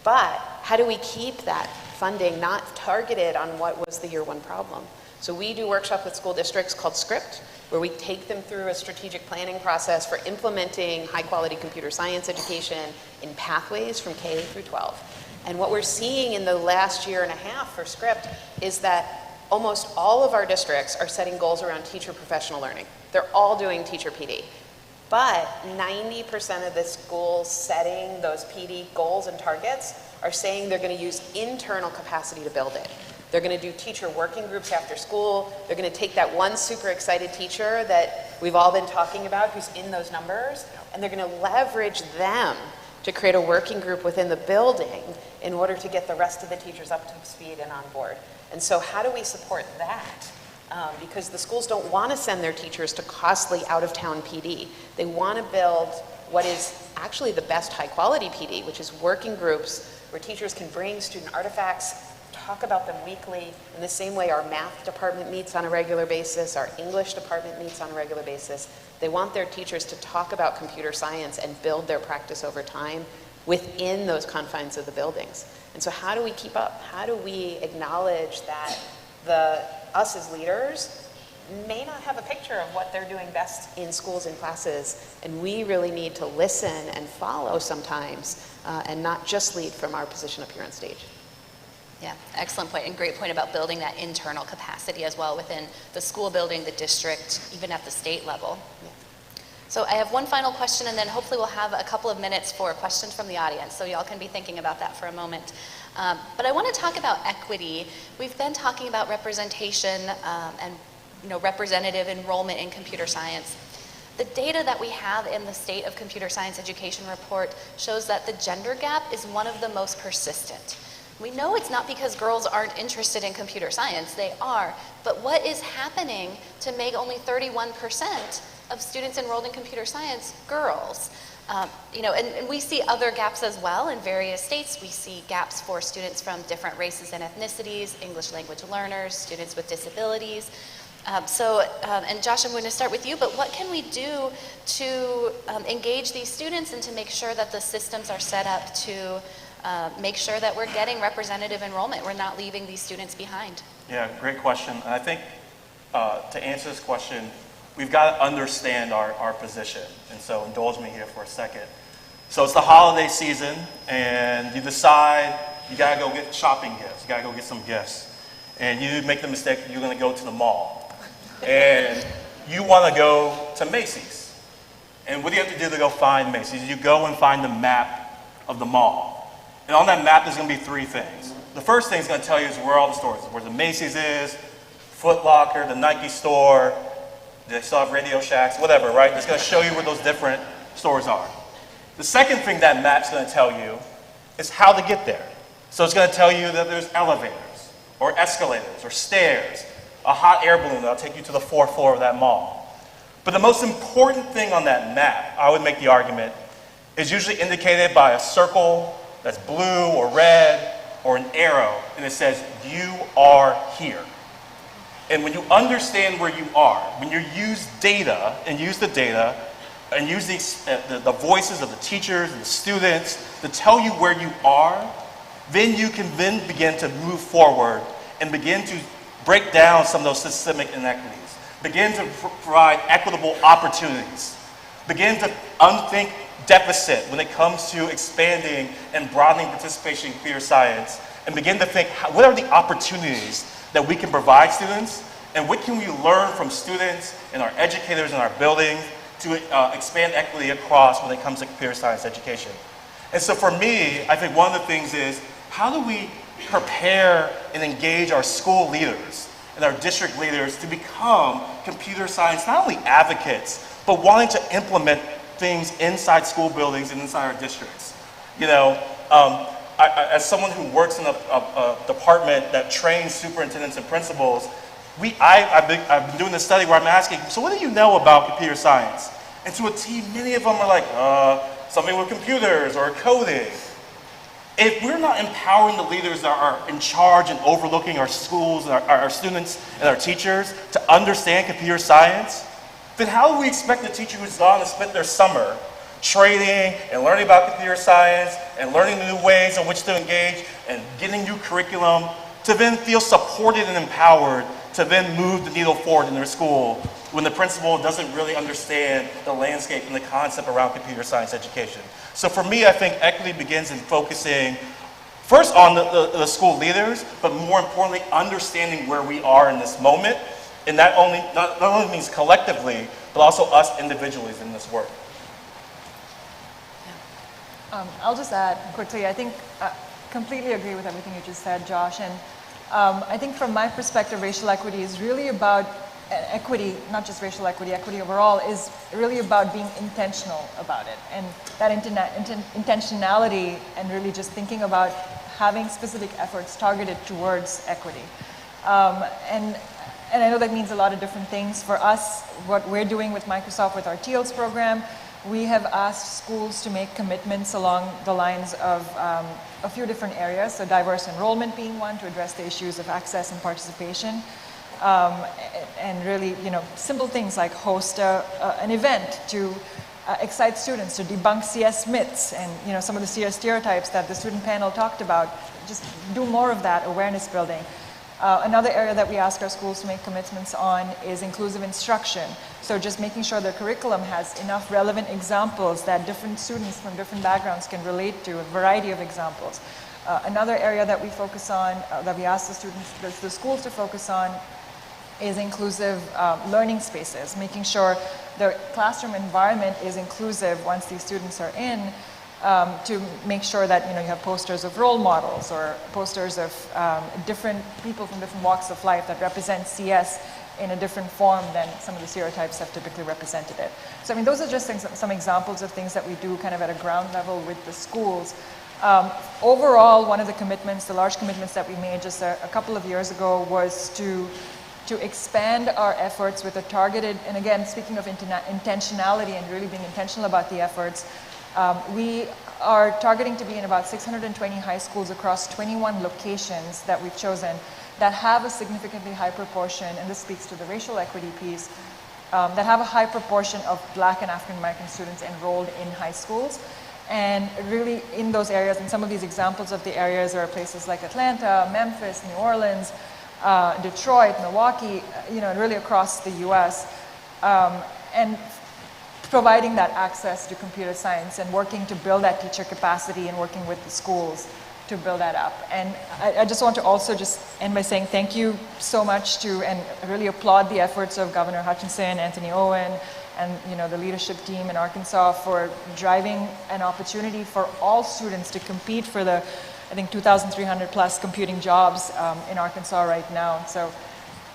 But how do we keep that funding not targeted on what was the year 1 problem? So we do workshops with school districts called Script, where we take them through a strategic planning process for implementing high quality computer science education in pathways from K through 12. And what we're seeing in the last year and a half for Script is that almost all of our districts are setting goals around teacher professional learning. They're all doing teacher PD. But 90% of the schools setting those PD goals and targets are saying they're going to use internal capacity to build it. They're going to do teacher working groups after school. They're going to take that one super excited teacher that we've all been talking about who's in those numbers, and they're going to leverage them to create a working group within the building in order to get the rest of the teachers up to speed and on board. And so how do we support that? Because the schools don't want to send their teachers to costly out-of-town PD. They want to build what is actually the best high-quality PD, which is working groups where teachers can bring student artifacts, talk about them weekly, in the same way our math department meets on a regular basis, our English department meets on a regular basis. They want their teachers to talk about computer science and build their practice over time within those confines of the buildings. And so how do we keep up? How do we acknowledge that us as leaders may not have a picture of what they're doing best in schools and classes, and we really need to listen and follow sometimes, and not just lead from our position up here on stage. Yeah, excellent point, and great point about building that internal capacity as well within the school building, the district, even at the state level. Yeah. So I have one final question, and then hopefully we'll have a couple of minutes for questions from the audience, so y'all can be thinking about that for a moment. But I want to talk about equity. We've been talking about representation and representative enrollment in computer science. The data that we have in the State of Computer Science Education report shows that the gender gap is one of the most persistent. We know it's not because girls aren't interested in computer science, they are, but what is happening to make only 31% of students enrolled in computer science girls? And we see other gaps as well in various states. We see gaps for students from different races and ethnicities, English language learners, students with disabilities. And Josh, I'm going to start with you, but what can we do to engage these students and to make sure that the systems are set up to make sure that we're getting representative enrollment, we're not leaving these students behind? Yeah, great question. And I think to answer this question, we've got to understand our position. And so indulge me here for a second. So it's the holiday season, and you decide you got to go get shopping gifts. You got to go get some gifts. And you make the mistake that you're going to go to the mall. And you want to go to Macy's. And what do you have to do to go find Macy's? You go and find the map of the mall. And on that map, there's going to be three things. The first thing it's going to tell you is where all the stores are, where the Macy's is, Foot Locker, the Nike store, they still have Radio Shacks, whatever, right? It's going to show you where those different stores are. The second thing that map's going to tell you is how to get there. So it's going to tell you that there's elevators, or escalators, or stairs, a hot air balloon that'll take you to the 4th floor of that mall. But the most important thing on that map, I would make the argument, is usually indicated by a circle that's blue or red or an arrow, and it says, you are here. And when you understand where you are, when you use data and use the data and use the voices of the teachers and the students to tell you where you are, then you can then begin to move forward and begin to break down some of those systemic inequities, begin to provide equitable opportunities, begin to unthink deficit when it comes to expanding and broadening participation in computer science, and begin to think, what are the opportunities that we can provide students, and what can we learn from students and our educators in our building to expand equity across when it comes to computer science education. And so for me, I think one of the things is, how do we prepare and engage our school leaders and our district leaders to become computer science, not only advocates, but wanting to implement things inside school buildings and inside our districts. As someone who works in a department that trains superintendents and principals, I've been doing this study where I'm asking, so what do you know about computer science? And to a T, many of them are like, something with computers or coding. If we're not empowering the leaders that are in charge and overlooking our schools and our students and our teachers to understand computer science, then how do we expect a teacher who's gone and spent their summer training and learning about computer science and learning the new ways in which to engage and getting new curriculum to then feel supported and empowered to then move the needle forward in their school when the principal doesn't really understand the landscape and the concept around computer science education? So for me, I think equity begins in focusing first on the school leaders, but more importantly, understanding where we are in this moment. And that not only means collectively, but also us individually in this work. I'll just add quickly, I think I completely agree with everything you just said, Josh. And I think from my perspective, racial equity is really about equity, not just racial equity, equity overall is really about being intentional about it. And that intentionality and really just thinking about having specific efforts targeted towards equity. And I know that means a lot of different things. For us, what we're doing with Microsoft with our TEALS program, we have asked schools to make commitments along the lines of a few different areas, so diverse enrollment being one, to address the issues of access and participation, and really, simple things like host an event to excite students, to debunk CS myths and, some of the CS stereotypes that the student panel talked about. Just do more of that awareness building. Another area that we ask our schools to make commitments on is inclusive instruction. So just making sure their curriculum has enough relevant examples that different students from different backgrounds can relate to, a variety of examples. Another area that we focus on, that we ask the schools to focus on, is inclusive learning spaces, making sure the classroom environment is inclusive once these students are in, to make sure that you have posters of role models or posters of different people from different walks of life that represent CS in a different form than some of the stereotypes have typically represented it. So those are just some examples of things that we do kind of at a ground level with the schools. Overall, one of the commitments, the large commitments that we made just a couple of years ago, was to expand our efforts with a targeted, and again, speaking of intentionality and really being intentional about the efforts, we are targeting to be in about 620 high schools across 21 locations that we've chosen that have a significantly high proportion, and this speaks to the racial equity piece, that have a high proportion of Black and African American students enrolled in high schools. And really in those areas, and some of these examples of the areas are places like Atlanta, Memphis, New Orleans, Detroit, Milwaukee, really across the US. And providing that access to computer science and working to build that teacher capacity and working with the schools to build that up. And I just want to also just end by saying thank you so much to, and really applaud the efforts of Governor Hutchinson, Anthony Owen, and the leadership team in Arkansas for driving an opportunity for all students to compete for the, I think, 2,300 plus computing jobs in Arkansas right now. So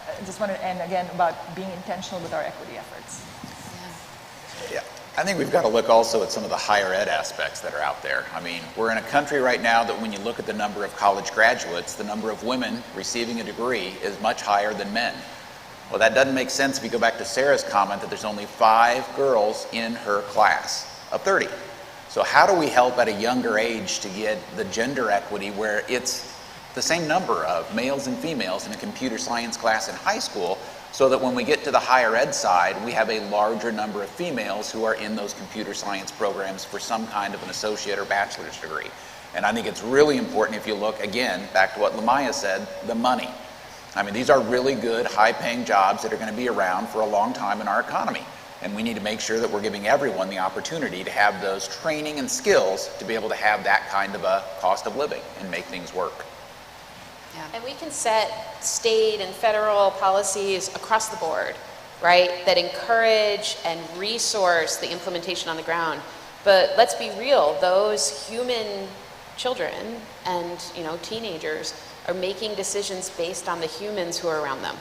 I just want to end again about being intentional with our equity efforts. Yeah, I think we've got to look also at some of the higher ed aspects that are out there. We're in a country right now that when you look at the number of college graduates, the number of women receiving a degree is much higher than men. Well, that doesn't make sense if you go back to Sarah's comment that there's only 5 girls in her class of 30. So how do we help at a younger age to get the gender equity where it's the same number of males and females in a computer science class in high school, so that when we get to the higher ed side, we have a larger number of females who are in those computer science programs for some kind of an associate or bachelor's degree. And I think it's really important, if you look, again, back to what Lamaya said, the money. These are really good, high-paying jobs that are going to be around for a long time in our economy. And we need to make sure that we're giving everyone the opportunity to have those training and skills to be able to have that kind of a cost of living and make things work. Yeah. And we can set state and federal policies across the board, right, that encourage and resource the implementation on the ground. But let's be real, those human children and teenagers are making decisions based on the humans who are around them,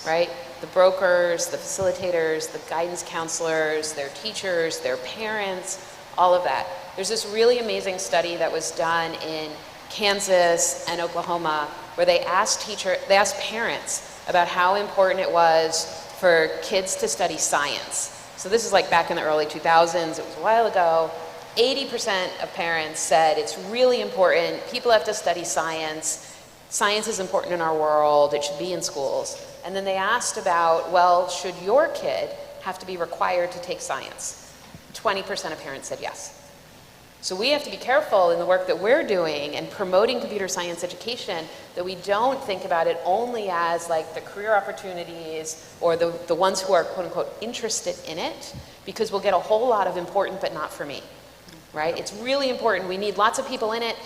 right? The brokers, the facilitators, the guidance counselors, their teachers, their parents, all of that. There's this really amazing study that was done in Kansas and Oklahoma where they asked parents about how important it was for kids to study science. So this is like back in the early 2000s, it was a while ago. 80% of parents said it's really important, people have to study science, science is important in our world, it should be in schools. And then they asked about, well, should your kid have to be required to take science? 20% of parents said yes. So we have to be careful in the work that we're doing and promoting computer science education that we don't think about it only as like the career opportunities or the ones who are quote unquote interested in it, because we'll get a whole lot of important but not for me, right? It's really important. We need lots of people in it,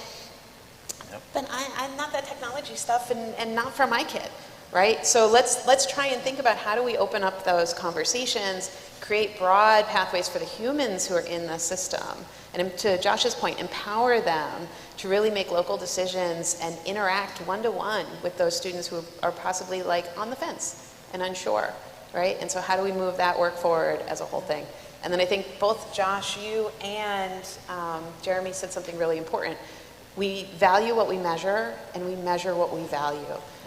but I'm not that technology stuff and not for my kid, right? So let's try and think about how do we open up those conversations, create broad pathways for the humans who are in the system, and to Josh's point, empower them to really make local decisions and interact one-to-one with those students who are possibly like on the fence and unsure, right? And so how do we move that work forward as a whole thing? And then I think both Josh, you and Jeremy said something really important. We value what we measure and we measure what we value.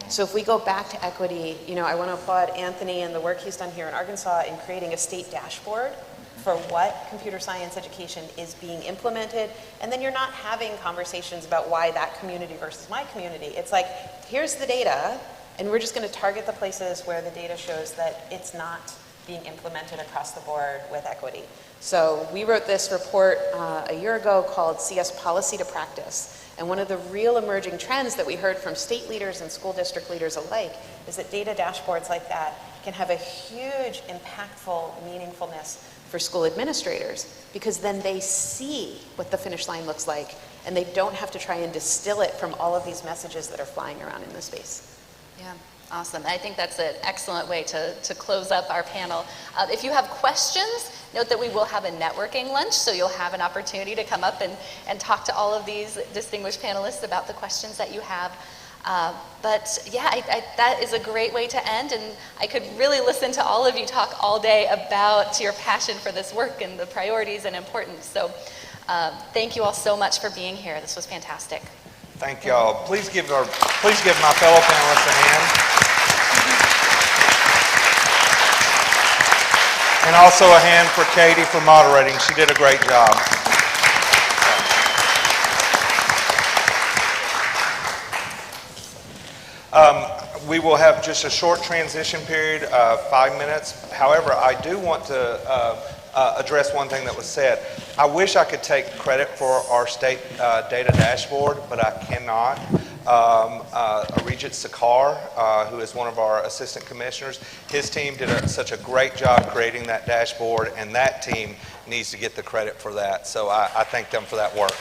So if we go back to equity, I want to applaud Anthony and the work he's done here in Arkansas in creating a state dashboard for what computer science education is being implemented, and then you're not having conversations about why that community versus my community. It's like, here's the data, and we're just going to target the places where the data shows that it's not being implemented across the board with equity. So we wrote this report a year ago called CS Policy to Practice. And one of the real emerging trends that we heard from state leaders and school district leaders alike is that data dashboards like that can have a huge impactful meaningfulness for school administrators, because then they see what the finish line looks like and they don't have to try and distill it from all of these messages that are flying around in the space. Yeah. Awesome. I think that's an excellent way to close up our panel. If you have questions, note that we will have a networking lunch, so you'll have an opportunity to come up and talk to all of these distinguished panelists about the questions that you have. But yeah, that is a great way to end, and I could really listen to all of you talk all day about your passion for this work and the priorities and importance. So thank you all so much for being here. This was fantastic. Thank y'all. Please give my fellow panelists a hand. And also a hand for Katie for moderating. She did a great job. We will have just a short transition period, 5 minutes. However, I do want to address one thing that was said. I wish I could take credit for our state data dashboard, but I cannot. Regent Sakar, who is one of our assistant commissioners, his team did such a great job creating that dashboard, and that team needs to get the credit for that. So I thank them for that work.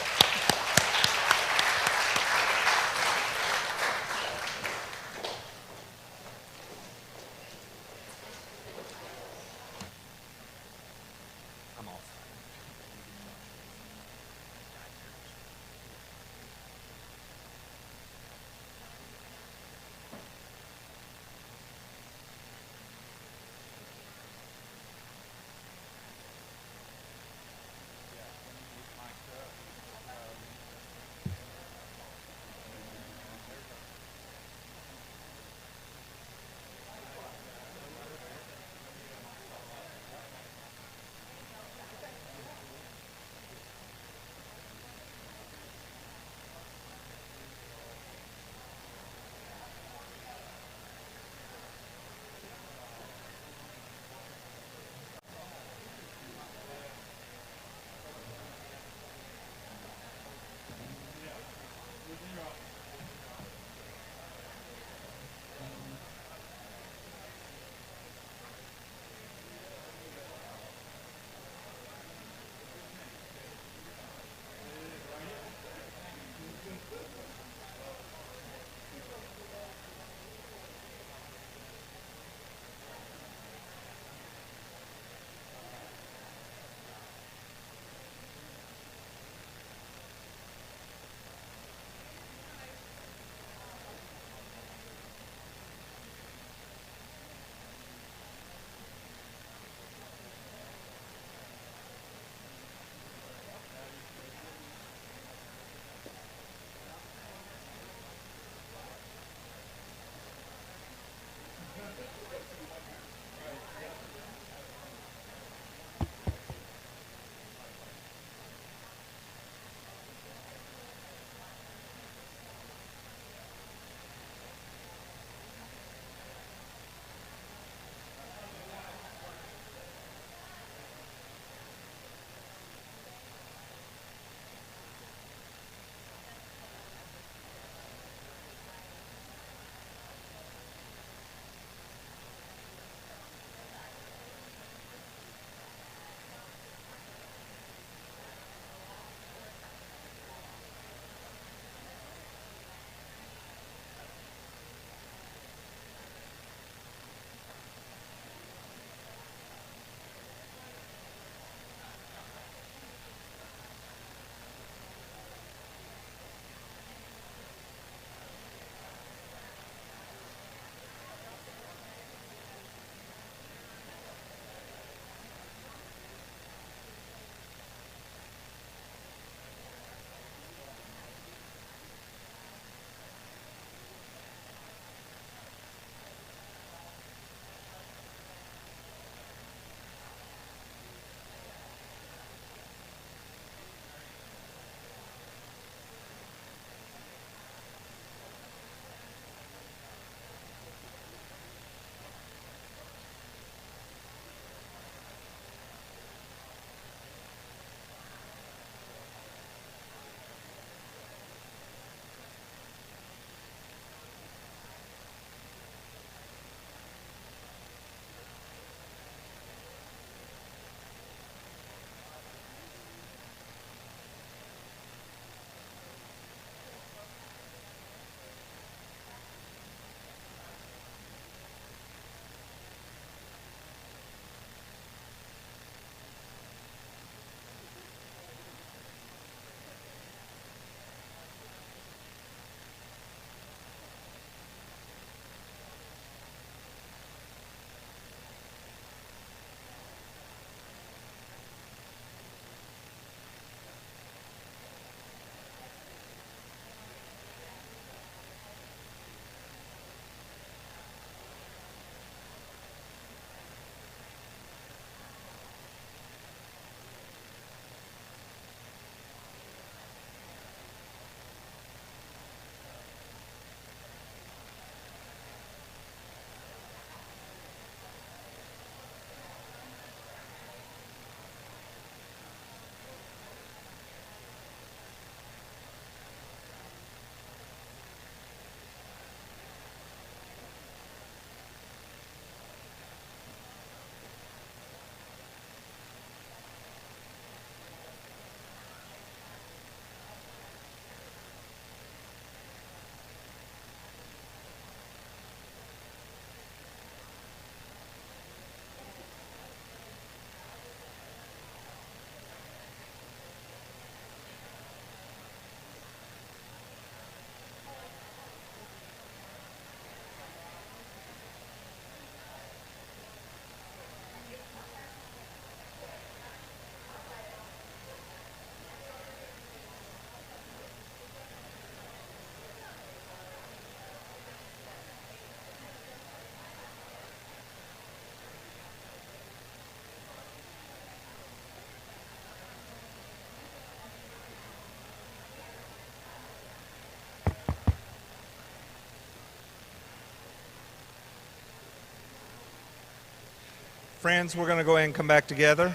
Friends, we're going to go ahead and come back together.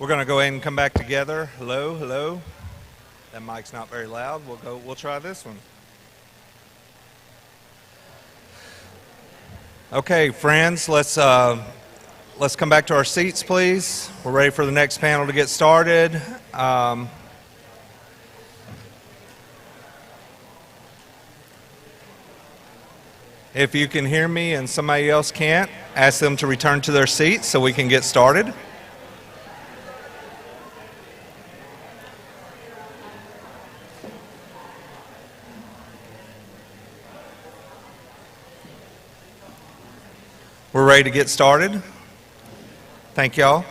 We're going to go ahead and come back together. Hello, hello. That mic's not very loud. We'll try this one. Okay, friends, let's come back to our seats, please. We're ready for the next panel to get started. If you can hear me and somebody else can't, ask them to return to their seats so we can get started. We're ready to get started. Thank y'all.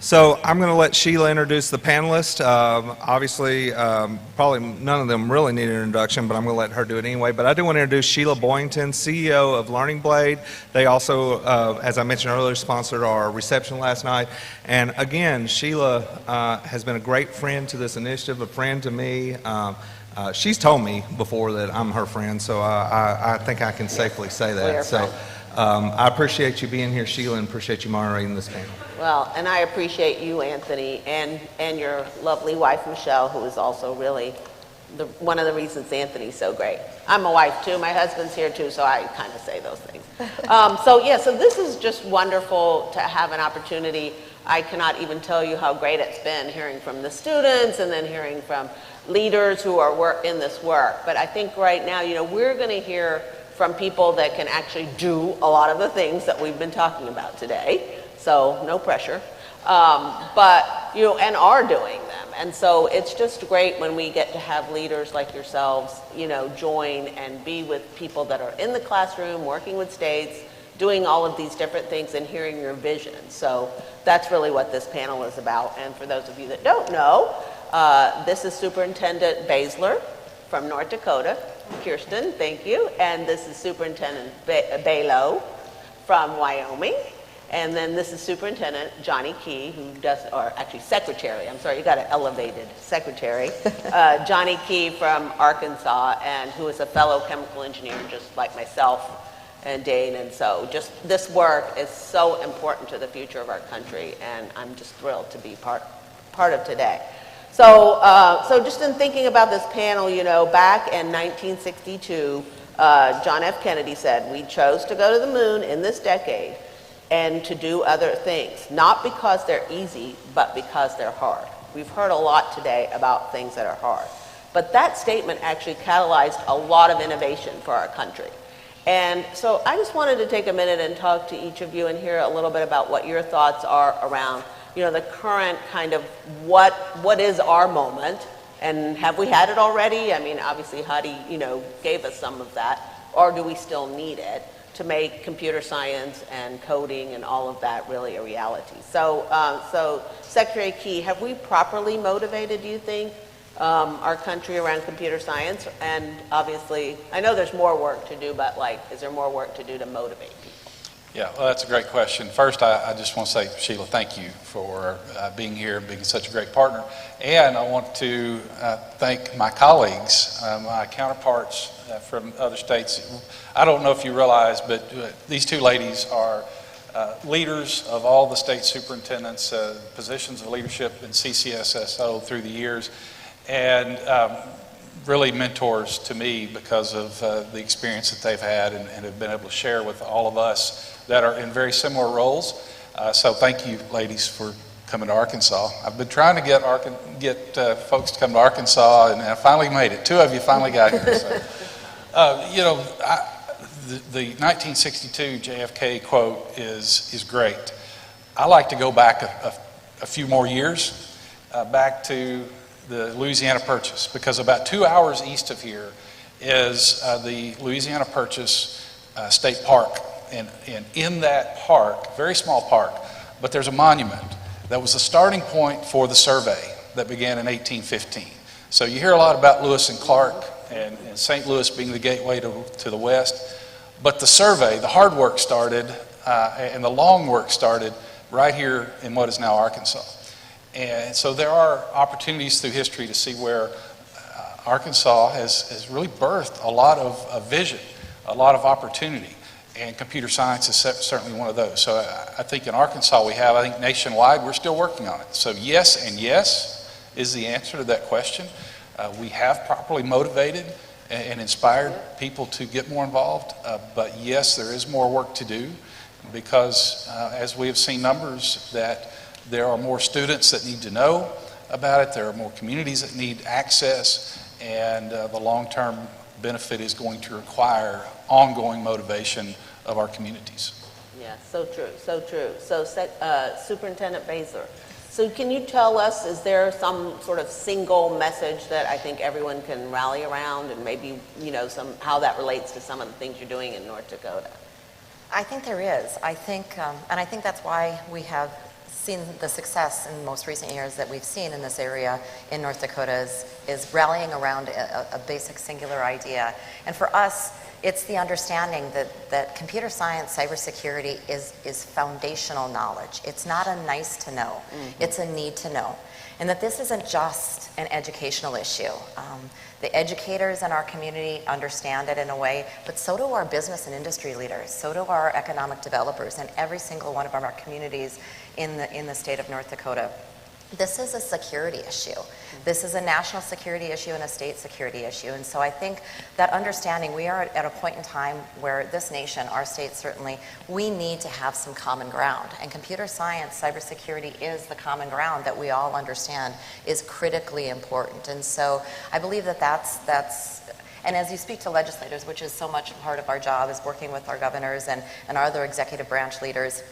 So I'm going to let Sheila introduce the panelists. Obviously, probably none of them really need an introduction, but I'm going to let her do it anyway. But I do want to introduce Sheila Boyington, CEO of Learning Blade. They also, as I mentioned earlier, sponsored our reception last night. And again, Sheila has been a great friend to this initiative, a friend to me. She's told me before that I'm her friend, so I think I can safely say that. So I appreciate you being here, Sheila, and appreciate you moderating this panel. Well, and I appreciate you, Anthony, and your lovely wife, Michelle, who is also really one of the reasons Anthony's so great. I'm a wife, too. My husband's here, too, so I kind of say those things. So this is just wonderful to have an opportunity. I cannot even tell you how great it's been hearing from the students and then hearing from leaders who are in this work. But I think right now, we're going to hear from people that can actually do a lot of the things that we've been talking about today. So no pressure, and are doing them. And so it's just great when we get to have leaders like yourselves, join and be with people that are in the classroom, working with states, doing all of these different things and hearing your vision. So that's really what this panel is about. And for those of you that don't know, this is Superintendent Baszler from North Dakota. Kirsten, thank you. And this is Superintendent Balo from Wyoming. And then this is Superintendent Johnny Key, Secretary, I'm sorry, you got an elevated secretary. Johnny Key from Arkansas, and who is a fellow chemical engineer just like myself and Dane. And so just this work is so important to the future of our country, and I'm just thrilled to be part of today. So just in thinking about this panel, back in 1962, John F. Kennedy said, "We chose to go to the moon in this decade and to do other things, not because they're easy, but because they're hard." We've heard a lot today about things that are hard. But that statement actually catalyzed a lot of innovation for our country. And so I just wanted to take a minute and talk to each of you and hear a little bit about what your thoughts are around the current kind of what is our moment, and have we had it already? I mean, obviously Hadi, gave us some of that, or do we still need it to make computer science and coding and all of that really a reality? So Secretary Key, have we properly motivated, do you think, our country around computer science? And obviously, I know there's more work to do, but is there more work to do to motivate people? Yeah, well, that's a great question. First, I just want to say, Sheila, thank you for being here, being such a great partner. And I want to thank my colleagues, my counterparts from other states. I don't know if you realize, but these two ladies are leaders of all the state superintendents, positions of leadership in CCSSO through the years, and really mentors to me because of the experience that they've had and have been able to share with all of us that are in very similar roles. So thank you, ladies, for coming to Arkansas. I've been trying to get folks to come to Arkansas, and I finally made it. Two of you finally got here. So. The 1962 JFK quote is great. I like to go back a few more years, back to the Louisiana Purchase, because about 2 hours east of here is the Louisiana Purchase State Park. And in that park, very small park, but there's a monument that was the starting point for the survey that began in 1815. So you hear a lot about Lewis and Clark and St. Louis being the gateway to the west, but the survey, the hard work started, and the long work started right here in what is now Arkansas. And so there are opportunities through history to see where Arkansas has really birthed a lot of vision, a lot of opportunity. And computer science is certainly one of those. So I think in Arkansas we have, I think nationwide, we're still working on it. So yes and yes is the answer to that question. We have properly motivated and inspired people to get more involved, but yes, there is more work to do because as we have seen numbers that there are more students that need to know about it, there are more communities that need access, and the long-term benefit is going to require ongoing motivation of our communities. Yeah, so true, so true. So Superintendent Baszler, so can you tell us, is there some sort of single message that I think everyone can rally around, and maybe, how that relates to some of the things you're doing in North Dakota? I think there is. I think, and I think that's why we have seen the success in most recent years that we've seen in this area in North Dakota is rallying around a basic singular idea. And for us, it's the understanding that computer science, cybersecurity is foundational knowledge. It's not a nice to know, it's a need to know. And that this isn't just an educational issue. The educators in our community understand it in a way, but so do our business and industry leaders, so do our economic developers, and every single one of our communities in the state of North Dakota. This is a security issue. This is a national security issue and a state security issue. And so I think that understanding, we are at a point in time where this nation, our state certainly, we need to have some common ground. And computer science, cybersecurity is the common ground that we all understand is critically important. And so I believe that that's and as you speak to legislators, which is so much part of our job, is working with our governors and our other executive branch leaders,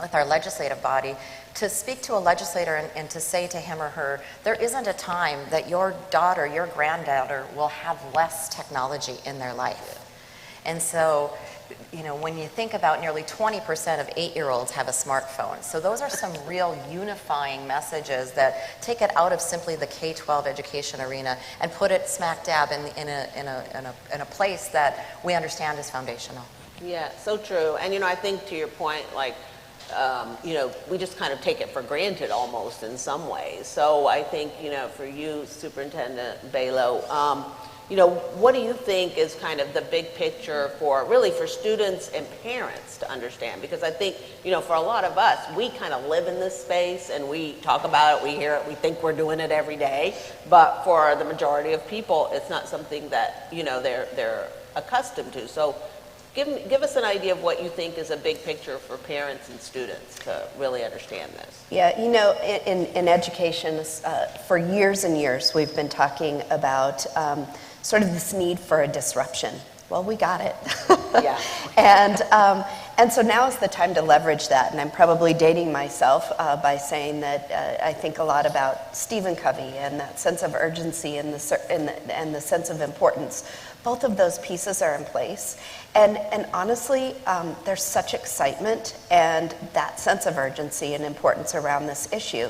with our legislative body, to speak to a legislator and to say to him or her, there isn't a time that your daughter, your granddaughter will have less technology in their life. And so, when you think about nearly 20% of 8-year-olds have a smartphone. So those are some real unifying messages that take it out of simply the K-12 education arena and put it smack dab in a place that we understand is foundational. Yeah, so true. And I think to your point, we just kind of take it for granted almost in some ways. So I think, for you, Superintendent Baszler, what do you think is kind of the big picture for students and parents to understand? Because I think, for a lot of us, we kind of live in this space and we talk about it, we hear it, we think we're doing it every day. But for the majority of people, it's not something that, they're accustomed to. So give us an idea of what you think is a big picture for parents and students to really understand this. Yeah, in education, for years and years, we've been talking about sort of this need for a disruption. Well, we got it. Yeah. And so now is the time to leverage that. And I'm probably dating myself by saying that I think a lot about Stephen Covey and that sense of urgency and the sense of importance. Both of those pieces are in place. And honestly, there's such excitement and that sense of urgency and importance around this issue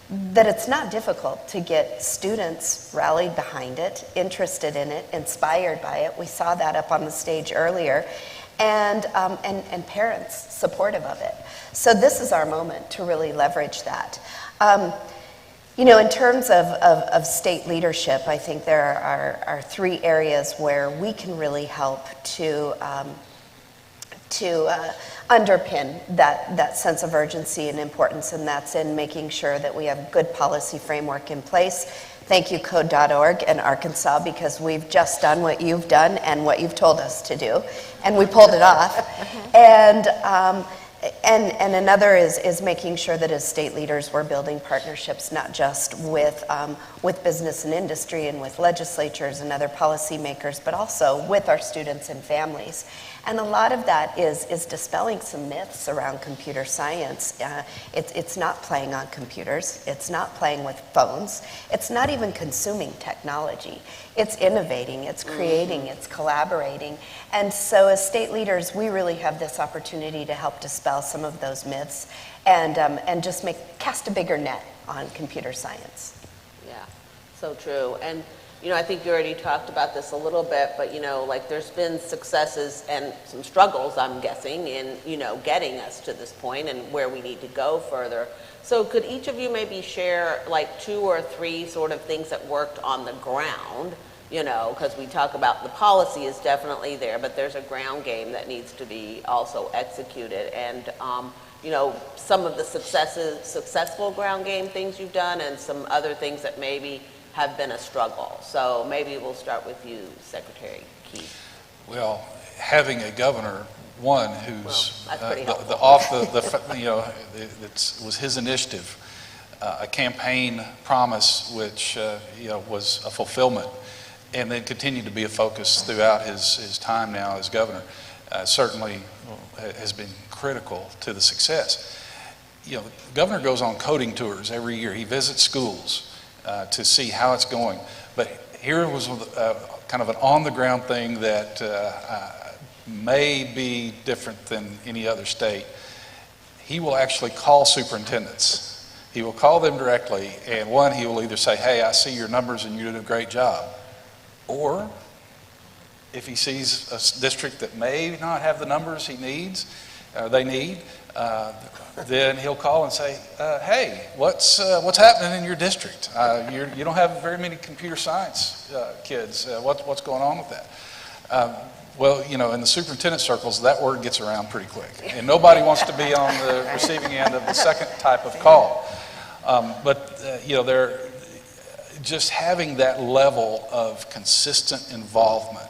that it's not difficult to get students rallied behind it, interested in it, inspired by it. We saw that up on the stage earlier. And parents supportive of it. So this is our moment to really leverage that. In terms of state leadership, I think there are 3 areas where we can really help to underpin that sense of urgency and importance, and that's in making sure that we have good policy framework in place. Thank you, Code.org and Arkansas, because we've just done what you've done and what you've told us to do, and we pulled it off. And another is making sure that as state leaders we're building partnerships not just with business and industry and with legislatures and other policymakers, but also with our students and families. And a lot of that is dispelling some myths around computer science. It's not playing on computers. It's not playing with phones. It's not even consuming technology. It's innovating, it's creating, it's collaborating. And so as state leaders, we really have this opportunity to help dispel some of those myths and just cast a bigger net on computer science. Yeah, so true. And I think you already talked about this a little bit, but there's been successes and some struggles, I'm guessing, in getting us to this point and where we need to go further. So could each of you maybe share 2 or 3 sort of things that worked on the ground you know, because we talk about the policy is definitely there, but there's a ground game that needs to be also executed. And, you know, some of the successful ground game things you've done and some other things that maybe have been a struggle. So maybe we'll start with you, Secretary Keith. Well, having a governor, one who's it was his initiative, a campaign promise which you know, was a fulfillment, and then continued to be a focus throughout his time now as governor, certainly has been critical to the success. You know, the governor goes on coding tours every year. He visits schools to see how it's going. But here was kind of an on-the-ground thing that may be different than any other state. He will actually call superintendents. He will call them directly, and one, he will either say, hey, I see your numbers and you did a great job. Or if he sees a district that may not have the numbers he needs, they need, then he'll call and say, hey, what's happening in your district? You don't have very many computer science kids. What's going on with that? Well, you know, in the superintendent circles, that word gets around pretty quick. And nobody wants to be on the receiving end of the second type of call. You know, they're just having that level of consistent involvement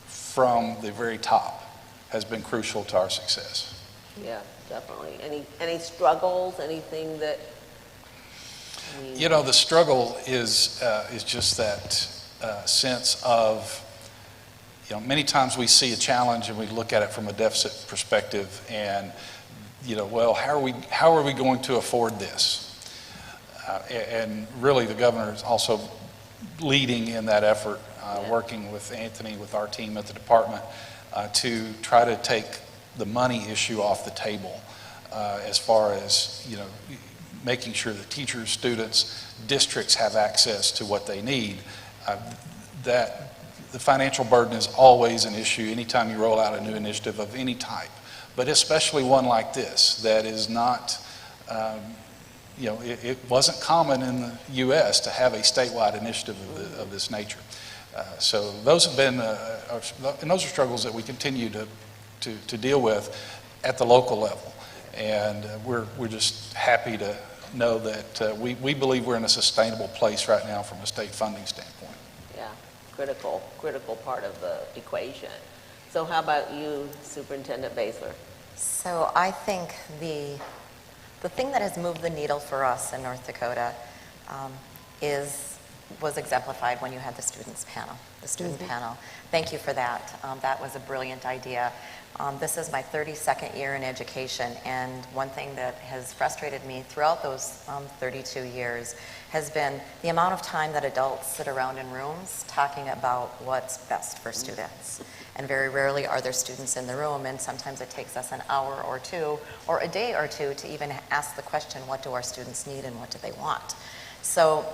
from the very top has been crucial to our success. Yeah, definitely. Any struggles, anything that? You know, the struggle is just that sense of, you know, many times we see a challenge and we look at it from a deficit perspective and, you know, well, how are we going to afford this? And really the governor is also leading in that effort, working with Anthony, with our team at the department, to try to take the money issue off the table as far as, you know, making sure that teachers, students, districts have access to what they need. That the financial burden is always an issue anytime you roll out a new initiative of any type, but especially one like this that is not, you know, it wasn't common in the U.S. to have a statewide initiative of this nature. So those have been, and those are struggles that we continue to deal with at the local level. And we're just happy to know that we believe we're in a sustainable place right now from a state funding standpoint. Yeah, critical part of the equation. So how about you, Superintendent Basler? So I think the thing that has moved the needle for us in North Dakota was exemplified when you had the students panel. The student panel. Thank you for that. That was a brilliant idea. This is my 32nd year in education, and one thing that has frustrated me throughout those 32 years has been the amount of time that adults sit around in rooms talking about what's best for students. And very rarely are there students in the room, and sometimes it takes us an hour or two, or a day or two, to even ask the question, what do our students need and what do they want? So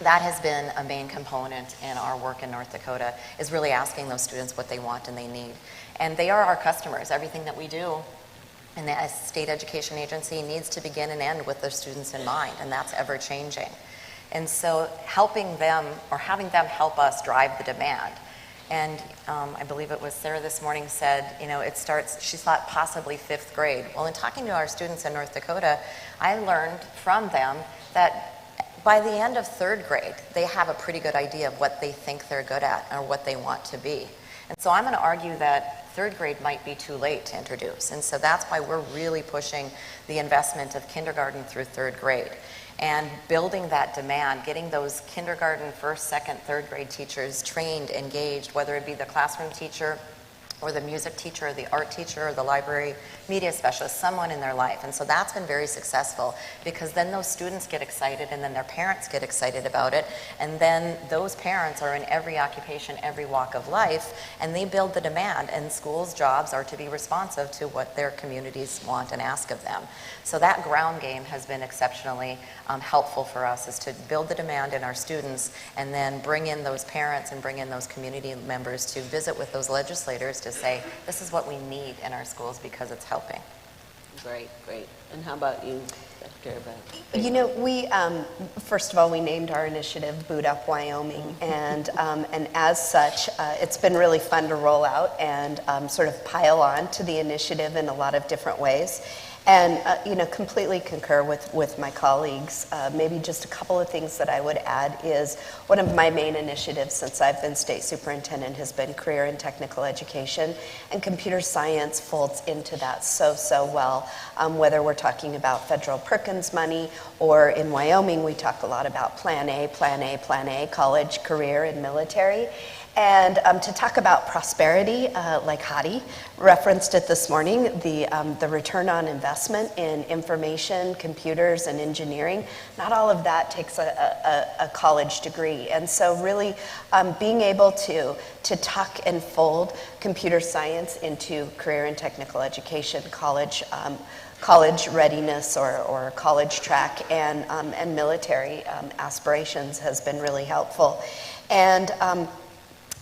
that has been a main component in our work in North Dakota, is really asking those students what they want and they need. And they are our customers. Everything that we do in the state education agency needs to begin and end with their students in mind, and that's ever changing. And so helping them, or having them help us drive the demand. And I believe it was Sarah this morning said, you know, it starts, she thought possibly 5th grade. Well, in talking to our students in North Dakota, I learned from them that by the end of 3rd grade, they have a pretty good idea of what they think they're good at or what they want to be. And so I'm going to argue that 3rd grade might be too late to introduce. And so that's why we're really pushing the investment of kindergarten through 3rd grade and building that demand, getting those kindergarten, 1st, 2nd, 3rd grade teachers trained, engaged, whether it be the classroom teacher or the music teacher, or the art teacher, or the library media specialist, someone in their life. And so that's been very successful, because then those students get excited, and then their parents get excited about it, and then those parents are in every occupation, every walk of life, and they build the demand, and schools' jobs are to be responsive to what their communities want and ask of them. So that ground game has been exceptionally helpful for us, is to build the demand in our students, and then bring in those parents and bring in those community members to visit with those legislators to say, this is what we need in our schools because it's helping. Great. And how about you? Secretary Bennett. You know, we, first of all, we named our initiative Boot Up Wyoming, and as such, it's been really fun to roll out and sort of pile on to the initiative in a lot of different ways. And, you know, completely concur with my colleagues. Maybe just a couple of things that I would add is one of my main initiatives since I've been state superintendent has been career and technical education, and computer science folds into that so well. Whether we're talking about federal Perkins money, or in Wyoming, we talk a lot about Plan A, college, career, and military. And to talk about prosperity, like Hadi referenced it this morning, the return on investment in information, computers, and engineering, not all of that takes a college degree. And so really being able to tuck and fold computer science into career and technical education, college readiness or college track, and military aspirations has been really helpful. And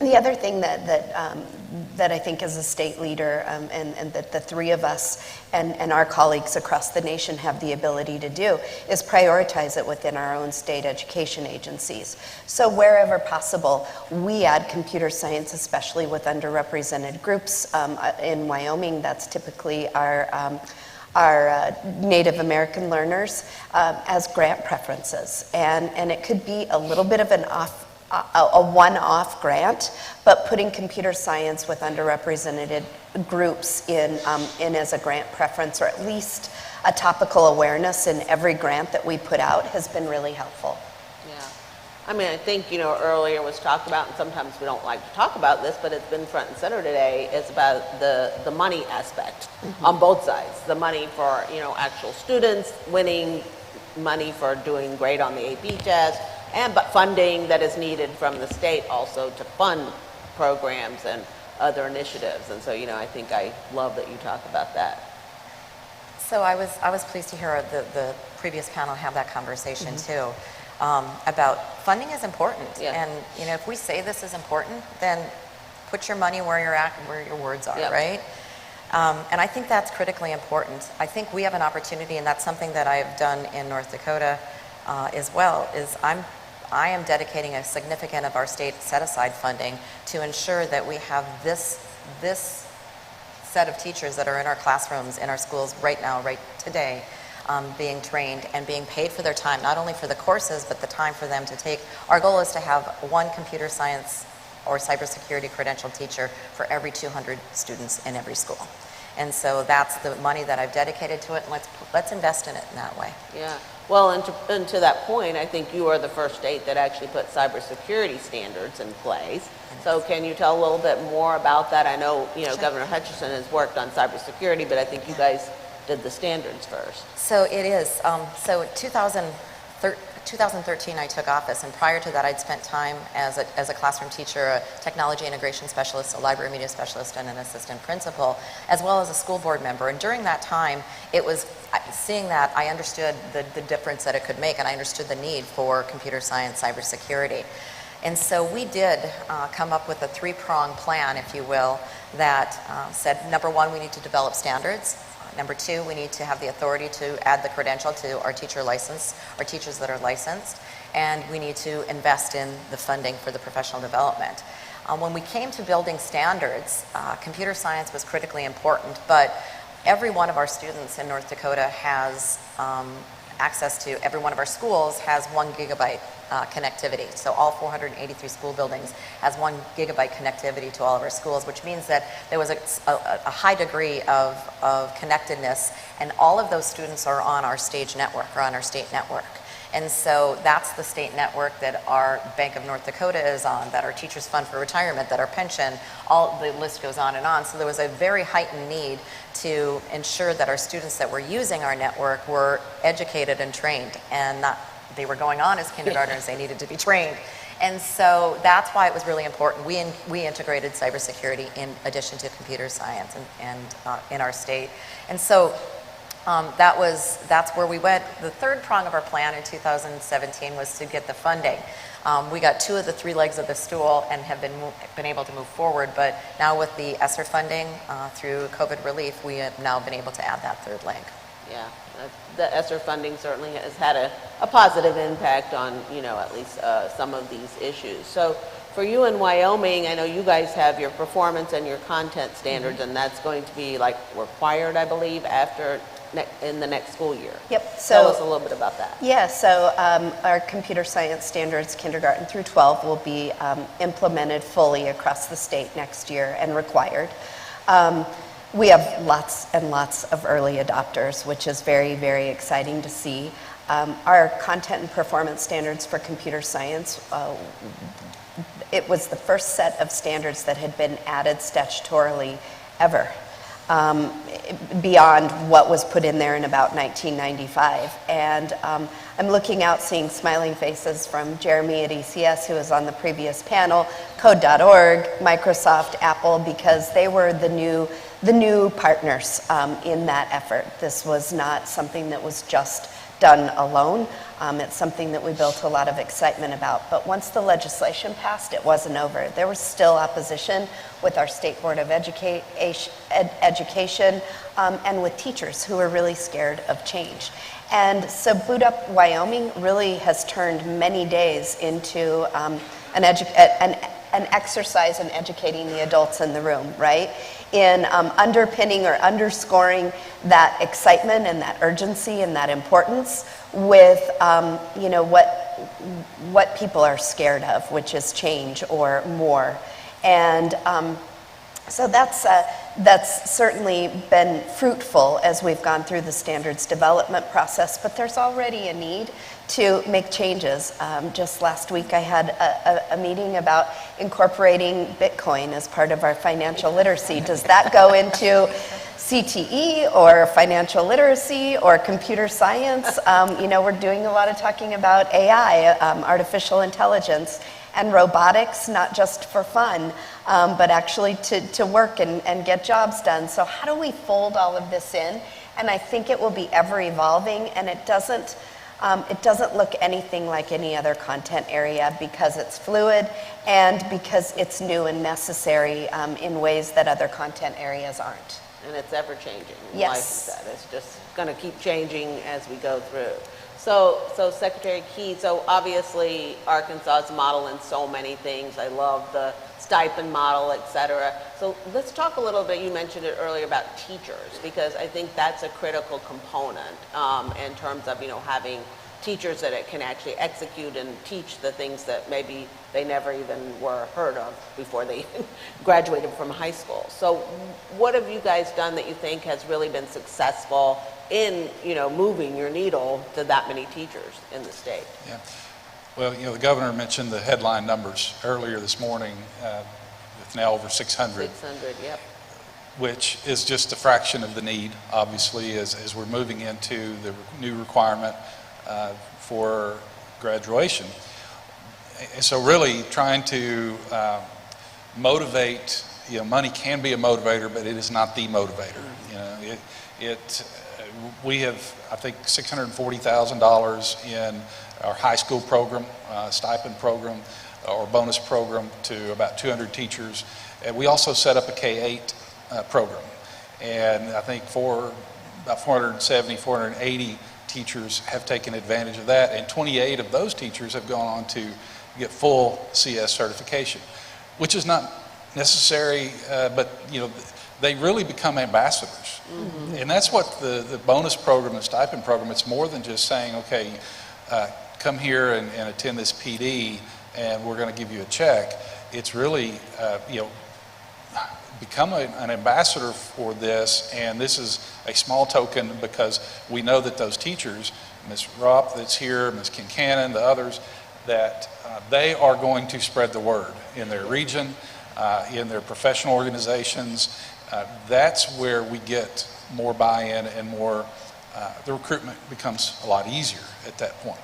the other thing that I think as a state leader and that the three of us and our colleagues across the nation have the ability to do is prioritize it within our own state education agencies. So wherever possible, we add computer science, especially with underrepresented groups. In Wyoming, that's typically our Native American learners as grant preferences. And it could be a little bit of a one-off grant, but putting computer science with underrepresented groups in as a grant preference, or at least a topical awareness in every grant that we put out, has been really helpful. Yeah. I mean, I think, you know, earlier was talked about, and sometimes we don't like to talk about this, but it's been front and center today, is about the money aspect on both sides. The money for, you know, actual students winning, money for doing great on the AP test, but funding that is needed from the state also to fund programs and other initiatives. And so, you know, I think I love that you talk about that. So I was pleased to hear the previous panel have that conversation too, about funding is important. Yeah. And, you know, if we say this is important, then put your money where you're at, where your words are, right? And I think that's critically important. I think we have an opportunity, and that's something that I have done in North Dakota as well, is I am dedicating a significant of our state set-aside funding to ensure that we have this set of teachers that are in our classrooms, in our schools right now, right today, being trained and being paid for their time, not only for the courses, but the time for them to take. Our goal is to have one computer science or cybersecurity credentialed teacher for every 200 students in every school. And so that's the money that I've dedicated to it, and let's invest in it in that way. Yeah. Well, and to that point, I think you are the first state that actually put cybersecurity standards in place. So can you tell a little bit more about that? I know, you know, sure. Governor Hutchinson has worked on cybersecurity, but I think you guys did the standards first. So it is. So 2013 I took office, and prior to that I'd spent time as a classroom teacher, a technology integration specialist, a library media specialist, and an assistant principal, as well as a school board member. And during that time, it was seeing that I understood the difference that it could make, and I understood the need for computer science, cybersecurity. And so we did come up with a three-pronged plan, if you will, that said, number one, we need to develop standards. Number two, we need to have the authority to add the credential to our teacher license, our teachers that are licensed, and we need to invest in the funding for the professional development. When we came to building standards, computer science was critically important, but every one of our students in North Dakota has access to, every one of our schools has 1 gigabyte connectivity. So all 483 school buildings has 1 gigabyte connectivity to all of our schools, which means that there was a high degree of connectedness, and all of those students are on our stage network, or on our state network. And so that's the state network that our Bank of North Dakota is on, that our Teachers Fund for Retirement, that our pension, all the list goes on and on. So there was a very heightened need to ensure that our students that were using our network were educated and trained, and not they were going on as kindergartners, they needed to be trained. And so that's why it was really important. We integrated cybersecurity in addition to computer science and in our state. And so that's where we went. The third prong of our plan in 2017 was to get the funding. We got 2 of the 3 legs of the stool and have been able to move forward, but now with the ESSER funding through COVID relief, we have now been able to add that 3rd leg. Yeah, the ESSER funding certainly has had a positive impact on, you know, at least some of these issues. So for you in Wyoming, I know you guys have your performance and your content standards, and that's going to be like required, I believe, after in the next school year. Yep. So tell us a little bit about that. Yeah, so our computer science standards, kindergarten through 12, will be implemented fully across the state next year and required. We have lots and lots of early adopters, which is very, very exciting to see. Our content and performance standards for computer science, it was the first set of standards that had been added statutorily ever. Beyond what was put in there in about 1995. And I'm looking out, seeing smiling faces from Jeremy at ECS, who was on the previous panel, Code.org, Microsoft, Apple, because they were the new partners in that effort. This was not something that was just done alone. It's something that we built a lot of excitement about. But once the legislation passed, it wasn't over. There was still opposition with our State Board of Education and with teachers who were really scared of change. And so Boot Up Wyoming really has turned many days into an exercise in educating the adults in the room, right? In underpinning or underscoring that excitement and that urgency and that importance with you know, what people are scared of, which is change or more. And so that's certainly been fruitful as we've gone through the standards development process, but there's already a need to make changes. Just last week I had a meeting about incorporating Bitcoin as part of our financial literacy. Does that go into CTE or financial literacy or computer science? You know, we're doing a lot of talking about AI, artificial intelligence, and robotics, not just for fun, but actually to work and get jobs done. So how do we fold all of this in? And I think it will be ever evolving, and it doesn't look anything like any other content area because it's fluid and because it's new and necessary in ways that other content areas aren't. And it's ever changing. Yes. Like you said, it's just going to keep changing as we go through. So Secretary Key, so obviously Arkansas is a model in so many things. I love the stipend model, et cetera. So let's talk a little bit, you mentioned it earlier, about teachers, because I think that's a critical component in terms of, you know, having teachers that can actually execute and teach the things that maybe they never even were heard of before they graduated from high school. So what have you guys done that you think has really been successful in, you know, moving your needle to that many teachers in the state? Yeah. Well, you know, the governor mentioned the headline numbers earlier this morning, with now over 600. 600, yep. Which is just a fraction of the need, obviously, as we're moving into the new requirement for graduation. And so really trying to motivate, you know, money can be a motivator, but it is not the motivator. You know, we have, I think, $640,000 in our high school program, stipend program, or bonus program to about 200 teachers. And we also set up a K-8 program. And I think about 470, 480 teachers have taken advantage of that, and 28 of those teachers have gone on to get full CS certification, which is not necessary, but you know, they really become ambassadors. Mm-hmm. And that's what the bonus program, the stipend program, it's more than just saying, okay, come here and attend this PD and we're going to give you a check. It's really, you know, become an ambassador for this, and this is a small token because we know that those teachers, Ms. Ropp that's here, Ms. Kincannon, the others, that they are going to spread the word in their region, in their professional organizations. That's where we get more buy-in and more, the recruitment becomes a lot easier at that point.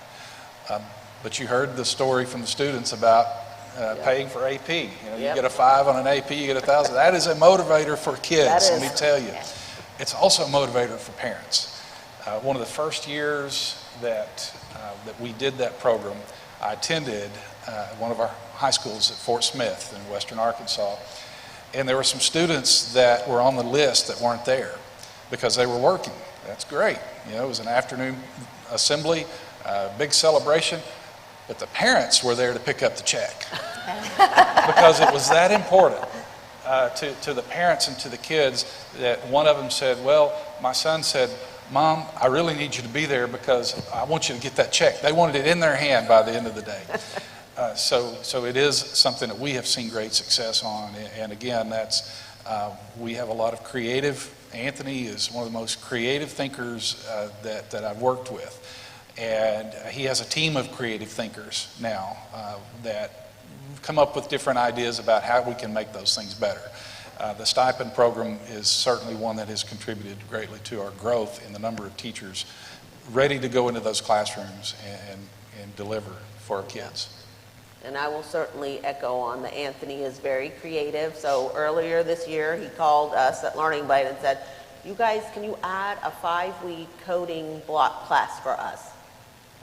But you heard the story from the students about paying for AP. You know, you get a 5 on an AP, you get 1,000. That is a motivator for kids, let me tell you. It's also a motivator for parents. One of the first years that we did that program, I attended one of our high schools at Fort Smith in western Arkansas, and there were some students that were on the list that weren't there because they were working. That's great. You know, it was an afternoon assembly, big celebration, but the parents were there to pick up the check because it was that important to the parents and to the kids that one of them said, well, my son said, Mom, I really need you to be there because I want you to get that check. They wanted it in their hand by the end of the day. So it is something that we have seen great success on. And again, that's we have a lot of creative. Anthony is one of the most creative thinkers that I've worked with. And he has a team of creative thinkers now that come up with different ideas about how we can make those things better. The stipend program is certainly one that has contributed greatly to our growth in the number of teachers ready to go into those classrooms and deliver for our kids. And I will certainly echo on that Anthony is very creative. So earlier this year, he called us at Learning Bite and said, you guys, can you add a 5-week coding block class for us?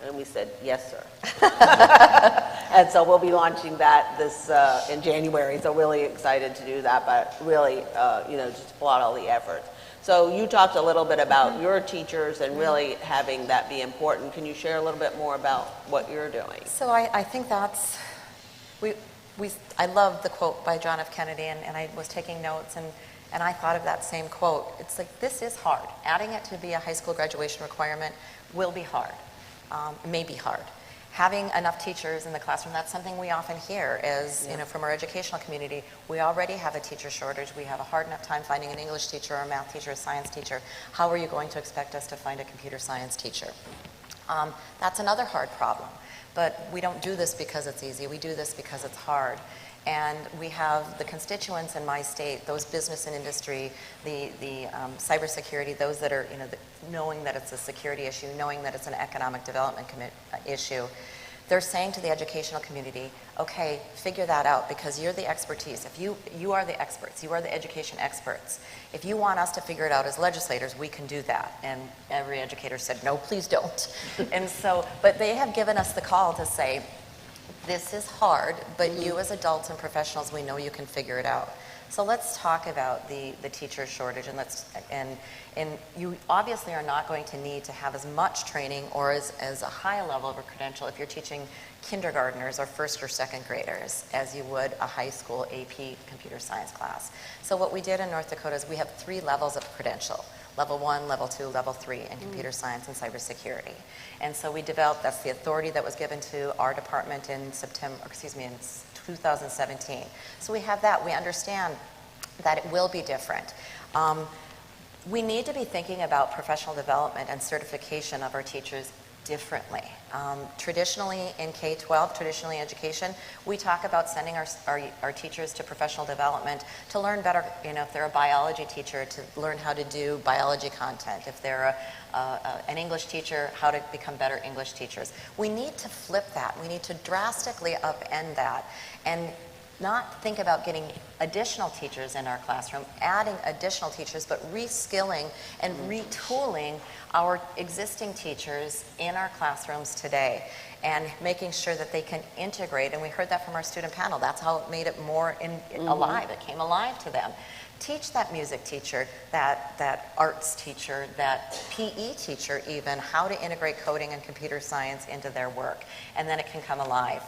And we said, yes, sir. And so we'll be launching that this in January. So really excited to do that, but really, just applaud all the efforts. So you talked a little bit about your teachers and really having that be important. Can you share a little bit more about what you're doing? So I think that's, I love the quote by John F. Kennedy, and I was taking notes, and I thought of that same quote. It's like, this is hard. Adding it to be a high school graduation requirement will be hard. May be hard. Having enough teachers in the classroom, that's something we often hear is, from our educational community, we already have a teacher shortage. We have a hard enough time finding an English teacher or a math teacher, a science teacher. How are you going to expect us to find a computer science teacher? That's another hard problem. But we don't do this because it's easy. We do this because it's hard. And we have the constituents in my state, those business and industry, the cybersecurity, those that are, knowing that it's a security issue, knowing that it's an economic development issue. They're saying to the educational community, okay, figure that out because you're the expertise. If you are the experts, you are the education experts. If you want us to figure it out as legislators, we can do that. And every educator said, no, please don't. And so, but they have given us the call to say, this is hard, but you as adults and professionals, we know you can figure it out. So let's talk about the teacher shortage, and you obviously are not going to need to have as much training or as a high level of a credential if you're teaching kindergartners or first or second graders as you would a high school AP computer science class. So what we did in North Dakota is we have 3 levels of credential. Level 1, Level 2, Level 3 in computer science and cybersecurity. And so we developed, that's the authority that was given to our department in in 2017. So we have that. We understand that it will be different. We need to be thinking about professional development and certification of our teachers differently. Traditionally in K-12, traditionally education, we talk about sending our teachers to professional development to learn better, if they're a biology teacher, to learn how to do biology content. If they're an English teacher, how to become better English teachers. We need to flip that. We need to drastically upend that and not think about getting additional teachers in our classroom, adding additional teachers, but reskilling and retooling our existing teachers in our classrooms today and making sure that they can integrate. And we heard that from our student panel. That's how it made it more alive. It came alive to them. Teach that music teacher, that arts teacher, that PE teacher even, how to integrate coding and computer science into their work. And then it can come alive.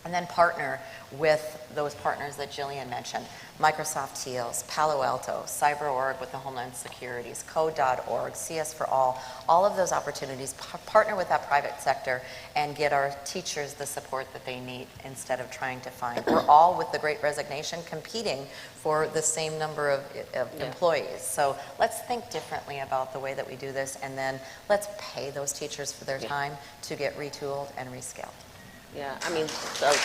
And then partner with those partners that Jillian mentioned, Microsoft Teals, Palo Alto, CyberOrg with the Homeland Securities, Code.org, CS for all of those opportunities, partner with that private sector and get our teachers the support that they need instead of trying to find. We're all, with the Great Resignation, competing for the same number of employees. So let's think differently about the way that we do this, and then let's pay those teachers for their time to get retooled and reskilled. Yeah, I mean, so good.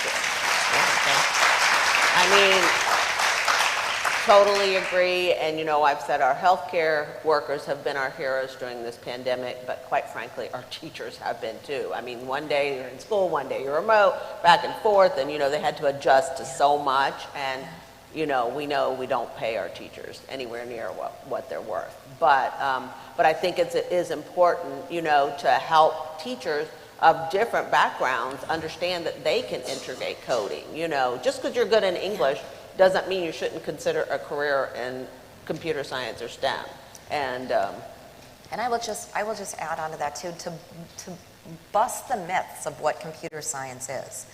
Totally agree. And I've said our healthcare workers have been our heroes during this pandemic, but quite frankly, our teachers have been too. I mean, one day you're in school, one day you're remote, back and forth, and they had to adjust to so much. And we know we don't pay our teachers anywhere near what they're worth. But I think it is important, to help teachers of different backgrounds understand that they can integrate coding. Just because you're good in English doesn't mean you shouldn't consider a career in computer science or STEM. And I will just add on to that too, to bust the myths of what computer science is.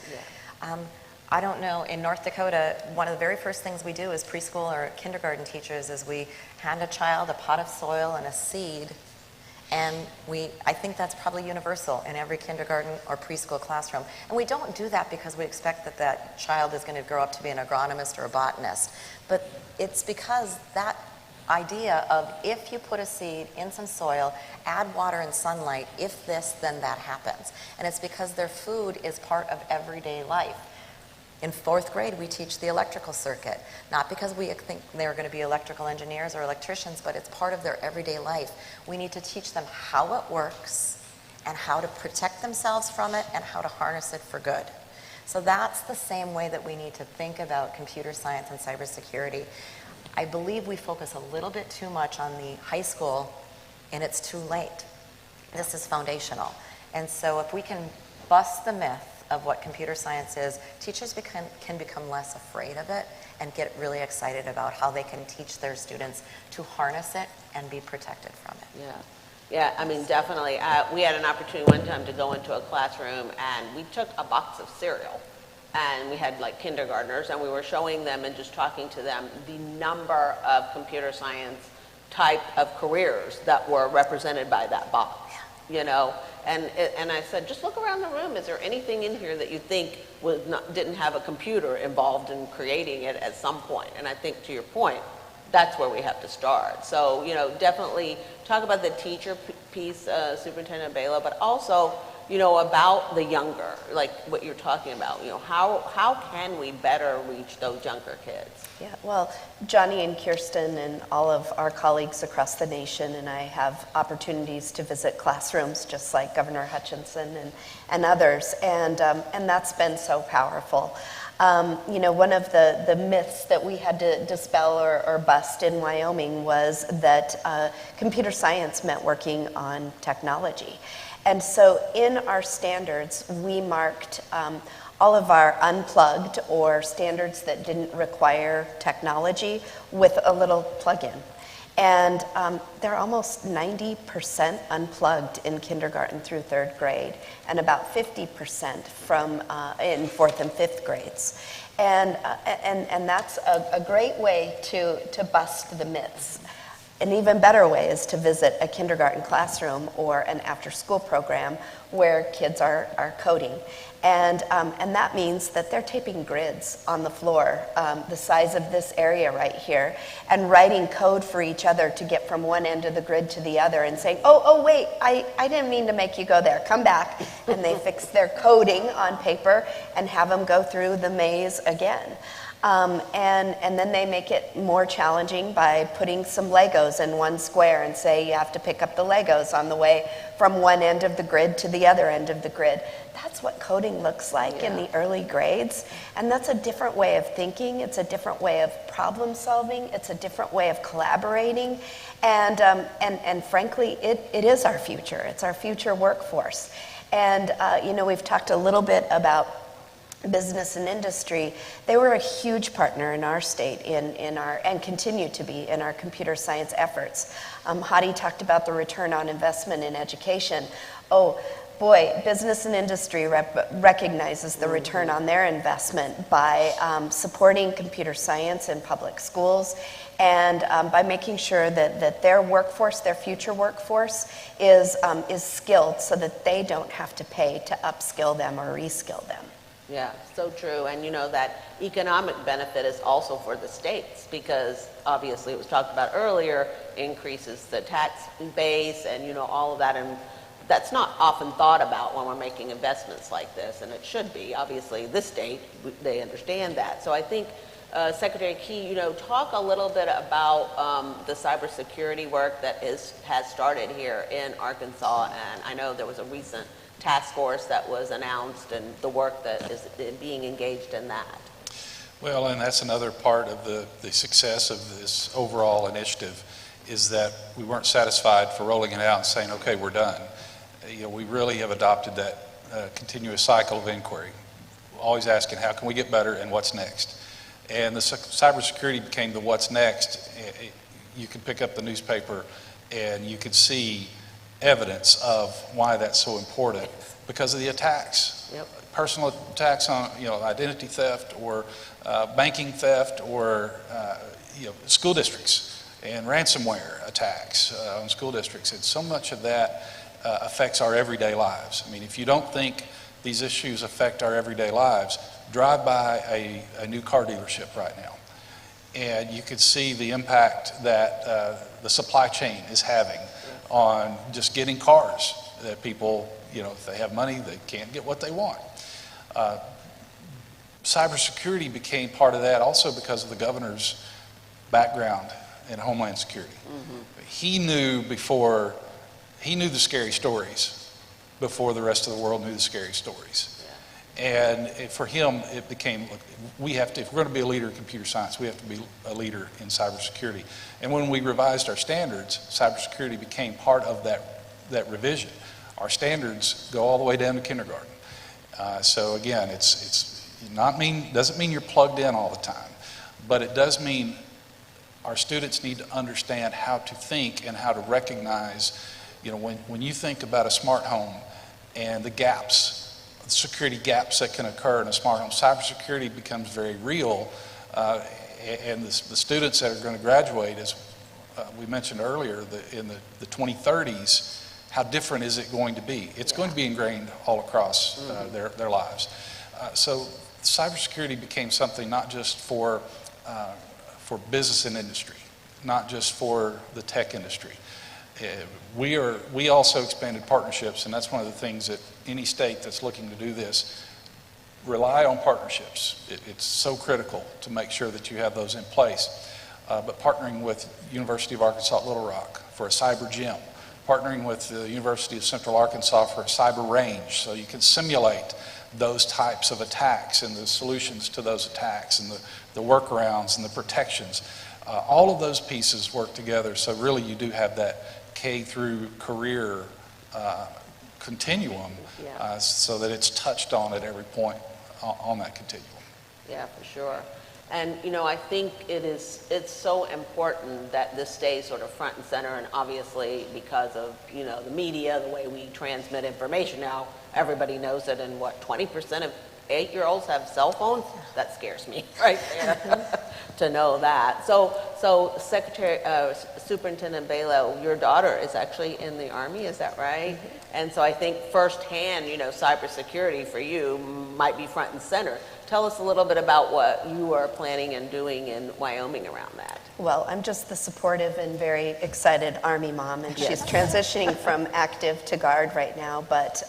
Yeah. I don't know, in North Dakota, one of the very first things we do as preschool or kindergarten teachers is we hand a child a pot of soil and a seed, and I think that's probably universal in every kindergarten or preschool classroom. And we don't do that because we expect that that child is going to grow up to be an agronomist or a botanist, but it's because that idea of if you put a seed in some soil, add water and sunlight, if this, then that happens. And it's because their food is part of everyday life. In 4th grade, we teach the electrical circuit, not because we think they're going to be electrical engineers or electricians, but it's part of their everyday life. We need to teach them how it works and how to protect themselves from it and how to harness it for good. So that's the same way that we need to think about computer science and cybersecurity. I believe we focus a little bit too much on the high school, and it's too late. This is foundational. And so if we can bust the myth of what computer science is, teachers can become less afraid of it and get really excited about how they can teach their students to harness it and be protected from it. Yeah. Yeah, I mean, definitely. We had an opportunity one time to go into a classroom, and we took a box of cereal, and we had like kindergartners, and we were showing them and just talking to them the number of computer science type of careers that were represented by that box. You know, and I said, just look around the room. Is there anything in here that you think didn't have a computer involved in creating it at some point? And I think, to your point, that's where we have to start. So, you know, definitely talk about the teacher piece, Superintendent Bela, but also, you know, about the younger, like what you're talking about. You know, how can we better reach those younger kids? Yeah, well, Johnny and Kirsten and all of our colleagues across the nation and I have opportunities to visit classrooms just like Governor Hutchinson and others, and that's been so powerful. You know, one of the myths that we had to dispel or bust in Wyoming was that computer science meant working on technology. And so in our standards, we marked all of our unplugged or standards that didn't require technology with a little plug-in. And they're almost 90% unplugged in kindergarten through 3rd grade, and about 50% in 4th and 5th grades. And that's a great way to bust the myths. An even better way is to visit a kindergarten classroom or an after-school program where kids are coding. And that means that they're taping grids on the floor, the size of this area right here, and writing code for each other to get from one end of the grid to the other and saying, oh wait, I didn't mean to make you go there, come back. And they fix their coding on paper and have them go through the maze again. And then they make it more challenging by putting some Legos in one square and say you have to pick up the Legos on the way from one end of the grid to the other end of the grid. That's what coding looks like in the early grades. And that's a different way of thinking. It's a different way of problem solving. It's a different way of collaborating. And frankly, it is our future. It's our future workforce. And, you know, we've talked a little bit about business and industry. They were a huge partner in our state and continue to be in our computer science efforts. Hadi talked about the return on investment in education. Oh boy, business and industry recognizes the return on their investment by supporting computer science in public schools and by making sure that their workforce, their future workforce, is skilled so that they don't have to pay to upskill them or reskill them. Yeah, so true. And you know, that economic benefit is also for the states because obviously it was talked about earlier, increases the tax base and, you know, all of that. And that's not often thought about when we're making investments like this. And it should be. Obviously, this state, they understand that. So I think, Secretary Key, you know, talk a little bit about the cybersecurity work that has started here in Arkansas. And I know there was a recent task force that was announced and the work that is being engaged in that. Well, and that's another part of the success of this overall initiative is that we weren't satisfied for rolling it out and saying, okay, we're done. You know, we really have adopted that continuous cycle of inquiry, always asking how can we get better and what's next. And the cybersecurity became the what's next. you could pick up the newspaper and you could see evidence of why that's so important because of the attacks. Yep. Personal attacks on, identity theft or banking theft or, school districts and ransomware attacks on school districts. And so much of that affects our everyday lives. I mean, if you don't think these issues affect our everyday lives, drive by a new car dealership right now. And you could see the impact that the supply chain is having on just getting cars that people, if they have money, they can't get what they want. Cybersecurity became part of that also because of the governor's background in Homeland Security. He knew the scary stories before the rest of the world knew the scary stories. And for him, it became, look, if we're going to be a leader in computer science, we have to be a leader in cybersecurity. And when we revised our standards, cybersecurity became part of that revision. Our standards go all the way down to kindergarten. So again, doesn't mean you're plugged in all the time, but it does mean our students need to understand how to think and how to recognize, when you think about a smart home and the gaps, security gaps that can occur in a smart home, cybersecurity becomes very real, and the students that are going to graduate, as we mentioned earlier, in the 2030s, how different is it going to be? It's going to be ingrained all across their lives. So cybersecurity became something not just for business and industry, not just for the tech industry. We also expanded partnerships, and that's one of the things that any state that's looking to do this, rely on partnerships. It's so critical to make sure that you have those in place. But partnering with University of Arkansas at Little Rock for a cyber gym, partnering with the University of Central Arkansas for a cyber range, so you can simulate those types of attacks and the solutions to those attacks and the workarounds and the protections. All of those pieces work together, so really you do have that K through career continuum, so that it's touched on at every point on that continuum. Yeah, for sure. And I think it's so important that this stays sort of front and center, and obviously because of the media, the way we transmit information now, everybody knows it, and 20% of 8-year-olds have cell phones? That scares me right there to know that. So Superintendent Balo, your daughter is actually in the Army, is that right? And so I think firsthand, cybersecurity for you might be front and center. Tell us a little bit about what you are planning and doing in Wyoming around that. Well, I'm just the supportive and very excited Army mom, and she's transitioning from active to guard right now, but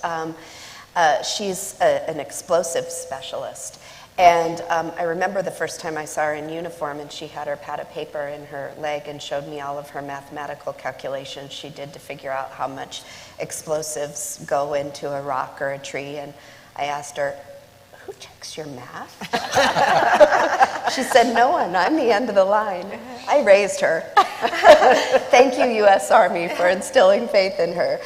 she's an explosive specialist. And I remember the first time I saw her in uniform, and she had her pad of paper in her leg and showed me all of her mathematical calculations she did to figure out how much explosives go into a rock or a tree. And I asked her, "Who checks your math?" She said, "No one. I'm the end of the line." I raised her. Thank you, U.S. Army, for instilling faith in her.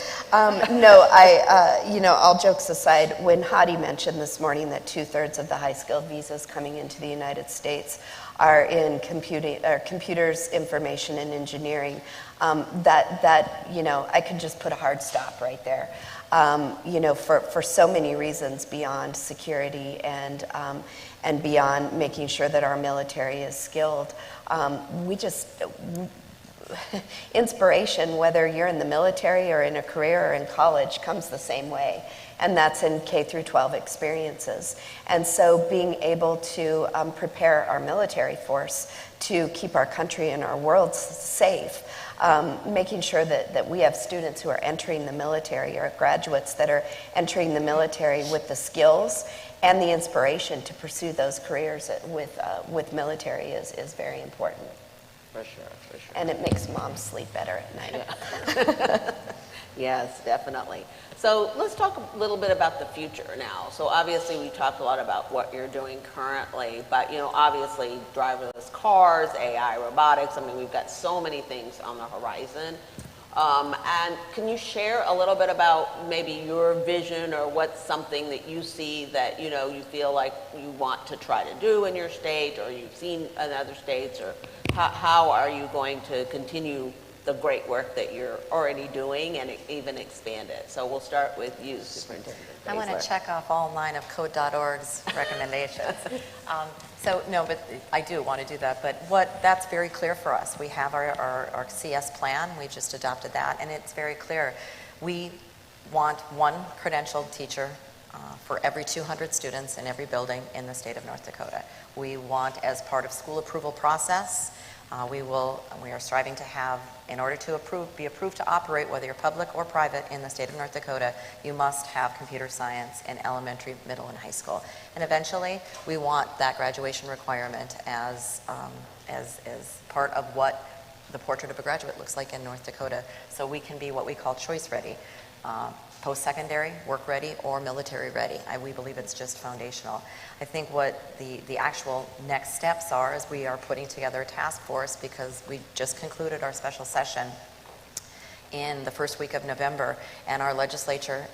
All jokes aside, when Hadi mentioned this morning that 2/3 of the high-skilled visas coming into the United States are in computers, information, and engineering, I could just put a hard stop right there. For so many reasons beyond security and beyond making sure that our military is skilled. Inspiration, whether you're in the military or in a career or in college, comes the same way, and that's in K through 12 experiences. And so being able to prepare our military force to keep our country and our world safe, making sure that we have students who are entering the military or graduates that are entering the military with the skills and the inspiration to pursue those careers with military is very important. For sure. And it makes mom sleep better at night. Yes, definitely. So let's talk a little bit about the future now. So obviously we talked a lot about what you're doing currently, but obviously driverless cars, AI, robotics, we've got so many things on the horizon. And can you share a little bit about maybe your vision or what's something that you see that, you know, you feel like you want to try to do in your state or you've seen in other states, or how are you going to continue the great work that you're already doing and even expand it? So we'll start with you, Superintendent I want Baszler. to check off all 9 of Code.org's recommendations. So no, but I do want to do that. But that's very clear for us. We have our CS plan. We just adopted that, and it's very clear. We want 1 credentialed teacher for every 200 students in every building in the state of North Dakota. We want, as part of school approval process, we are striving to have, in order to be approved to operate, whether you're public or private in the state of North Dakota, you must have computer science in elementary, middle, and high school. And eventually, we want that graduation requirement as part of what the portrait of a graduate looks like in North Dakota, so we can be what we call choice ready. Post-secondary, work ready, or military ready. We believe it's just foundational. I think what the actual next steps are is we are putting together a task force, because we just concluded our special session in the first week of November, and our legislature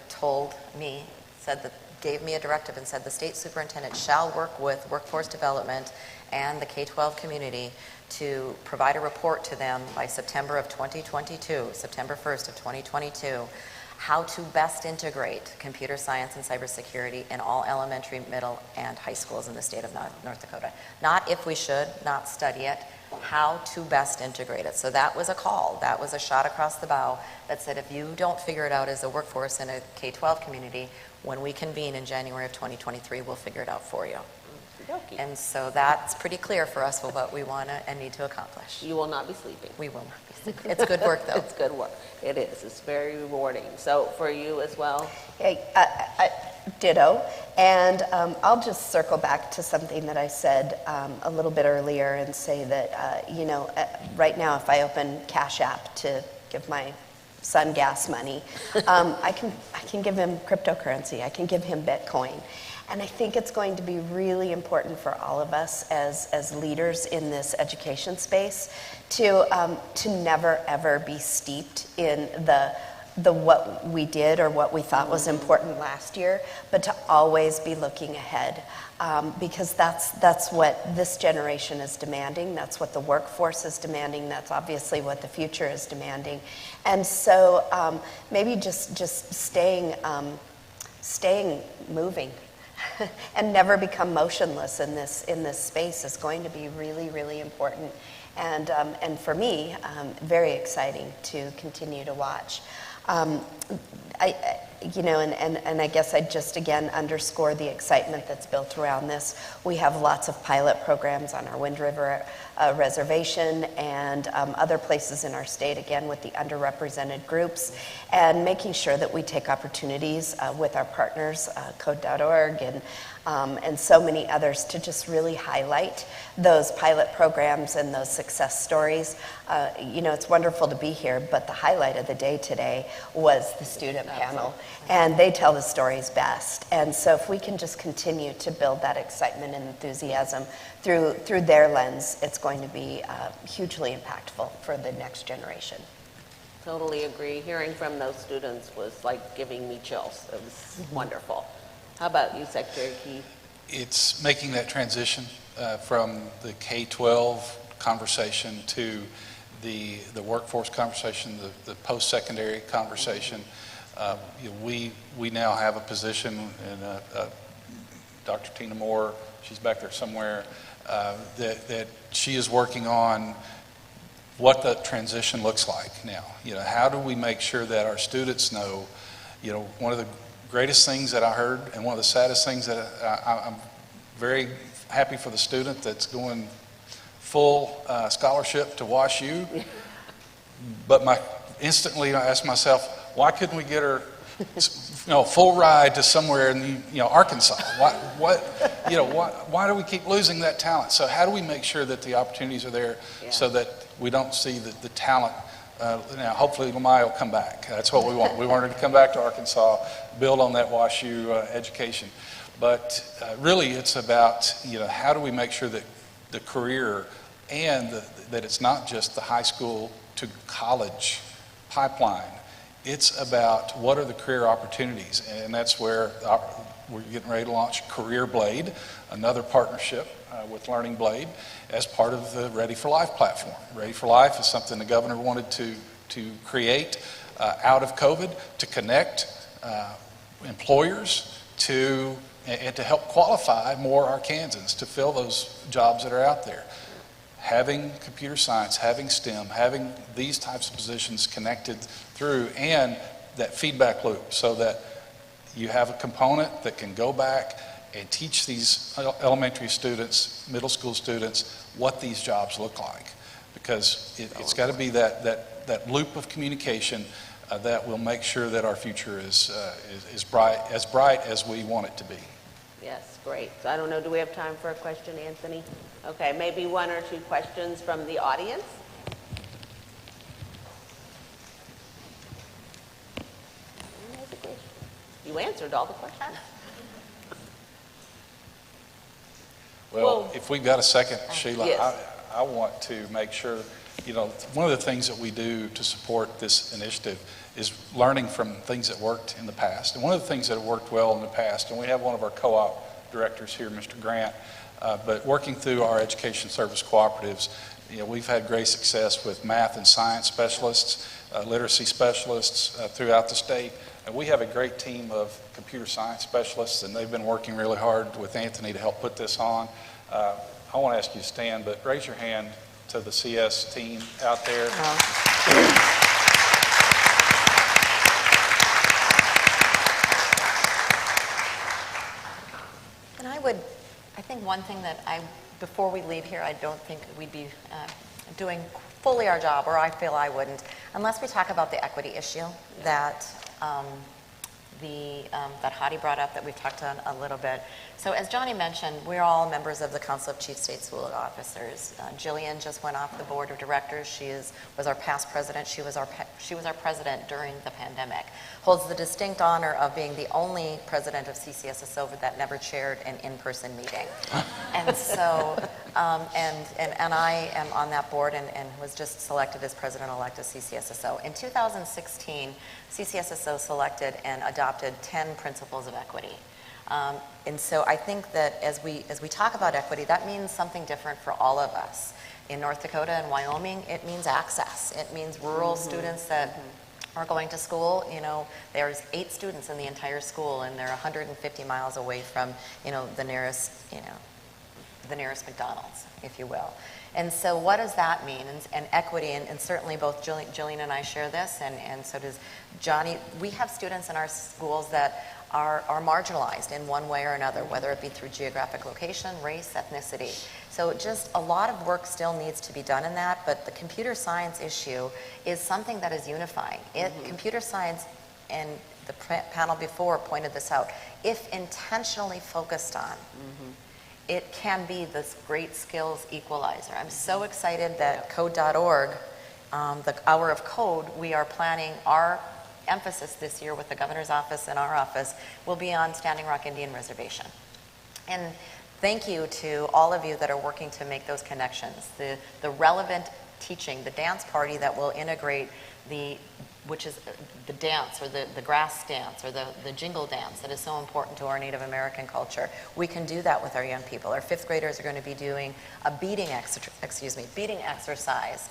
gave me a directive and said the state superintendent shall work with workforce development and the K-12 community to provide a report to them by September of 2022, September 1st of 2022, how to best integrate computer science and cybersecurity in all elementary, middle, and high schools in the state of North Dakota. Not if we should, not study it, how to best integrate it. So that was a call. That was a shot across the bow that said, if you don't figure it out as a workforce in a K-12 community, when we convene in January of 2023, we'll figure it out for you. And so that's pretty clear for us for what we want to and need to accomplish. You will not be sleeping. We will not be sleeping. It's good work, though. It's good work. It is. It's very rewarding. So for you as well? Hey, ditto. And I'll just circle back to something that I said a little bit earlier and say that, right now if I open Cash App to give my son gas money, I can give him cryptocurrency. I can give him Bitcoin. And I think it's going to be really important for all of us as leaders in this education space to never ever be steeped in the what we did or what we thought was important last year, but to always be looking ahead, because that's what this generation is demanding. That's what the workforce is demanding. That's obviously what the future is demanding. And so maybe just staying moving. And never become motionless in this space is going to be really, really important, and for me, very exciting to continue to watch. And I guess I'd just again underscore the excitement that's built around this. We have lots of pilot programs on our Wind River reservation and other places in our state, again with the underrepresented groups, and making sure that we take opportunities with our partners, Code.org and so many others, to just really highlight those pilot programs and those success stories. It's wonderful to be here, but the highlight of the day today was the student panel, and they tell the stories best. And so if we can just continue to build that excitement and enthusiasm through their lens, it's going to be hugely impactful for the next generation. Totally agree. Hearing from those students was like giving me chills. It was wonderful. How about you, Secretary Key? It's making that transition from the K-12 conversation to the workforce conversation, the post-secondary conversation. We now have a position, and Dr. Tina Moore, she's back there somewhere, that she is working on what the transition looks like now. How do we make sure that our students know, one of the greatest things that I heard, and one of the saddest things that I'm very happy for the student that's going full scholarship to Wash U, but instantly I asked myself, why couldn't we get her full ride to somewhere in Arkansas? Why do we keep losing that talent? So how do we make sure that the opportunities are there so that we don't see the talent? Now, hopefully, Lamai will come back. That's what we want. We want her to come back to Arkansas, build on that Wash U education. But really, it's about how do we make sure that the career and that it's not just the high school to college pipeline. It's about what are the career opportunities, and that's where we're getting ready to launch Career Blade, another partnership with Learning Blade as part of the Ready for Life platform. Ready for Life is something the governor wanted to create out of COVID to connect employers and to help qualify more Arkansans to fill those jobs that are out there. Having computer science, having STEM, having these types of positions connected through, and that feedback loop so that you have a component that can go back and teach these elementary students, middle school students, what these jobs look like. Because it's got to be that loop of communication that will make sure that our future is bright as we want it to be. Yes, great. So I don't know, do we have time for a question, Anthony? Okay, maybe one or two questions from the audience. You answered all the questions. Well, if we've got a second, Sheila, yes. I want to make sure, one of the things that we do to support this initiative is learning from things that worked in the past. And one of the things that worked well in the past, and we have one of our co-op directors here, Mr. Grant, but working through our education service cooperatives, we've had great success with math and science specialists, literacy specialists throughout the state. And we have a great team of computer science specialists, and they've been working really hard with Anthony to help put this on. I want to ask you to stand, but raise your hand to the CS team out there. And I think one thing that before we leave here, I don't think we'd be doing fully our job, or I feel I wouldn't, unless we talk about the equity issue that that Hadi brought up, that we've talked on a little bit. So as Johnny mentioned, we're all members of the Council of Chief State School Officers. Jillian just went off the board of directors. She was our past president. She was our president during the pandemic. Holds the distinct honor of being the only president of CCSSO that never chaired an in-person meeting. And so, and I am on that board and was just selected as president-elect of CCSSO. In 2016, CCSSO selected and adopted 10 principles of equity. And so I think that as we talk about equity, that means something different for all of us. In North Dakota and Wyoming, it means access. It means rural students that are going to school. There's 8 students in the entire school, and they're 150 miles away from, the nearest McDonald's, if you will. And so what does that mean? And equity, and certainly both Jillian and I share this, and so does Johnny. We have students in our schools that are marginalized in one way or another, whether it be through geographic location, race, ethnicity. So just a lot of work still needs to be done in that, but the computer science issue is something that is unifying. Computer science, and the panel before pointed this out, if intentionally focused on, it can be this great skills equalizer. I'm so excited that code.org, the Hour of Code, we are planning our emphasis this year with the governor's office and our office will be on Standing Rock Indian Reservation. And thank you to all of you that are working to make those connections. The relevant teaching, the dance party that will integrate which is the dance, or the grass dance, or the jingle dance that is so important to our Native American culture. We can do that with our young people. Our 5th graders are going to be doing a beating exercise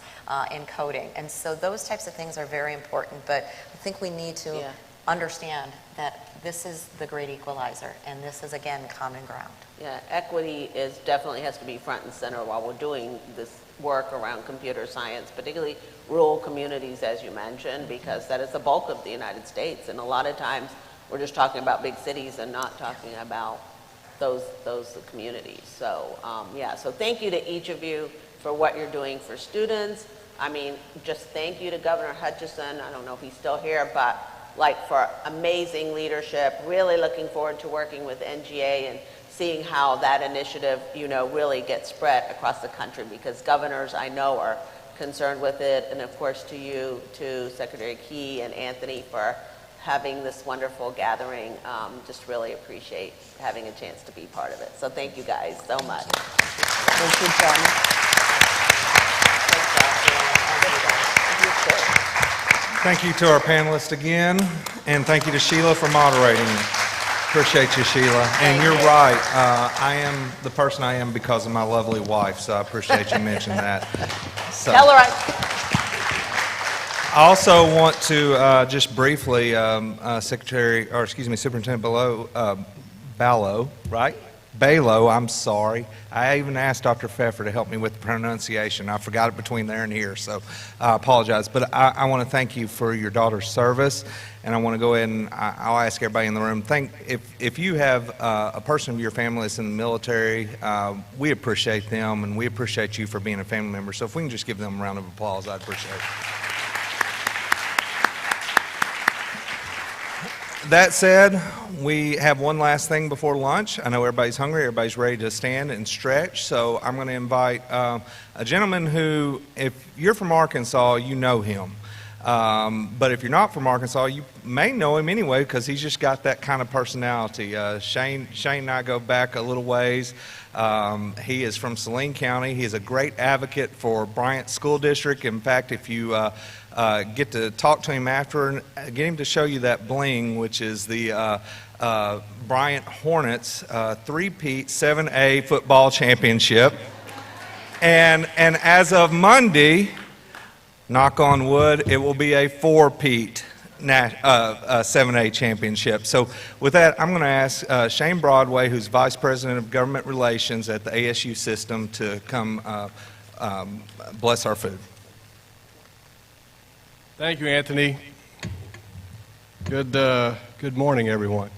in coding. And so those types of things are very important, but I think we need to understand that this is the great equalizer, and this is, again, common ground. Yeah, equity definitely has to be front and center while we're doing this work around computer science, particularly rural communities, as you mentioned, because that is the bulk of the United States. And a lot of times we're just talking about big cities and not talking about those communities. So so thank you to each of you for what you're doing for students. I mean, just thank you to Governor Hutchinson. I don't know if he's still here, but for amazing leadership. Really looking forward to working with NGA and seeing how that initiative, really gets spread across the country, because governors, I know, are concerned with it. And of course to you, to Secretary Key and Anthony, for having this wonderful gathering. Just really appreciate having a chance to be part of it. So thank you guys so much. Thank you, John. Thank you to our panelists again, and thank you to Sheila for moderating. Appreciate you, Sheila. And you're right, I am the person I am because of my lovely wife, so I appreciate you mentioning that. So. Tell her I also want to just briefly, Superintendent Ballo, right? Balo, I'm sorry. I even asked Dr. Pfeffer to help me with the pronunciation. I forgot it between there and here, so I apologize. But I want to thank you for your daughter's service, and I want to go ahead and I'll ask everybody in the room, if you have a person of your family that's in the military, we appreciate them, and we appreciate you for being a family member. So if we can just give them a round of applause, I'd appreciate it. That said, we have one last thing before lunch. I know everybody's hungry, everybody's ready to stand and stretch, so I'm going to invite a gentleman who, if you're from Arkansas, you know him. But if you're not from Arkansas, you may know him anyway because he's just got that kind of personality. Shane and I go back a little ways. He is from Saline County. He is a great advocate for Bryant School District. In fact, if you get to talk to him after and get him to show you that bling, which is the Bryant Hornets three-peat 7A football championship. And as of Monday, knock on wood, it will be a four-peat 7A championship. So with that, I'm going to ask Shane Broadway, who's Vice President of Government Relations at the ASU system, to come bless our food. Thank you, Anthony. Good morning, everyone.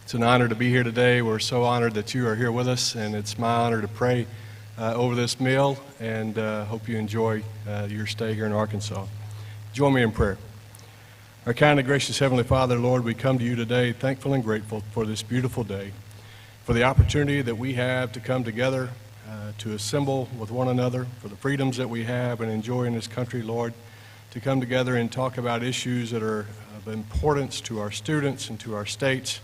It's an honor to be here today. We're so honored that you are here with us, and it's my honor to pray over this meal, and hope you enjoy your stay here in Arkansas. Join me in prayer. Our kind and gracious Heavenly Father, Lord, we come to you today thankful and grateful for this beautiful day, for the opportunity that we have to come together, to assemble with one another, for the freedoms that we have and enjoy in this country, Lord, to come together and talk about issues that are of importance to our students and to our states.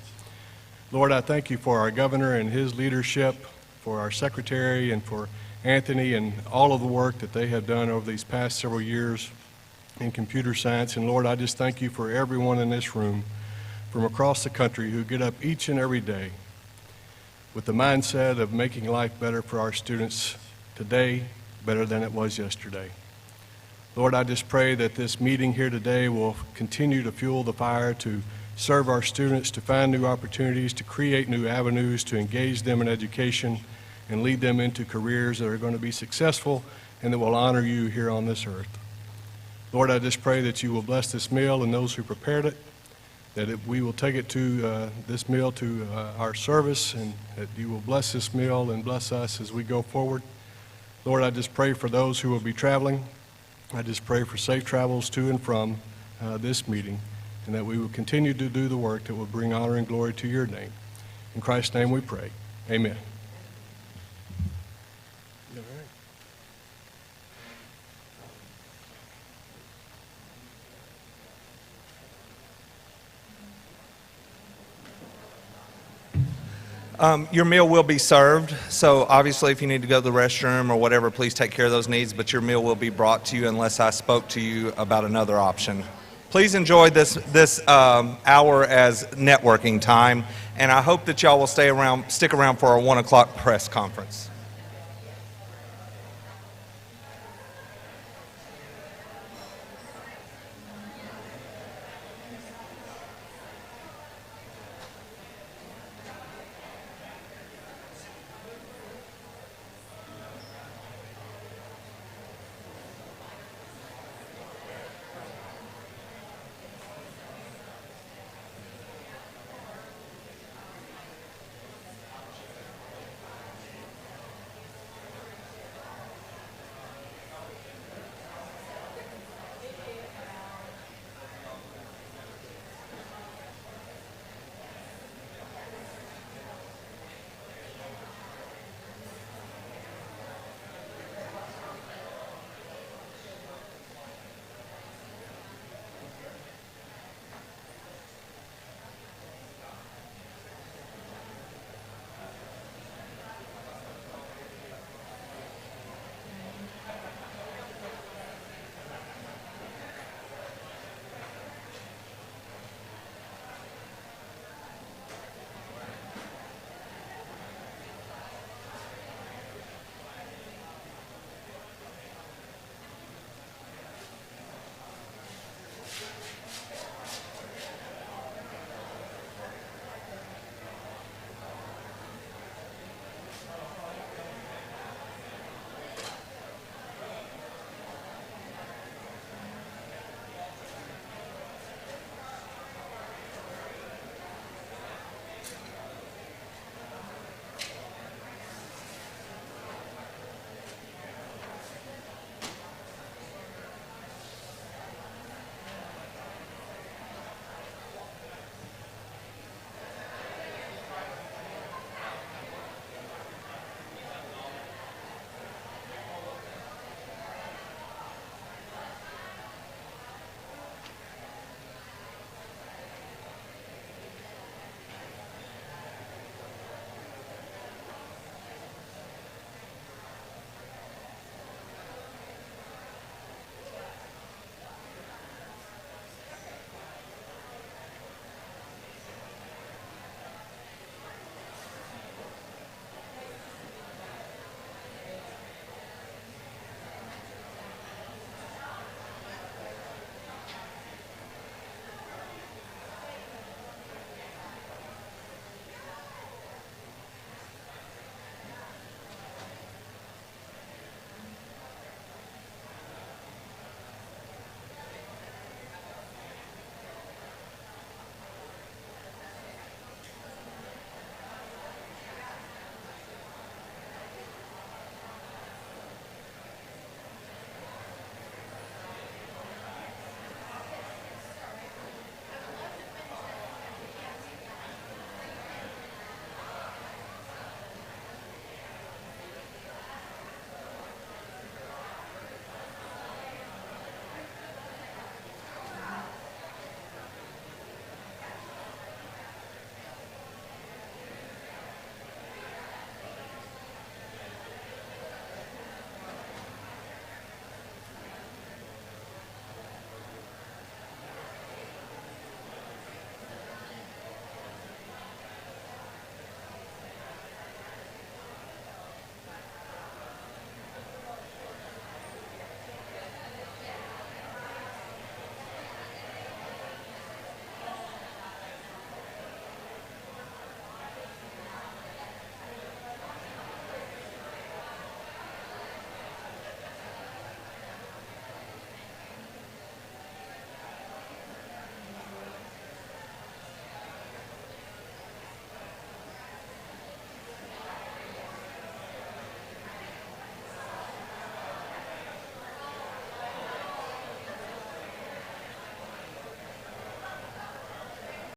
Lord, I thank you for our governor and his leadership, for our secretary and for Anthony and all of the work that they have done over these past several years in computer science. And Lord, I just thank you for everyone in this room from across the country who get up each and every day with the mindset of making life better for our students today, better than it was yesterday. Lord, I just pray that this meeting here today will continue to fuel the fire to serve our students, to find new opportunities, to create new avenues, to engage them in education and lead them into careers that are going to be successful and that will honor you here on this earth. Lord, I just pray that you will bless this meal and those who prepared it, that we will take it to this meal to our service, and that you will bless this meal and bless us as we go forward. Lord, I just pray for those who will be traveling. I just pray for safe travels to and from this meeting, and that we will continue to do the work that will bring honor and glory to your name. In Christ's name we pray. Amen. Your meal will be served, so obviously if you need to go to the restroom or whatever, please take care of those needs, but your meal will be brought to you unless I spoke to you about another option. Please enjoy this hour as networking time, and I hope that y'all will stick around for our 1 o'clock press conference.